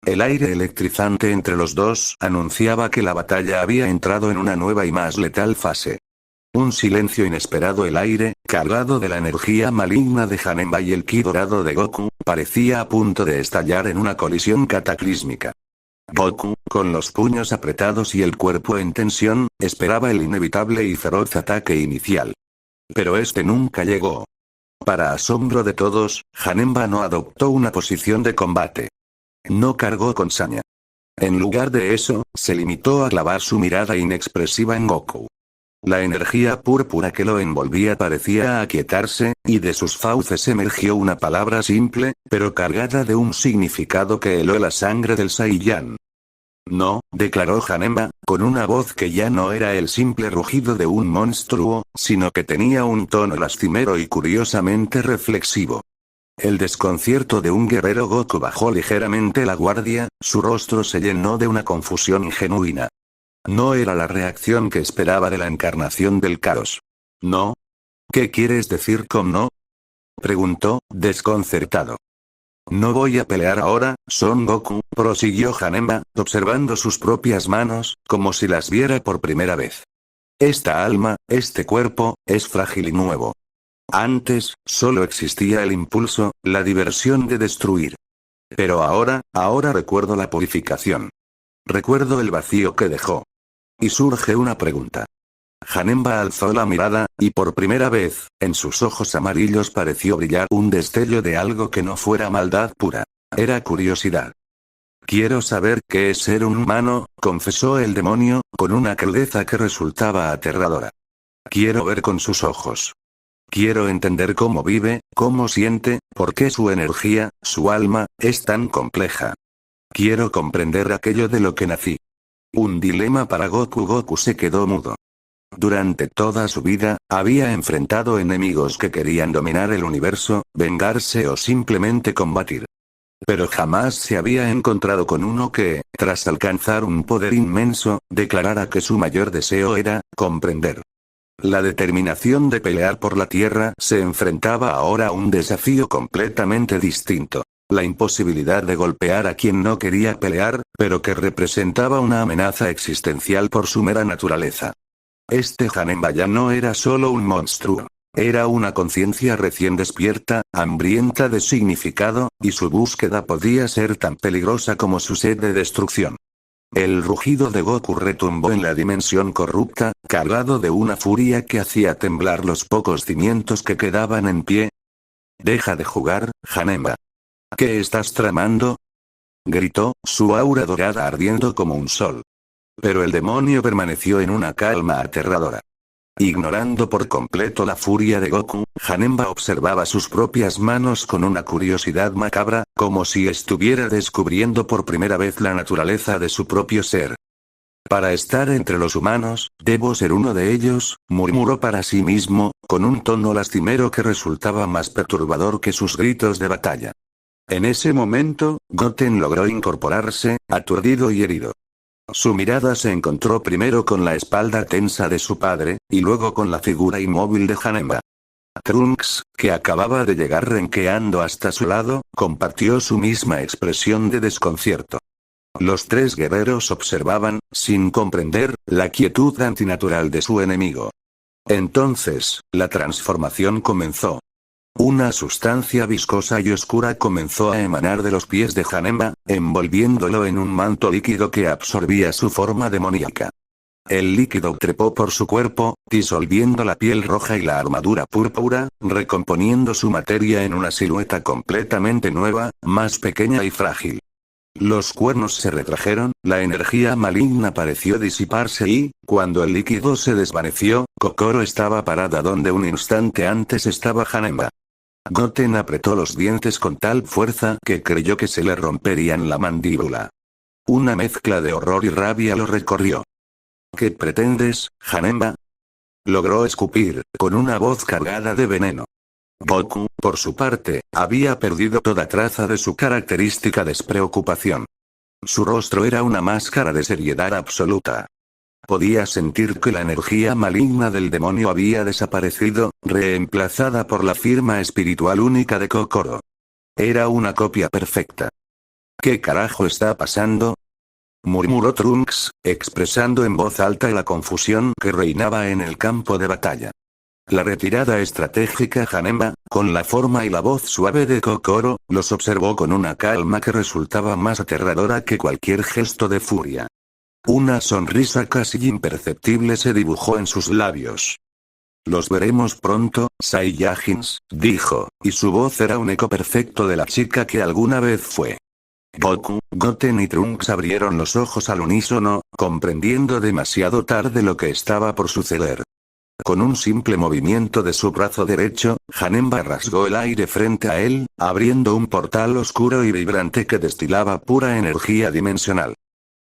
El aire electrizante entre los dos anunciaba que la batalla había entrado en una nueva y más letal fase. Un silencio inesperado, el aire, cargado de la energía maligna de Janemba y el ki dorado de Goku, parecía a punto de estallar en una colisión cataclísmica. Goku, con los puños apretados y el cuerpo en tensión, esperaba el inevitable y feroz ataque inicial. Pero este nunca llegó. Para asombro de todos, Janemba no adoptó una posición de combate. No cargó con saña. En lugar de eso, se limitó a clavar su mirada inexpresiva en Goku. La energía púrpura que lo envolvía parecía aquietarse, y de sus fauces emergió una palabra simple, pero cargada de un significado que heló la sangre del Saiyan. No, declaró Janemba, con una voz que ya no era el simple rugido de un monstruo, sino que tenía un tono lastimero y curiosamente reflexivo. El desconcierto de un guerrero. Goku bajó ligeramente la guardia, su rostro se llenó de una confusión genuina. No era la reacción que esperaba de la encarnación del caos. ¿No? ¿Qué quieres decir con no? Preguntó, desconcertado. No voy a pelear ahora, Son Goku, prosiguió Janemba, observando sus propias manos, como si las viera por primera vez. Esta alma, este cuerpo, es frágil y nuevo. Antes, solo existía el impulso, la diversión de destruir. Pero ahora recuerdo la purificación. Recuerdo el vacío que dejó. Y surge una pregunta. Janemba alzó la mirada, y por primera vez, en sus ojos amarillos pareció brillar un destello de algo que no fuera maldad pura. Era curiosidad. Quiero saber qué es ser un humano, confesó el demonio, con una crudeza que resultaba aterradora. Quiero ver con sus ojos. Quiero entender cómo vive, cómo siente, por qué su energía, su alma, es tan compleja. Quiero comprender aquello de lo que nací. Un dilema para Goku. Goku se quedó mudo. Durante toda su vida, había enfrentado enemigos que querían dominar el universo, vengarse o simplemente combatir. Pero jamás se había encontrado con uno que, tras alcanzar un poder inmenso, declarara que su mayor deseo era comprender. La determinación de pelear por la Tierra se enfrentaba ahora a un desafío completamente distinto. La imposibilidad de golpear a quien no quería pelear, pero que representaba una amenaza existencial por su mera naturaleza. Este Janemba ya no era solo un monstruo. Era una conciencia recién despierta, hambrienta de significado, y su búsqueda podía ser tan peligrosa como su sed de destrucción. El rugido de Goku retumbó en la dimensión corrupta, cargado de una furia que hacía temblar los pocos cimientos que quedaban en pie. «Deja de jugar, Janemba. ¿Qué estás tramando?», gritó, su aura dorada ardiendo como un sol. Pero el demonio permaneció en una calma aterradora. Ignorando por completo la furia de Goku, Janemba observaba sus propias manos con una curiosidad macabra, como si estuviera descubriendo por primera vez la naturaleza de su propio ser. «Para estar entre los humanos, debo ser uno de ellos», murmuró para sí mismo, con un tono lastimero que resultaba más perturbador que sus gritos de batalla. En ese momento, Goten logró incorporarse, aturdido y herido. Su mirada se encontró primero con la espalda tensa de su padre, y luego con la figura inmóvil de Janemba. Trunks, que acababa de llegar renqueando hasta su lado, compartió su misma expresión de desconcierto. Los tres guerreros observaban, sin comprender, la quietud antinatural de su enemigo. Entonces, la transformación comenzó. Una sustancia viscosa y oscura comenzó a emanar de los pies de Janemba, envolviéndolo en un manto líquido que absorbía su forma demoníaca. El líquido trepó por su cuerpo, disolviendo la piel roja y la armadura púrpura, recomponiendo su materia en una silueta completamente nueva, más pequeña y frágil. Los cuernos se retrajeron, la energía maligna pareció disiparse y, cuando el líquido se desvaneció, Kokoro estaba parada donde un instante antes estaba Janemba. Goten apretó los dientes con tal fuerza que creyó que se le romperían la mandíbula. Una mezcla de horror y rabia lo recorrió. «¿Qué pretendes, Janemba?», logró escupir, con una voz cargada de veneno. Goku, por su parte, había perdido toda traza de su característica despreocupación. Su rostro era una máscara de seriedad absoluta. Podía sentir que la energía maligna del demonio había desaparecido, reemplazada por la firma espiritual única de Kokoro. Era una copia perfecta. «¿Qué carajo está pasando?», murmuró Trunks, expresando en voz alta la confusión que reinaba en el campo de batalla. La retirada estratégica Janemba, con la forma y la voz suave de Kokoro, los observó con una calma que resultaba más aterradora que cualquier gesto de furia. Una sonrisa casi imperceptible se dibujó en sus labios. «Los veremos pronto, Saiyajins», dijo, y su voz era un eco perfecto de la chica que alguna vez fue. Goku, Goten y Trunks abrieron los ojos al unísono, comprendiendo demasiado tarde lo que estaba por suceder. Con un simple movimiento de su brazo derecho, Janemba rasgó el aire frente a él, abriendo un portal oscuro y vibrante que destilaba pura energía dimensional.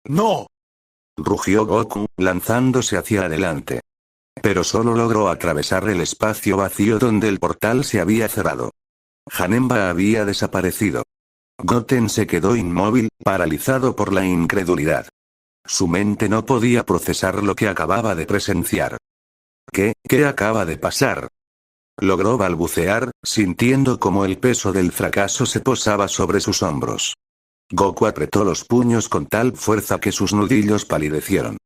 ¡No!, rugió Goku, lanzándose hacia adelante. Pero solo logró atravesar el espacio vacío donde el portal se había cerrado. Janemba había desaparecido. Goten se quedó inmóvil, paralizado por la incredulidad. Su mente no podía procesar lo que acababa de presenciar. ¿Qué acaba de pasar?, logró balbucear, sintiendo como el peso del fracaso se posaba sobre sus hombros. Goku apretó los puños con tal fuerza que sus nudillos palidecieron.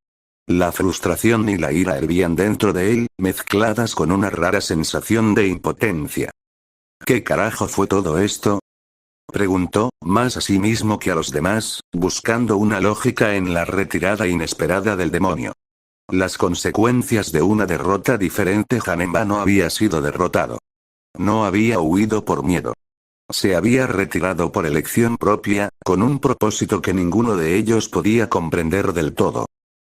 La frustración y la ira hervían dentro de él, mezcladas con una rara sensación de impotencia. «¿Qué carajo fue todo esto?», preguntó, más a sí mismo que a los demás, buscando una lógica en la retirada inesperada del demonio. Las consecuencias de una derrota diferente. Janemba no había sido derrotado. No había huido por miedo. Se había retirado por elección propia, con un propósito que ninguno de ellos podía comprender del todo.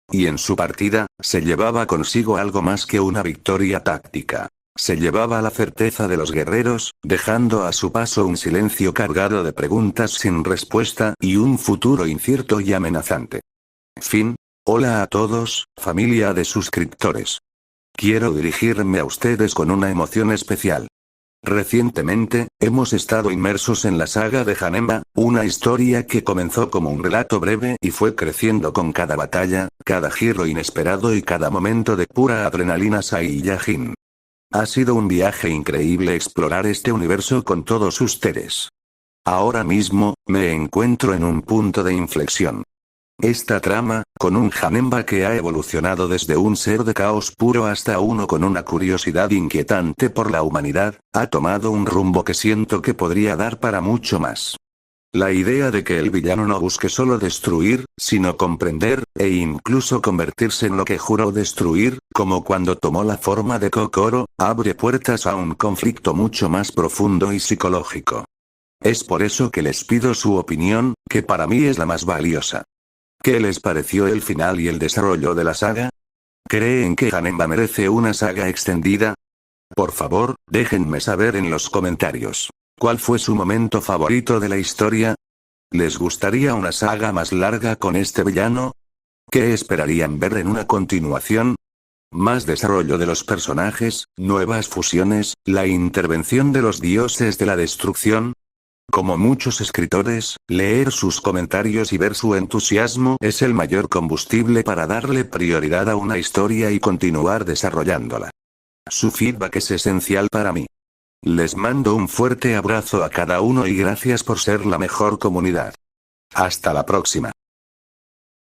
Y en su partida, se llevaba consigo algo más que una victoria táctica. Se llevaba la certeza de los guerreros, dejando a su paso un silencio cargado de preguntas sin respuesta y un futuro incierto y amenazante. Fin. Hola a todos, familia de suscriptores. Quiero dirigirme a ustedes con una emoción especial. Recientemente, hemos estado inmersos en la saga de Janemba, una historia que comenzó como un relato breve y fue creciendo con cada batalla, cada giro inesperado y cada momento de pura adrenalina Saiyajin. Ha sido un viaje increíble explorar este universo con todos ustedes. Ahora mismo, me encuentro en un punto de inflexión. Esta trama, con un Janemba que ha evolucionado desde un ser de caos puro hasta uno con una curiosidad inquietante por la humanidad, ha tomado un rumbo que siento que podría dar para mucho más. La idea de que el villano no busque solo destruir, sino comprender, e incluso convertirse en lo que juró destruir, como cuando tomó la forma de Kokoro, abre puertas a un conflicto mucho más profundo y psicológico. Es por eso que les pido su opinión, que para mí es la más valiosa. ¿Qué les pareció el final y el desarrollo de la saga? ¿Creen que Janemba merece una saga extendida? Por favor, déjenme saber en los comentarios. ¿Cuál fue su momento favorito de la historia? ¿Les gustaría una saga más larga con este villano? ¿Qué esperarían ver en una continuación? ¿Más desarrollo de los personajes, nuevas fusiones, la intervención de los dioses de la destrucción? Como muchos escritores, leer sus comentarios y ver su entusiasmo es el mayor combustible para darle prioridad a una historia y continuar desarrollándola. Su feedback es esencial para mí. Les mando un fuerte abrazo a cada uno y gracias por ser la mejor comunidad. Hasta la próxima.